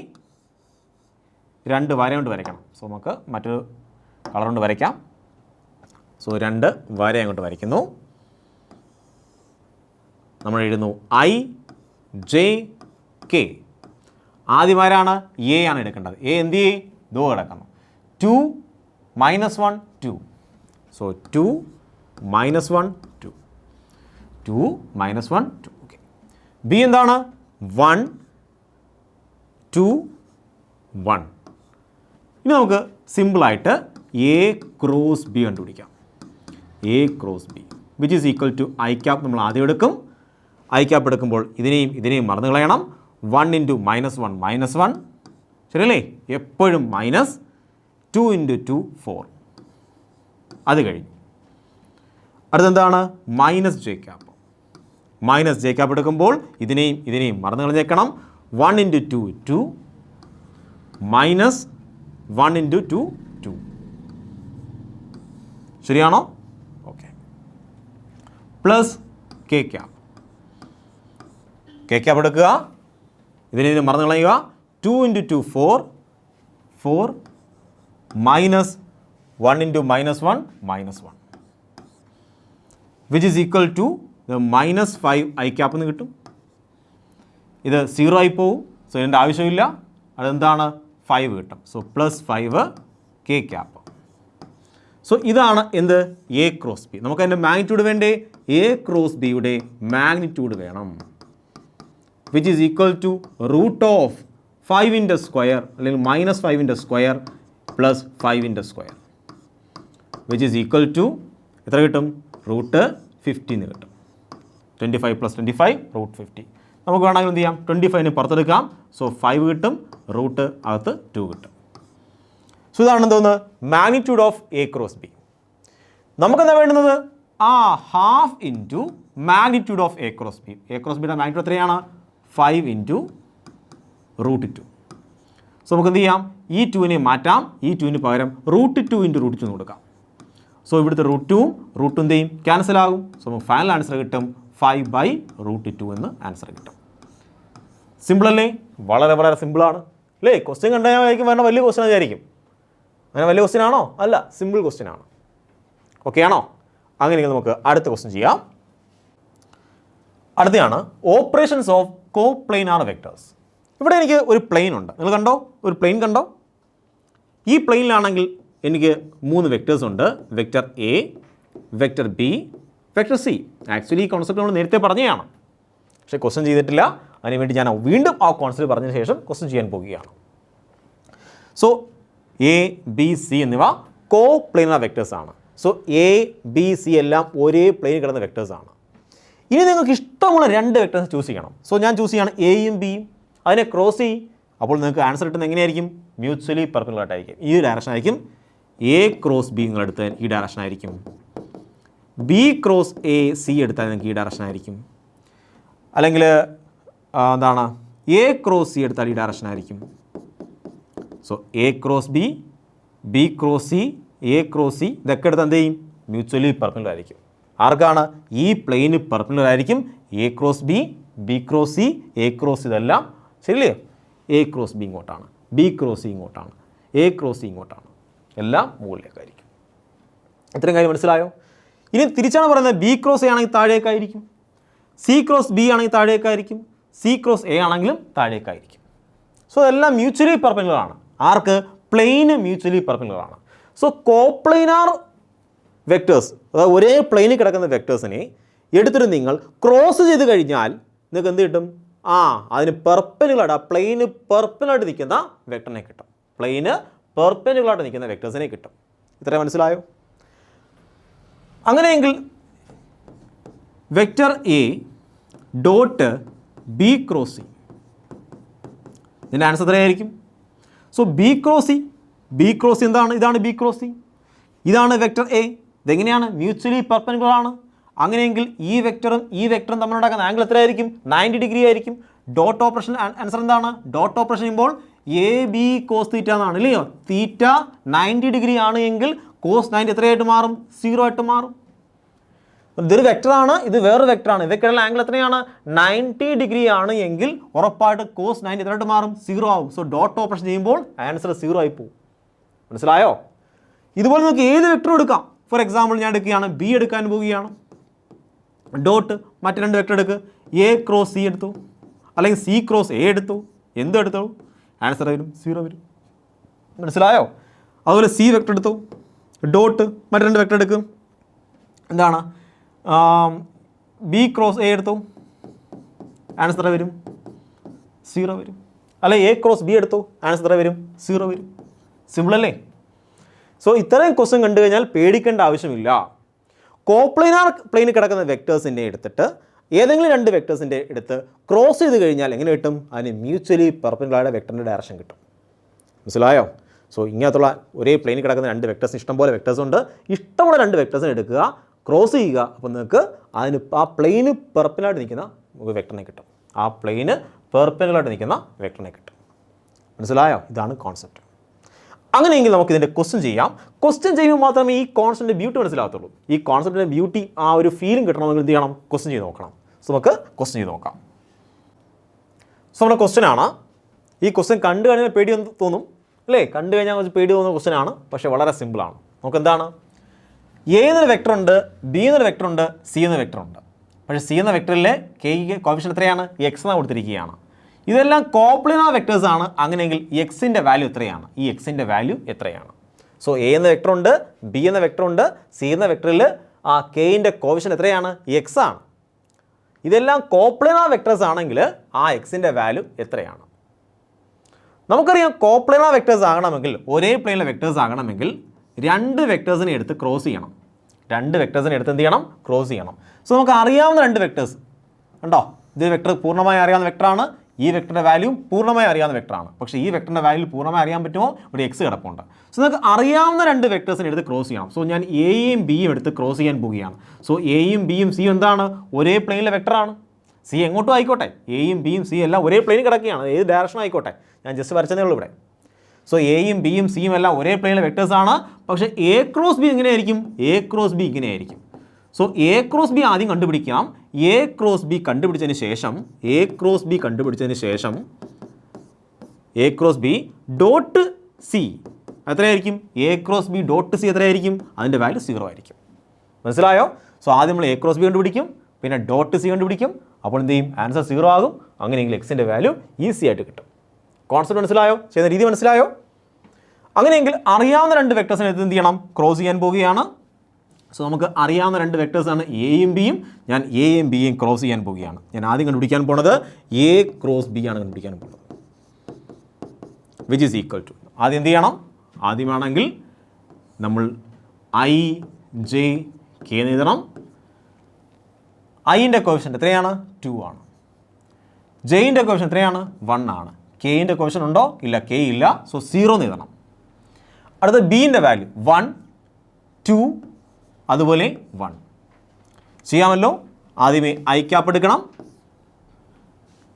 2 വര കൊണ്ട് വരയ്ക്കണം. സോ നമുക്ക് മറ്റൊരു കളർ കൊണ്ട് വരയ്ക്കാം. സോ 2 വര അങ്ങോട്ട് വരയ്ക്കുന്നു. നമ്മൾ എഴുതുന്നു I J K. ആദ്യം ആരാണ്? എ ആണ് എടുക്കേണ്ടത്. എ എന്ത് ചെയ്യേ? ദോ കിടക്കുന്നു. 2 -1 2. സോ 2 -1 2. 2 -1 2. ഓക്കെ. ബി എന്താണ്? 1 2 1. ഇനി നമുക്ക് സിമ്പിളായിട്ട് എ ക്രോസ് ബി കണ്ടുപിടിക്കാം. A cross B which is equal to i cap നമ്മൾ ആദ്യം എടുക്കും. i cap എടുക്കുമ്പോൾ ഇതിനെയും മറന്നു കളയണം. 1 ഇൻറ്റു -1 -1. ശരിയല്ലേ? എപ്പോഴും മൈനസ്. 2 ഇൻറ്റു 2 4. അത് കഴിഞ്ഞു. അടുത്തെന്താണ്? -j cap. -j cap എടുക്കുമ്പോൾ ഇതിനെയും മറന്നു കളഞ്ഞേക്കണം. 1 ഇൻറ്റു 2 2 -1 ഇൻറ്റു 2 2. ശരിയാണോ? Okay. Plus K cap. K cap എടുക്കുക, ഇതിനെ മറന്നു കളയുക. 2 into 2 4 4 -1 into -1 -1 which is equal to -5 i cap എന്ന് കിട്ടും. ഇത് 0 ആയി പോവും. സോ ഇതിൻ്റെ ആവശ്യമില്ല. അതെന്താണ്? 5 കിട്ടും. So +5 K cap. സോ ഇതാണ് എന്ത്? A cross B. നമുക്ക് അതിൻ്റെ മാഗ്നിറ്റ്യൂഡ് വേണ്ടേ? എ ക്രോസ് ബിയുടെ മാഗ്നിറ്റ്യൂഡ് വേണം. Which is equal to √5 square അല്ലെങ്കിൽ -5 square plus 5 square which is equal to എത്ര കിട്ടും? √50 എന്ന് കിട്ടും. 25 + 25 √50. നമുക്ക് വേണമെങ്കിൽ എന്ത് ചെയ്യാം? 25 പുറത്തെടുക്കാം. സോ 5 കിട്ടും, റൂട്ട് അകത്ത് 2 കിട്ടും. സോ ഇതാണ് തോന്നുന്നത് magnitude of A cross B. നമുക്കെന്താ വേണ്ടുന്നത്? Half into magnitude of A cross B. A cross ബിയുടെ മാഗ്നിറ്റ്യൂഡ് എത്രയാണ്? 5 ഇൻറ്റു √2. സോ നമുക്ക് എന്ത് ചെയ്യാം? ഈ 2നെ മാറ്റാം. ഈ 2ന് പകരം √2 ഇൻറ്റു √2 എന്ന് കൊടുക്കാം. സോ ഇവിടുത്തെ √2ഉം √2 എന്ത് ചെയ്യും? ക്യാൻസൽ ആകും. സോ നമുക്ക് ഫൈനൽ ആൻസർ കിട്ടും 5/√2 എന്ന് ആൻസർ കിട്ടും. സിമ്പിൾ അല്ലേ? വളരെ വളരെ സിമ്പിളാണ് അല്ലേ? ക്വസ്റ്റ്യൻ കണ്ടാൽ വേണ്ട വലിയ ക്വസ്റ്റ്യൻ വിചാരിക്കും. അങ്ങനെ വലിയ ക്വസ്റ്റ്യൻ ആണോ? അല്ല, സിമ്പിൾ ക്വസ്റ്റ്യൻ ആണ്. ഓക്കെ ആണോ? അങ്ങനെയെങ്കിൽ നമുക്ക് അടുത്ത ക്വസ്റ്റ്യൻ ചെയ്യാം. അടുത്തയാണ് ഓപ്പറേഷൻസ് ഓഫ് കോപ്ലെയിനാർ വെക്ടേഴ്സ്. ഇവിടെ എനിക്ക് ഒരു പ്ലെയിൻ ഉണ്ട്. നിങ്ങൾ കണ്ടോ? ഒരു പ്ലെയിൻ കണ്ടോ? ഈ പ്ലെയിനിലാണെങ്കിൽ എനിക്ക് 3 വെക്ടേഴ്സ് ഉണ്ട്. Vector A, vector B, vector C. Actually ഈ കോൺസെപ്റ്റ് നമ്മൾ നേരത്തെ പറഞ്ഞതാണ്, പക്ഷേ ക്വസ്റ്റ്യൻ ചെയ്തിട്ടില്ല. അതിനുവേണ്ടി ഞാൻ വീണ്ടും ആ കോൺസെപ്റ്റ് പറഞ്ഞതിന് ശേഷം ക്വസ്റ്റ്യൻ ചെയ്യാൻ പോവുകയാണ്. സോ എ, ബി, സി എന്നിവ കോ പ്ലെയിനാർ വെക്ടേഴ്സ് ആണ്. സോ എ, ബി, സി എല്ലാം ഒരേ പ്ലെയിനിൽ കിടന്ന വെക്ടേഴ്സ് ആണ്. ഇനി നിങ്ങൾക്ക് ഇഷ്ടമുള്ള 2 വെക്ടേഴ്സ് ചൂസ് ചെയ്യണം. സോ ഞാൻ ചൂസ് ചെയ്യാണ് എയും ബിയും. അതിനെ ക്രോസ് ചെയ്യും. അപ്പോൾ നിങ്ങൾക്ക് ആൻസർ കിട്ടുന്നത് എങ്ങനെയായിരിക്കും? മ്യൂച്വലി പെർപെൻഡിക്കുലർ ആയിരിക്കും. ഈ ഡയറക്ഷൻ ആയിരിക്കും. എ ക്രോസ് ബി നിങ്ങൾ എടുത്താൽ ഈ ഡയറക്ഷൻ ആയിരിക്കും. ബി ക്രോസ് എ സി എടുത്താൽ നിങ്ങൾക്ക് ഈ ഡയറക്ഷൻ ആയിരിക്കും. അല്ലെങ്കിൽ എന്താണ്, എ ക്രോസ് സി എടുത്താൽ ഈ ഡയറക്ഷൻ ആയിരിക്കും. So A cross B, B cross C, A cross C ഇതൊക്കെ എടുത്താൽ എന്ത് ചെയ്യും? മ്യൂച്വലി പെർപെൻഡിക്കുലർ ആയിരിക്കും. ആർക്കാണ്? ഈ പ്ലെയിന് പെർപെൻഡിക്കുലർ ആയിരിക്കും. A cross B, B cross C, A cross ഇതെല്ലാം ശരിയല്ലേ? എ ക്രോസ് ബി ഇങ്ങോട്ടാണ്, ബി ക്രോസ് സി ഇങ്ങോട്ടാണ്, എ ക്രോസ് സി ഇങ്ങോട്ടാണ്, എല്ലാം മുകളിലേക്കായിരിക്കും. ഇത്രയും കാര്യം മനസ്സിലായോ? ഇനി തിരിച്ചാണ് പറയുന്നത്, ബി ക്രോസ് എ ആണെങ്കിൽ താഴേക്കായിരിക്കും, സി ക്രോസ് ബി ആണെങ്കിൽ താഴേക്കായിരിക്കും, സി ക്രോസ് എ ആണെങ്കിലും താഴേക്കായിരിക്കും. സോ എല്ലാം മ്യൂച്വലി പെർപെൻഡിക്കുലർ ആണ്. ആർക്ക്? പ്ലെയിന് മ്യൂച്വലി പെർപെൻഡിക്കുലർ ആണ്. സോ കോപ്ലെയിനാർ വെക്ടേഴ്സ്, അതായത് ഒരേ പ്ലെയിനിൽ കിടക്കുന്ന വെക്ടേഴ്സിനെ എടുത്തിട്ട് നിങ്ങൾ ക്രോസ് ചെയ്ത് കഴിഞ്ഞാൽ നിങ്ങൾക്ക് എന്ത് കിട്ടും? അതിന് പെർപെൻഡിക്കുലർ, പ്ലെയിന് പെർപെൻഡിക്കുലറായിട്ട് നിൽക്കുന്ന വെക്ടറിനെ കിട്ടും. പ്ലെയിന് പെർപെൻഡിക്കുലറായിട്ട് നിൽക്കുന്ന വെക്ടേഴ്സിനെ കിട്ടും. ഇത്രയും മനസ്സിലായോ? അങ്ങനെയെങ്കിൽ vector A dot B cross C, ഇതിൻ്റെ ആൻസർ എത്രയായിരിക്കും? So B cross C, B cross C എന്താണ്? ഇതാണ് ബി ക്രോസ് സി, ഇതാണ് വെക്ടർ എ. ഇതെങ്ങനെയാണ്? മ്യൂച്വലി പെർപെൻഡിക്കുലർ ആണ്. അങ്ങനെയെങ്കിൽ ഈ വെക്ടറും തമ്മിലുണ്ടാക്കുന്ന ആംഗിൾ എത്രയായിരിക്കും? 90 ഡിഗ്രി ആയിരിക്കും. ഡോട്ട് ഓപ്പറേഷൻ ആൻസർ എന്താണ്? ഡോട്ട് ഓപ്പറേഷൻ ചെയ്യുമ്പോൾ എ ബി കോസ് തീറ്റ എന്നാണ്, ഇല്ലയോ? തീറ്റ 90 ഡിഗ്രി ആണ് എങ്കിൽ കോസ് 90 എത്രയായിട്ട് മാറും? 0 ആയിട്ട് മാറും. ഇതൊരു വെക്ടറാണ്, ഇത് വേറൊരു വെക്ടറാണ്. ഇവയ്ക്കുള്ള ആംഗിൾ എത്രയാണ്? 90 ഡിഗ്രി ആണ് എങ്കിൽ ഉറപ്പായിട്ട് കോസ് 90 എത്രയായിട്ട് മാറും? 0 ആവും. സോ ഡോട്ട് ഓപ്പറേഷൻ ചെയ്യുമ്പോൾ ആൻസർ 0 ആയി പോകും. മനസ്സിലായോ? ഇതുപോലെ നമുക്ക് ഏത് വെക്ടറും എടുക്കാം. ഫോർ എക്സാമ്പിൾ ഞാൻ എടുക്കുകയാണ്, ബി എടുക്കാൻ പോവുകയാണ്. ഡോട്ട് മറ്റ് 2 വെക്ടർ എടുക്കുക. എ ക്രോസ് സി എടുത്തു, അല്ലെങ്കിൽ സി ക്രോസ് എ എടുത്തു, എന്തെടുത്തു ആൻസർ വരും? 0 വരും. മനസ്സിലായോ? അതുപോലെ സി വെക്ടർ എടുത്തു, ഡോട്ട് മറ്റ് 2 വെക്ടർ എടുക്കും. എന്താണ്? ബി ക്രോസ് എ എടുത്തു, ആൻസർ വരും? 0 വരും. അല്ലെ എ ക്രോസ് ബി എടുത്തു, ആൻസർ വരും? 0 വരും. സിമ്പിൾ അല്ലേ? സോ ഇത്രയും ക്വസ്റ്റ്യൻ കണ്ടു കഴിഞ്ഞാൽ പേടിക്കേണ്ട ആവശ്യമില്ല. കോപ്ലെയിനാർ പ്ലെയിനിൽ കിടക്കുന്ന വെക്ടേഴ്സിൻ്റെ എടുത്തിട്ട് ഏതെങ്കിലും 2 വെക്ടേഴ്സിൻ്റെ എടുത്ത് ക്രോസ് ചെയ്ത് കഴിഞ്ഞാൽ എങ്ങനെ കിട്ടും? അതിന് മ്യൂച്വലി പെർപെൻഡിക്കുലർ വെക്ടറിൻ്റെ ഡയറക്ഷൻ കിട്ടും. മനസ്സിലായോ? സോ ഇങ്ങനത്തുള്ള ഒരേ പ്ലെയിനിൽ കിടക്കുന്ന 2 വെക്ടേഴ്സ്, ഇഷ്ടംപോലെ വെക്ടേഴ്സ് ഉണ്ട്. ഇഷ്ടമുള്ള 2 വെക്ടേഴ്സിനെ എടുക്കുക, ക്രോസ് ചെയ്യുക. അപ്പോൾ നിങ്ങൾക്ക് അതിന് ആ പ്ലെയിന് പെർപെൻഡിക്കുലറായിട്ട് നിൽക്കുന്ന വെക്ടറിനെ കിട്ടും. ആ പ്ലെയിന് പെർപെൻഡിക്കുലറായിട്ട് നിൽക്കുന്ന വെക്ടറിനെ കിട്ടും. മനസ്സിലായോ? ഇതാണ് കോൺസെപ്റ്റ്. അങ്ങനെയെങ്കിൽ നമുക്ക് ഇതിൻ്റെ ക്വസ്റ്റ്യൻ ചെയ്യാം. ക്വസ്റ്റ്യൻ ചെയ്യുമ്പോൾ മാത്രമേ ഈ കോൺസെപ്റ്റിൻ്റെ ബ്യൂട്ടി മനസ്സിലാകത്തുള്ളൂ. ഈ കോൺസെപ്റ്റിൻ്റെ ബ്യൂട്ടി, ആ ഒരു ഫീലിംഗ് കിട്ടണമെങ്കിൽ എന്ത് ചെയ്യണം? ക്വസ്റ്റ്യൻ ചെയ്ത് നോക്കണം. സോ നമുക്ക് ക്വസ്റ്റ്യൻ ചെയ്ത് നോക്കാം. സോ നമ്മുടെ ക്വസ്റ്റ്യൻ ആണ്. ഈ ക്വസ്റ്റ്യൻ കണ്ടു കഴിഞ്ഞാൽ പേടി തോന്നും അല്ലേ? കണ്ടു കഴിഞ്ഞാൽ കുറച്ച് പേടി തോന്നുന്ന ക്വസ്റ്റ്യൻ ആണ്, പക്ഷേ വളരെ സിമ്പിളാണ്. നമുക്ക് എന്താണ്? എ എന്നൊരു വെക്ടർ ഉണ്ട്, ബി എന്നൊരു വെക്ടർ ഉണ്ട്, സി എന്ന വെക്ടർ ഉണ്ട്. പക്ഷേ സി എന്ന വെക്ടറിലെ കെയ്ക്ക് കോഫിഷ്യന്റ് എത്രയാണ്? എക്സ് എന്ന് കൊടുത്തിരിക്കുകയാണ്. ഇതെല്ലാം കോപ്ലെയിനാർ വെക്ടേഴ്സ് ആണ്. അങ്ങനെയെങ്കിൽ എക്സിൻ്റെ വാല്യൂ എത്രയാണ്? ഈ എക്സിൻ്റെ വാല്യൂ എത്രയാണ്? സോ എ എന്ന വെക്ടർ ഉണ്ട്, ബി എന്ന വെക്ടർ ഉണ്ട്, സി എന്ന വെക്ടറിൽ ആ കെയിൻ്റെ കോഫിഷ്യന്റ് എത്രയാണ്? എക്സ് ആണ്. ഇതെല്ലാം കോപ്ലെയിനാർ വെക്ടേഴ്സ് ആണെങ്കിൽ ആ എക്സിൻ്റെ വാല്യൂ എത്രയാണ്? നമുക്കറിയാം, കോപ്ലെയിനാർ വെക്ടേഴ്സ് ആകണമെങ്കിൽ, ഒരേ പ്ലെയിനിലെ വെക്ടേഴ്സ് ആകണമെങ്കിൽ 2 വെക്ടേഴ്സിനെ എടുത്ത് ക്രോസ് ചെയ്യണം. 2 വെക്ടേഴ്സിനെ എടുത്ത് എന്ത് ചെയ്യണം? ക്രോസ് ചെയ്യണം. സോ നമുക്ക് അറിയാവുന്ന 2 വെക്ടേഴ്സ് ഉണ്ടോ? ഇത് വെക്ടർ പൂർണ്ണമായി അറിയാവുന്ന വെക്ടറാണ്. ഈ വെക്ടറിൻ്റെ വാല്യൂ പൂർണ്ണമായി അറിയാവുന്ന വെക്ടറാണ്. പക്ഷേ ഈ വെക്ടറിൻ്റെ വാല്യൂ പൂർണ്ണമായി അറിയാൻ പറ്റുമോ? ഇവിടെ എക്സ് കിടപ്പുണ്ട്. സോ നിങ്ങൾക്ക് അറിയാവുന്ന രണ്ട് വെക്ടേഴ്സിനെ എടുത്ത് ക്രോസ് ചെയ്യണം. സോ ഞാൻ എയും ബിയും എടുത്ത് ക്രോസ് ചെയ്യാൻ പോവുകയാണ്. സോ എയും ബിയും സിയും എന്താണ്? ഒരേ പ്ലെയിനിലെ വെക്ടറാണ്. സി എങ്ങോട്ടും ആയിക്കോട്ടെ, എയും ബിയും സി എല്ലാം ഒരേ പ്ലെയിനിൽ കിടക്കുകയാണ്, ഏത് ഡയറക്ഷൻ ആയിക്കോട്ടെ, ഞാൻ ജസ്റ്റ് വരച്ചതേ ഉള്ളൂ ഇവിടെ. സോ എയും ബിയും സിയും എല്ലാം ഒരേ പ്ലെയിനിലെ വെക്ടേഴ്സാണ്. പക്ഷേ എ ക്രോസ് ബി എങ്ങനെയായിരിക്കും? എ ക്രോസ് ബി ഇങ്ങനെയായിരിക്കും. സോ എ ക്രോസ് ബി ആദ്യം കണ്ടുപിടിക്കാം. എ ക്രോസ് ബി കണ്ടുപിടിച്ചതിന് ശേഷം A cross B dot C എത്രയായിരിക്കും? A cross B dot C എത്രയായിരിക്കും? അതിൻ്റെ വാല്യൂ 0 ആയിരിക്കും. മനസ്സിലായോ? സോ ആദ്യം നമ്മൾ എ ക്രോസ് ബി കണ്ടുപിടിക്കും, പിന്നെ ഡോട്ട് സി കണ്ടുപിടിക്കും. അപ്പോൾ എന്ത് ചെയ്യും? ആൻസർ 0 ആകും. അങ്ങനെയെങ്കിൽ എക്സിൻ്റെ വാല്യൂ ഈസി ആയിട്ട് കിട്ടും. കോൺസെപ്റ്റ് മനസ്സിലായോ? ചെയ്യുന്ന രീതി മനസ്സിലായോ? അങ്ങനെയെങ്കിൽ അറിയാവുന്ന രണ്ട് വെക്ടേഴ്സിനെ എന്ത് ചെയ്യണം? ക്രോസ് ചെയ്യാൻ പോവുകയാണ്. സോ നമുക്ക് അറിയാവുന്ന രണ്ട് വെക്ടേഴ്സാണ് എയും ബിയും. ഞാൻ എയും ബിയും ക്രോസ് ചെയ്യാൻ പോവുകയാണ്. ഞാൻ ആദ്യം കണ്ടുപിടിക്കാൻ പോണത് എ ക്രോസ് ബി ആണ് കണ്ടുപിടിക്കാൻ പോകുന്നത്, വിച്ച് ഈസ് ഈക്വൽ ടു, ആദ്യം എന്ത് ചെയ്യണം? ആദ്യമാണെങ്കിൽ നമ്മൾ ഐ ജെ കെ എഴുതണം. ഐൻ്റെ കോഫിഷ്യൻ്റ് എത്രയാണ്? 2 ആണ്. ജെയിൻ്റെ കോഫിഷ്യൻ്റ് എത്രയാണ്? 1 ആണ്. കെയിൻ്റെ കോഫിഷ്യൻ്റ് ഉണ്ടോ? ഇല്ല, കെ ഇല്ല. സോ 0 എഴുതണം. അടുത്ത ബിൻ്റെ വാല്യൂ 1, 2 അതുപോലെ 1 ചെയ്യാമല്ലോ. ആദ്യമേ ഐ ക്യാപ്പ് എടുക്കണം,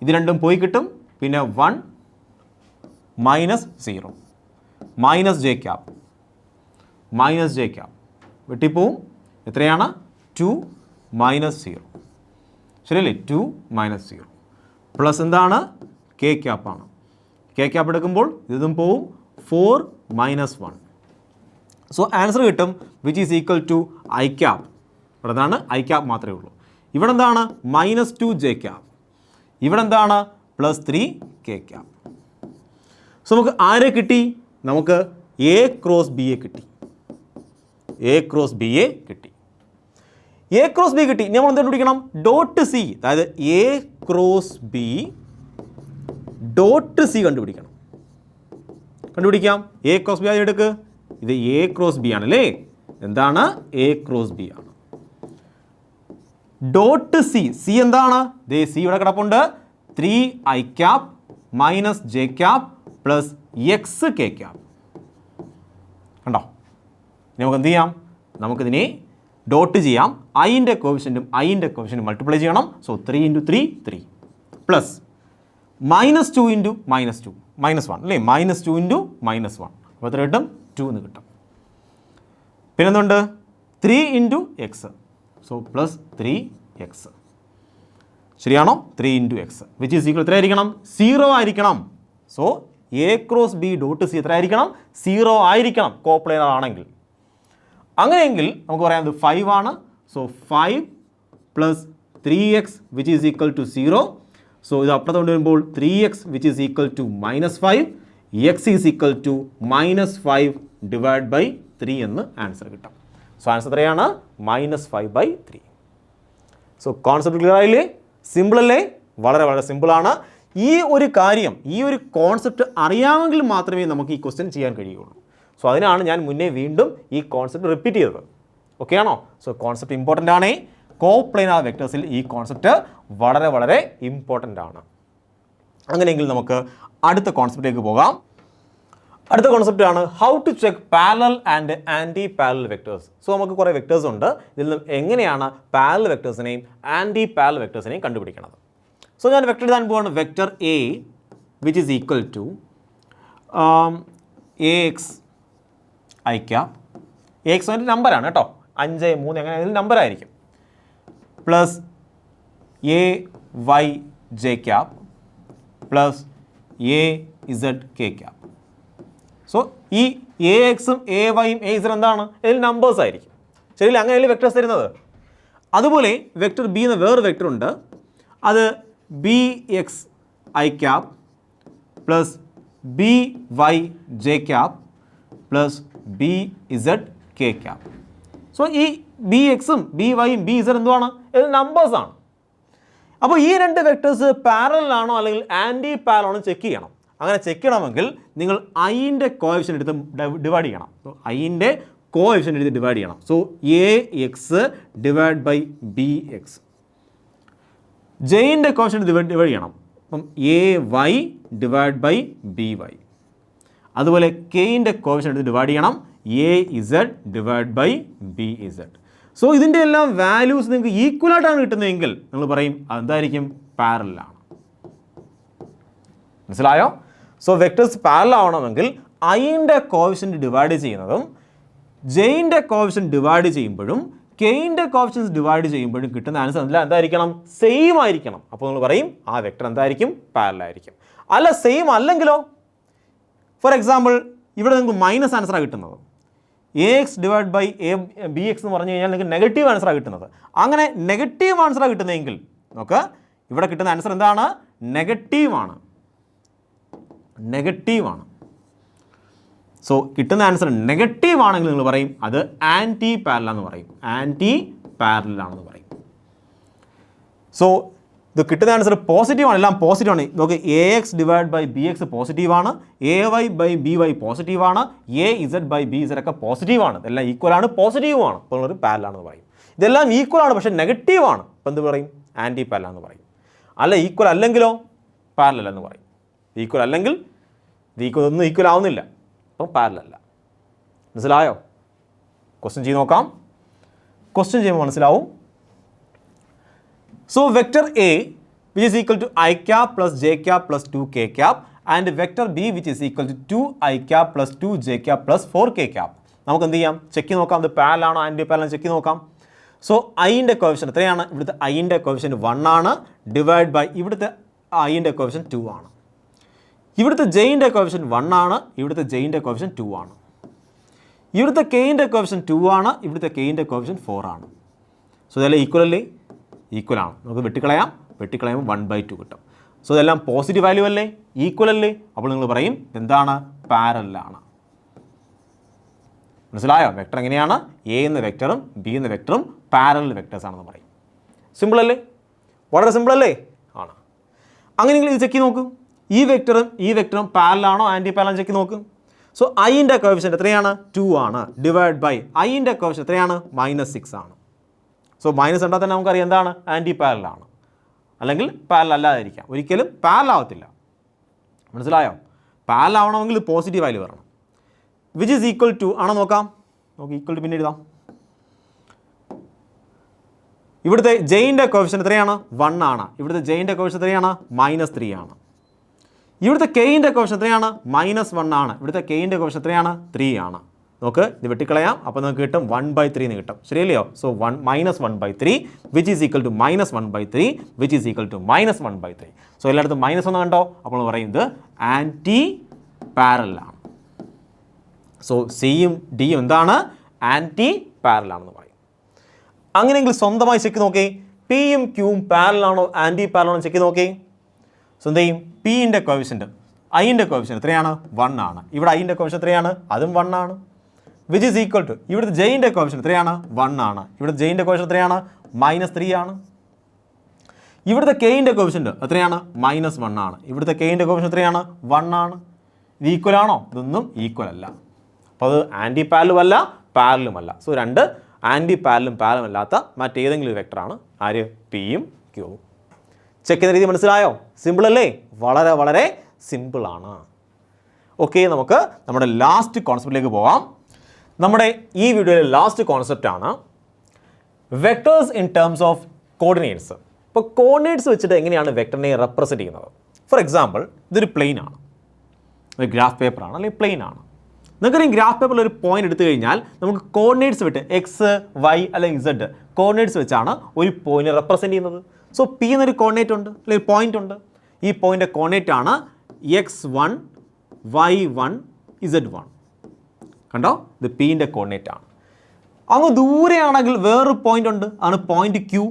ഇത് രണ്ടും പോയി കിട്ടും. പിന്നെ 1 -0 -j ക്യാപ്പ് വെട്ടിപ്പോവും. എത്രയാണ്? 2 -0 ശരിയല്ലേ? 2 -0 പ്ലസ് എന്താണ്? കെ ക്യാപ്പാണ്. കെ ക്യാപ്പ് എടുക്കുമ്പോൾ ഇതും പോവും. 4 -1. സോ ആൻസർ കിട്ടും which is equal to I cap. ഇവിടെ എന്താണ്? ഐ ക്യാപ്പ് മാത്രമേ ഉള്ളൂ. ഇവിടെ എന്താണ്? -2 ജെ ക്യാപ്പ്. ഇവിടെ എന്താണ്? +3 കെ ക്യാപ്പ്. സോ നമുക്ക് ആരെ കിട്ടി? നമുക്ക് എ ക്രോസ് ബിയെ കിട്ടി. എ ക്രോസ് ബിയെ കിട്ടി. എ ക്രോസ് ബി കിട്ടി. നമ്മൾ എന്ത് കണ്ടുപിടിക്കണം? ഡോട്ട് സി, അതായത് A cross B dot C കണ്ടുപിടിക്കണം. കണ്ടുപിടിക്കാം. എ ക്രോസ് ബി ആദ്യം എടുക്ക്. ഇത് എ ക്രോസ് ബി ആണല്ലേ? എന്താണ്? എ ക്രോസ് ബി ആണ്. ഡോട്ട് സി, സി എന്താണ്? ദേ സി ഇവിടെ കിടപ്പുണ്ട്. 3i cap -j cap +x k cap. കണ്ടോ? ഇനി നമുക്ക് എന്ത് ചെയ്യാം? നമുക്കിതിനെ ഡോട്ട് ചെയ്യാം. ഐൻ്റെ കോഫിഷ്യൻറ്റും മൾട്ടിപ്ലൈ ചെയ്യണം. സോ 3 × 3 3 പ്ലസ് -2 × -2 -1 അല്ലേ? -2 × -1 അപ്പോൾ എത്ര കിട്ടും? 2 എന്ന് കിട്ടും. പിന്നെന്തുണ്ട്? 3 × x. So +3x. ശരിയാണോ? 3 × x വിച്ച് ഈസ് ഈക്വൽ എത്രയായിരിക്കണം? 0 ആയിരിക്കണം. So A cross B dot C എത്ര ആയിരിക്കണം? 0 ആയിരിക്കണം, കോപ്ലെയിനർ ആണെങ്കിൽ. അങ്ങനെയെങ്കിൽ നമുക്ക് പറയാം 5 ആണ്. So 5 + 3x which is equal to 0. So ഇത് അപ്പുറത്ത് കൊണ്ടുവരുമ്പോൾ 3x which is equal to -5, x is equal to -5 / 3 എന്ന് ആൻസർ കിട്ടും. സോ ആൻസർ എത്രയാണ്? -5/3. സോ കോൺസെപ്റ്റ് ക്ലിയർ ആയില്ലേ? സിമ്പിൾ അല്ലേ? വളരെ വളരെ സിമ്പിളാണ്. ഈ ഒരു കാര്യം, ഈ ഒരു കോൺസെപ്റ്റ് അറിയാമെങ്കിൽ മാത്രമേ നമുക്ക് ഈ ക്വസ്റ്റ്യൻ ചെയ്യാൻ കഴിയുള്ളൂ. സോ അതിനാണ് ഞാൻ മുന്നേ വീണ്ടും ഈ കോൺസെപ്റ്റ് റിപ്പീറ്റ് ചെയ്തത്. ഓക്കെ ആണോ? സോ കോൺസെപ്റ്റ് ഇമ്പോർട്ടൻ്റ് ആണ്. കോപ്ലെയിനർ വെക്ടേഴ്സിൽ ഈ കോൺസെപ്റ്റ് വളരെ വളരെ ഇമ്പോർട്ടൻ്റ് ആണ്. അങ്ങനെയെങ്കിൽ നമുക്ക് അടുത്ത കോൺസെപ്റ്റിലേക്ക് പോകാം. അടുത്ത കോൺസെപ്റ്റ് ആണ് how to check parallel and anti parallel vectors. So നമുക്ക് കുറേ വെക്ടേഴ്സ് ഉണ്ട്. ഇതിൽ നിന്ന് എങ്ങനെയാണ് പാരലൽ വെക്ടേഴ്സിനെയും ആൻറ്റി പാരലൽ വെക്ടേഴ്സിനെയും കണ്ടുപിടിക്കുന്നത്? സോ ഞാൻ വെക്ടർ എഴുതാൻ പോവാണ്. Vector A which is equal to AX I cap. AX അതിൻ്റെ നമ്പറാണ് കേട്ടോ, 5 3 അങ്ങനെ അതിൽ നമ്പറായിരിക്കും. Plus AY J cap plus AZ K cap. So ഈ AXും AYയും AZ എന്താണ്? ഇതിൽ നമ്പേഴ്സ് ആയിരിക്കും. ശരിയല്ലേ? അങ്ങനെയല്ലേ വെക്ടേഴ്സ് തരുന്നത്. അതുപോലെ വെക്ടർ ബി എന്ന വേറെ വെക്ടർ ഉണ്ട്. അത് BX I cap plus BY J cap plus BZ K cap. So ഈ BXും BYയും BZ എന്തുവാണ്? ഇത് നമ്പേഴ്സാണ്. അപ്പോൾ ഈ രണ്ട് വെക്ടേഴ്സ് പാരലലാണോ അല്ലെങ്കിൽ ആൻറ്റി പാരലാണോ ചെക്ക് ചെയ്യണം. അങ്ങനെ ചെക്ക് ചെയ്യണമെങ്കിൽ നിങ്ങൾ ഐൻ്റെ കോഎഫിഷ്യൻ്റ് എടുത്ത് ഡിവൈഡ് ചെയ്യണം. സോ ഐൻ്റെ കോഎഫിഷ്യൻ്റ് എടുത്ത് ഡിവൈഡ് ചെയ്യണം. So AX / BX. ജെയിൻ്റെ കോഎഫിഷ്യൻ്റ് ഡിവൈഡ് ചെയ്യണം. അപ്പം A Y divide by B Y. അതുപോലെ കെയിൻ്റെ കോഫിഷ്യൻ്റ് എടുത്ത് ഡിവൈഡ് ചെയ്യണം, A Z divide by B Z. So ഇതിൻ്റെ എല്ലാം വാല്യൂസ് നിങ്ങൾക്ക് ഈക്വലായിട്ടാണ് കിട്ടുന്നതെങ്കിൽ നിങ്ങൾ പറയും അതെന്തായിരിക്കും, പാരലലാണ്. മനസ്സിലായോ? സോ വെക്ടേഴ്സ് പാരലൽ ആവണമെങ്കിൽ ഐൻ്റെ കോഫിഷ്യൻ്റ് ഡിവൈഡ് ചെയ്യുന്നതും ജെയിൻ്റെ കോഫിഷ്യൻ്റ് ഡിവൈഡ് ചെയ്യുമ്പോഴും കെയിൻ്റെ കോഫിഷ്യൻസ് ഡിവൈഡ് ചെയ്യുമ്പോഴും കിട്ടുന്ന ആൻസർ എന്തായിരിക്കണം, സെയിം ആയിരിക്കണം. അപ്പോൾ നിങ്ങൾ പറയും ആ വെക്ടർ എന്തായിരിക്കും, പാരലൽ ആയിരിക്കും. അല്ല സെയിം അല്ലെങ്കിലോ, ഫോർ എക്സാമ്പിൾ ഇവിടെ നിങ്ങൾക്ക് മൈനസ് ആൻസറാണ് കിട്ടുന്നത്, A X divide by A B X എന്ന് പറഞ്ഞു കഴിഞ്ഞാൽ നിങ്ങൾക്ക് നെഗറ്റീവ് ആൻസറാണ് കിട്ടുന്നത്. അങ്ങനെ നെഗറ്റീവ് ആൻസറാണ് കിട്ടുന്നതെങ്കിൽ നമുക്ക് ഇവിടെ കിട്ടുന്ന ആൻസർ എന്താണ്, നെഗറ്റീവാണ്. സോ കിട്ടുന്ന ആൻസർ നെഗറ്റീവ് ആണെങ്കിൽ നിങ്ങൾ പറയും അത് ആൻറ്റി പാരലൽ എന്ന് പറയും, ആൻറ്റി പാരലൽ ആണെന്ന് പറയും. സോ ഇത് കിട്ടുന്ന ആൻസർ പോസിറ്റീവാണ്, എല്ലാം പോസിറ്റീവാണ്. നോക്ക്, A X divide by B X പോസിറ്റീവാണ്, A Y by B Y പോസിറ്റീവാണ്, A Z by B Z ഒക്കെ പോസിറ്റീവാണ്. ഇതെല്ലാം ഈക്വലാണ്, പോസിറ്റീവുമാണ്. അപ്പോൾ ഒരു പാരലാണെന്ന് പറയും. ഇതെല്ലാം ഈക്വലാണ് പക്ഷേ നെഗറ്റീവാണ്, അപ്പോൾ എന്ത് പറയും, ആൻറ്റി പാരലൽ എന്ന് പറയും. അല്ല ഈക്വൽ അല്ലെങ്കിലോ പാരലൽ എന്ന് പറയും. ഈക്വൽ അല്ലെങ്കിൽ ഒന്നും ഈക്വൽ ആവുന്നില്ല, അപ്പോൾ പാരലൽ അല്ല. മനസ്സിലായോ? ക്വസ്റ്റ്യൻ ചെയ്ത് നോക്കാം. ക്വസ്റ്റ്യൻ ചെയ്യുമ്പോൾ മനസ്സിലാവും. So vector A which is equal to I cap plus J cap plus 2K cap and vector B which is equal to 2I cap plus 2J cap plus 4K cap. നമുക്ക് എന്ത് ചെയ്യാം, check നോക്കാം, ഇത് parallel ആണോ anti parallel check നോക്കാം. So ഐൻ്റെ coefficient എത്രയാണ്, ഇവിടുത്തെ ഐൻ്റെ coefficient 1 ആണ്, ഡിവൈഡ് ബൈ ഇവിടുത്തെ ഐൻ്റെ കോഫിഷ്യൻ്റ് 2 ആണ്. ഇവിടുത്തെ ജെയിൻ്റെ കോഫിഷ്യൻ്റ് 1 ആണ്, ഇവിടുത്തെ ജെയിൻ്റെ കോഫിഷ്യൻ്റ് 2 ആണ്. ഇവിടുത്തെ കെയിൻ്റെ കോഫിഷ്യൻ്റ് 2 ആണ്, ഇവിടുത്തെ കെയിൻ്റെ കോഫിഷ്യൻ്റ് 4 ആണ്. സോ ഇതെല്ലാം ഈക്വലല്ലേ, ഈക്വൽ ആണ്. നമുക്ക് വെട്ടിക്കളയുമ്പോൾ 1/2 കിട്ടും. സോ ഇതെല്ലാം പോസിറ്റീവ് വാല്യൂ അല്ലേ, ഈക്വൽ അല്ലേ, അപ്പോൾ നിങ്ങൾ പറയും എന്താണ്, പാരലലാണ്. മനസ്സിലായോ? വെക്ടർ എങ്ങനെയാണ്, എ എന്ന വെക്ടറും ബി എന്ന വെക്ടറും പാരലൽ വെക്ടേഴ്സ് ആണെന്ന് പറയും. സിമ്പിൾ അല്ലേ, വളരെ സിമ്പിൾ അല്ലേ, ആണ്. അങ്ങനെയെങ്കിൽ ഇത് ചെക്ക് നോക്കും, ഈ വെക്ടറും പാരലാണോ ആൻറ്റി പാരലൽ ചെക്ക് നോക്കും. സോ ഐൻ്റെ കോഫിഷ്യൻ്റ് എത്രയാണ്, 2 ആണ്, ഡിവൈഡ് ബൈ ഐൻ്റെ കോഫിഷ്യൻ്റ് എത്രയാണ്, -6 ആണ്. സോ മൈനസ് കണ്ടാൽ തന്നെ നമുക്കറിയാം എന്താണ്, ആൻറ്റി പാരലാണ്. അല്ലെങ്കിൽ പാരലൽ അല്ലാതിരിക്കാം, ഒരിക്കലും പാരലൽ ആവത്തില്ല. മനസ്സിലായോ? പാരലൽ ആവണമെങ്കിൽ പോസിറ്റീവ് വാല്യൂ വരണം. വിച്ച് ഈസ് ഈക്വൽ ടു ആണോ നോക്കാം. നമുക്ക് ഈക്വൽ ടു പിന്നെ എഴുതാം. ഇവിടുത്തെ ജെയിൻ്റെ കോഫിഷ്യൻ്റ് എത്രയാണ്, 1 ആണ്. ഇവിടുത്തെ ജെയിൻ്റെ കോഫിഷ്യൻ്റ് എത്രയാണ്, -3 ആണ്. ഇവിടുത്തെ കെയിൻ്റെ കോഫിഷ്യൻ്റ് എത്രയാണ്, -1 ആണ്. ഇവിടുത്തെ കെയിൻ്റെ കോഫിഷ്യൻ്റ് എത്രയാണ്, 3 ആണ്. നമുക്ക് ഇത് വെട്ടിക്കളയാം, അപ്പോൾ നമുക്ക് കിട്ടും 1/3 എന്ന് കിട്ടും. ശരിയല്ലയോ? So -1/3 which is equal to -1/3 which is equal to -1/3. So എല്ലായിടത്തും -1 കണ്ടോ, അപ്പോൾ പറയുന്നത് ആൻറ്റി പാരലാണ്. സോ സിയും ഡിയും എന്താണ്, ആൻറ്റി പാരലാണെന്ന് പറയും. അങ്ങനെയെങ്കിൽ സ്വന്തമായി ചെക്ക് നോക്കേ, പിയും ക്യൂവും പാരലാണോ ആൻറ്റി പാരലാണോ ചെക്ക് നോക്കേ. സോ എന്ത് ചെയ്യും, പിൻ്റെ കോഫിഷ്യൻ്റ് ഐൻ്റെ കോഫിഷ്യൻ്റ് എത്രയാണ്, 1 ആണ്. ഇവിടെ ഐൻ്റെ കോഫിഷ്യൻ്റ് എത്രയാണ്, അതും 1 ആണ്. വിച്ച് ഈസ് ഈക്വൽ ടു ഇവിടുത്തെ ജെയിൻ്റെ കോഫിഷ്യൻ്റ് എത്രയാണ്, 1 ആണ്. ഇവിടുത്തെ ജെയിൻ്റെ കോഫിഷ്യൻ്റ് എത്രയാണ്, -3 ആണ്. ഇവിടുത്തെ കെയിൻ്റെ കോഫിഷ്യൻ്റ് എത്രയാണ്, -1 ആണ്. ഇവിടുത്തെ കെയിൻ്റെ കോഫിഷ്യൻ്റ് എത്രയാണ്, 1 ആണ്. ഇത് ഈക്വൽ ആണോ, ഇതൊന്നും ഈക്വൽ അല്ല. അപ്പോൾ അത് ആൻറ്റി പാരലും അല്ല, പാരലും അല്ല. സോ രണ്ട് ആൻറ്റി പാരലും പാരലും അല്ലാത്ത മറ്റേതെങ്കിലും ഒരു വെക്ടറാണ് ആര്, പിയും ക്യൂവും. ചെക്ക് ചെയ്യുന്ന രീതി മനസ്സിലായോ? സിമ്പിൾ അല്ലേ, വളരെ വളരെ സിമ്പിളാണ്. ഓക്കെ, നമുക്ക് നമ്മുടെ ലാസ്റ്റ് കോൺസെപ്റ്റിലേക്ക് പോകാം. നമ്മുടെ ഈ വീഡിയോയിലെ ലാസ്റ്റ് കോൺസെപ്റ്റാണ് vectors in terms of coordinates. ഇപ്പോൾ കോർഡിനേറ്റ്സ് വെച്ചിട്ട് എങ്ങനെയാണ് വെക്ടറിനെ റെപ്രസെൻറ്റ് ചെയ്യുന്നത്. ഫോർ എക്സാമ്പിൾ, ഇതൊരു പ്ലെയിൻ ആണ്, ഒരു ഗ്രാഫ് പേപ്പറാണ് അല്ലെങ്കിൽ പ്ലെയിൻ ആണ്. നിങ്ങൾക്കറിയാം ഗ്രാഫ് പേപ്പറിൽ ഒരു പോയിന്റ് എടുത്തു കഴിഞ്ഞാൽ നമുക്ക് കോർഡിനേറ്റ്സ് വിട്ട് എക്സ് വൈ അല്ലെങ്കിൽ ഇസഡ് കോർഡിനേറ്റ്സ് വെച്ചാണ് ഒരു പോയിന്റ് റെപ്രസെൻറ്റ് ചെയ്യുന്നത്. സോ പി എന്നൊരു കോർഡിനേറ്റ് ഉണ്ട് അല്ലെങ്കിൽ പോയിന്റ് ഉണ്ട്. ഈ പോയിൻ്റ് കോർഡിനേറ്റ് ആണ് x1 y1 z1. കണ്ടോ, ഇത് പിൻ്റെ കോർഡിനേറ്റ് ആണ്. അങ്ങ് ദൂരെയാണെങ്കിൽ വേറൊരു പോയിന്റ് ഉണ്ട്, ആണ് point Q.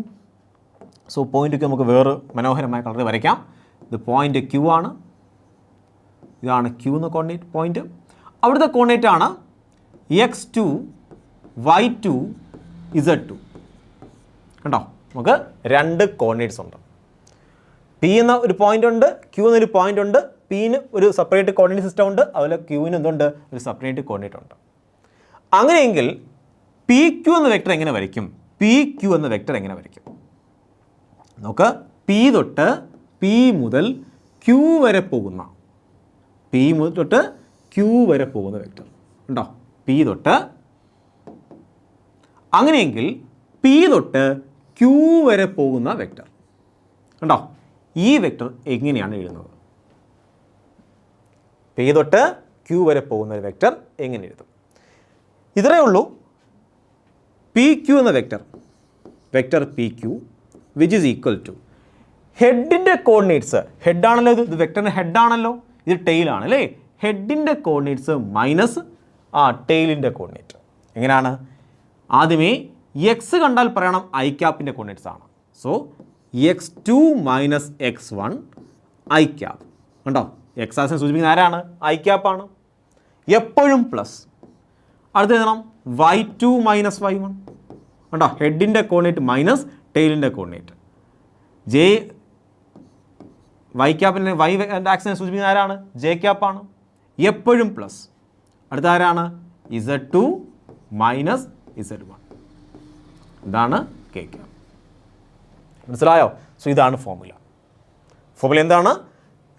So point Q നമുക്ക് വേറെ മനോഹരമായ കളറിൽ വരയ്ക്കാം. ഇത് പോയിന്റ് ക്യൂ ആണ്, ഇതാണ് ക്യൂ എന്ന കോർഡിനേറ്റ് പോയിന്റ്. അവിടുത്തെ കോർഡിനേറ്റ് ആണ് x2 y2 z2. കണ്ടോ, നമുക്ക് രണ്ട് കോർഡിനേറ്റ്സ് ഉണ്ട്. പി എന്ന ഒരു പോയിന്റ് ഉണ്ട്, ക്യൂ എന്നൊരു പോയിന്റ് ഉണ്ട്. പിന് ഒരു സെപ്പറേറ്റ് കോർഡിനേറ്റ് സിസ്റ്റം ഉണ്ട്, അതുപോലെ ക്യൂവിന് എന്തുണ്ട്, ഒരു സെപ്പറേറ്റ് കോർഡിനേറ്റ് ഉണ്ട്. അങ്ങനെയെങ്കിൽ പി ക്യൂ എന്ന വെക്ടർ എങ്ങനെ വരയ്ക്കും, പി ക്യൂ എന്ന വെക്ടർ എങ്ങനെ വരയ്ക്കും? നമുക്ക് പി തൊട്ട് പി മുതൽ ക്യൂ വരെ പോകുന്ന പി മുതൽ തൊട്ട് ക്യൂ വരെ പോകുന്ന വെക്റ്റർ ഉണ്ടോ? പി തൊട്ട് അങ്ങനെയെങ്കിൽ പി തൊട്ട് ക്യൂ വരെ പോകുന്ന വെക്റ്റർ ഉണ്ടോ? ഈ വെക്റ്റർ എങ്ങനെയാണ് എഴുതുന്നത്? പി തൊട്ട് ക്യൂ വരെ പോകുന്ന ഒരു വെക്റ്റർ എങ്ങനെ എഴുതും? ഇത്രയേ ഉള്ളൂ. പി ക്യൂ എന്ന vector P Q which is equal to ഹെഡിൻ്റെ കോർഡിനേറ്റ്സ്, ഹെഡാണല്ലോ ഇത് വെക്റ്ററിൻ്റെ ഹെഡാണല്ലോ, ഇത് ടെയിലാണ് അല്ലേ? ഹെഡിൻ്റെ കോർഡിനേറ്റ്സ് മൈനസ് ടെയിലിൻ്റെ കോർഡിനേറ്റ്. എങ്ങനെയാണ്? ആദ്യമേ എക്സ് കണ്ടാൽ പറയണം ഐ ക്യാപ്പിൻ്റെ കോർഡിനേറ്റ്സ് ആണ്. So x2 minus x1 I cap ഉണ്ടോ? എക്സ് ആക്സിനെ സൂചിപ്പിക്കുന്ന ആരാണ്? ഐ ക്യാപ്പാണ്. എപ്പോഴും പ്ലസ്. അടുത്ത് എഴുതണം y2 മൈനസ് y1 ഉണ്ടോ? ഹെഡിൻ്റെ കോർഡിനേറ്റ് മൈനസ് ടെയിലിൻ്റെ കോർഡിനേറ്റ്. ജെ വൈ ക്യാപ്പിൻ്റെ വൈ ആക്സിനെ സൂചിപ്പിക്കുന്ന ആരാണ്? ജെ ക്യാപ്പാണ്. എപ്പോഴും പ്ലസ്. അടുത്ത ആരാണ്? z2 minus z1. ഇതാണ് കെ ക്യാപ്പ്. മനസ്സിലായോ? സോ ഇതാണ് ഫോർമുല. ഫോർമുല എന്താണ്?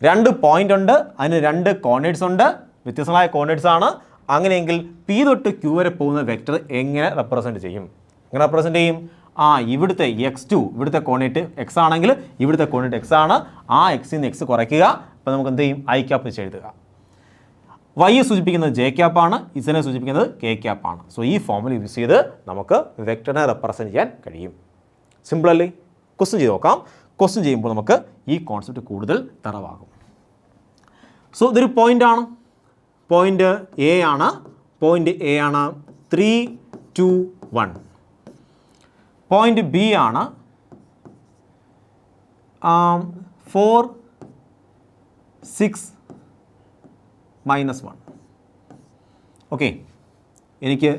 രണ്ട് പോയിന്റ് ഉണ്ട്, അതിന് രണ്ട് കോർഡിനേറ്റ്സ് ഉണ്ട്, വ്യത്യസ്തമായ കോർഡിനേറ്റ്സ് ആണ്. അങ്ങനെയെങ്കിൽ പി തൊട്ട് ക്യൂ വരെ പോകുന്ന വെക്റ്റർ എങ്ങനെ റെപ്രസെൻറ്റ് ചെയ്യും? എങ്ങനെ റെപ്രസെൻറ്റ് ചെയ്യും? ഇവിടുത്തെ x2 ഇവിടുത്തെ കോർഡിനേറ്റ് എക്സ് ആണെങ്കിൽ ഇവിടുത്തെ കോർഡിനേറ്റ് എക്സ് ആണ്. ആ എക്സിൽ നിന്ന് എക്സ് കുറയ്ക്കുക. അപ്പോൾ നമുക്ക് എന്ത് ചെയ്യും? ഐ ക്യാപ്പ് വെച്ച് എഴുതുക. വൈയെ സൂചിപ്പിക്കുന്നത് ജെ ക്യാപ്പാണ്, ഇസിനെ സൂചിപ്പിക്കുന്നത് കെ ക്യാപ്പാണ്. സോ ഈ ഫോർമുല യൂസ് ചെയ്ത് നമുക്ക് വെക്റ്ററിനെ റെപ്രസെൻറ്റ് ചെയ്യാൻ കഴിയും. സിമ്പിൾ അല്ലേ? ക്വസ്റ്റ്യൻ ചെയ്ത് നോക്കാം. ക്വസ്റ്റ്യൻ ചെയ്യുമ്പോൾ നമുക്ക് ഈ കോൺസെപ്റ്റ് കൂടുതൽ തറവാകും. സോ ഇതൊരു പോയിൻ്റാണ്, പോയിൻ്റ് എ ആണ്. പോയിൻ്റ് എ ആണ് 3, 2, 1. പോയിൻ്റ് ബി ആണ് 4, 6, -1. ഓക്കെ, എനിക്ക്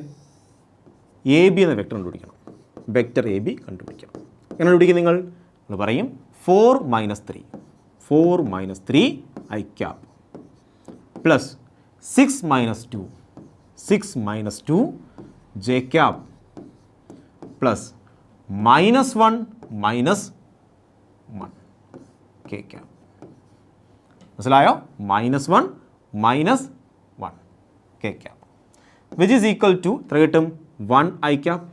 എ ബി എന്ന വെക്റ്റർ കണ്ടുപിടിക്കണം. വെക്റ്റർ എ ബി കണ്ടുപിടിക്കണം. എങ്ങനെ കണ്ടുപിടിക്കും നിങ്ങൾ? എന്ന് പറയും 4 - 3 4 - 3 I cap plus 6 - 2 6 - 2 J cap plus -1 - 1 K cap. മനസ്സിലായോ? -1 - 1 K cap which is equal to എത്ര കിട്ടും? 1 I cap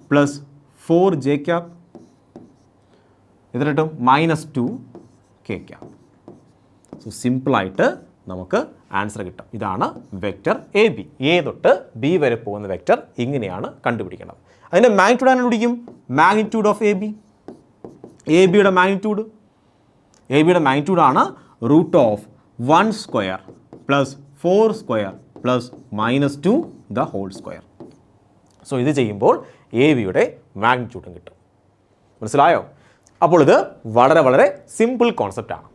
plus 4 J cap എത്ര കിട്ടും? -2 കെ ക്യാപ്പ്. സോ സിമ്പിളായിട്ട് നമുക്ക് ആൻസർ കിട്ടും. ഇതാണ് വെക്റ്റർ എ ബി. എ തൊട്ട് ബി വരെ പോകുന്ന വെക്റ്റർ ഇങ്ങനെയാണ് കണ്ടുപിടിക്കേണ്ടത്. അതിൻ്റെ മാഗ്നിറ്റ്യൂഡ് ആണ് കണ്ടുപിടിക്കും. Magnitude of A B, A ബിയുടെ മാഗ്നിറ്റ്യൂഡ് ആണ് √1² plus 4² plus -2 the whole square. So ഇത് ചെയ്യുമ്പോൾ എ ബിയുടെ മാഗ്നിറ്റ്യൂഡും കിട്ടും. മനസ്സിലായോ? അപ്പോൾ ഇത് വളരെ വളരെ സിമ്പിൾ കോൺസെപ്റ്റാണ്.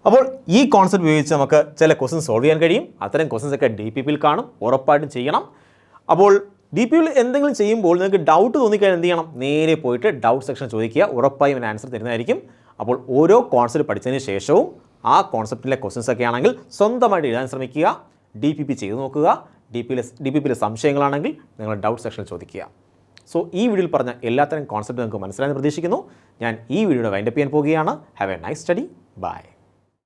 അപ്പോൾ ഈ കോൺസെപ്റ്റ് ഉപയോഗിച്ച് നമുക്ക് ചില ക്വസ്റ്റ്യൻ സോൾവ് ചെയ്യാൻ കഴിയും. അത്തരം ക്വസ്റ്റ്യൻസ് ഒക്കെ DPP കാണും, ഉറപ്പായിട്ടും ചെയ്യണം. അപ്പോൾ DPP എന്തെങ്കിലും ചെയ്യുമ്പോൾ നിങ്ങൾക്ക് ഡൗട്ട് തോന്നിക്കഴിഞ്ഞാൽ എന്ത് ചെയ്യണം? നേരെ പോയിട്ട് ഡൗട്ട് സെക്ഷൻ ചോദിക്കുക, ഉറപ്പായും അതിന് ആൻസർ തരുന്നതായിരിക്കും. അപ്പോൾ ഓരോ കോൺസെപ്റ്റ് പഠിച്ചതിന് ശേഷവും ആ കോൺസെപ്റ്റിലെ ക്വസ്റ്റ്യൻസ് ഒക്കെ ആണെങ്കിൽ സ്വന്തമായിട്ട് എഴുതാൻ ശ്രമിക്കുക. DPP ചെയ്ത് നോക്കുക. DPP സംശയങ്ങളാണെങ്കിൽ നിങ്ങൾ ഡൗട്ട് സെക്ഷനിൽ ചോദിക്കുക. സോ ഈ വീഡിയോയിൽ പറഞ്ഞ എല്ലാത്തരം കോൺസെപ്റ്റ് നിങ്ങൾക്ക് മനസ്സിലായെന്ന് പ്രതീക്ഷിക്കുന്നു. ഞാൻ ഈ വീഡിയോയുടെ വൈൻഡപ്പ് ചെയ്യാൻ പോവുകയാണ്. Have a nice study. By.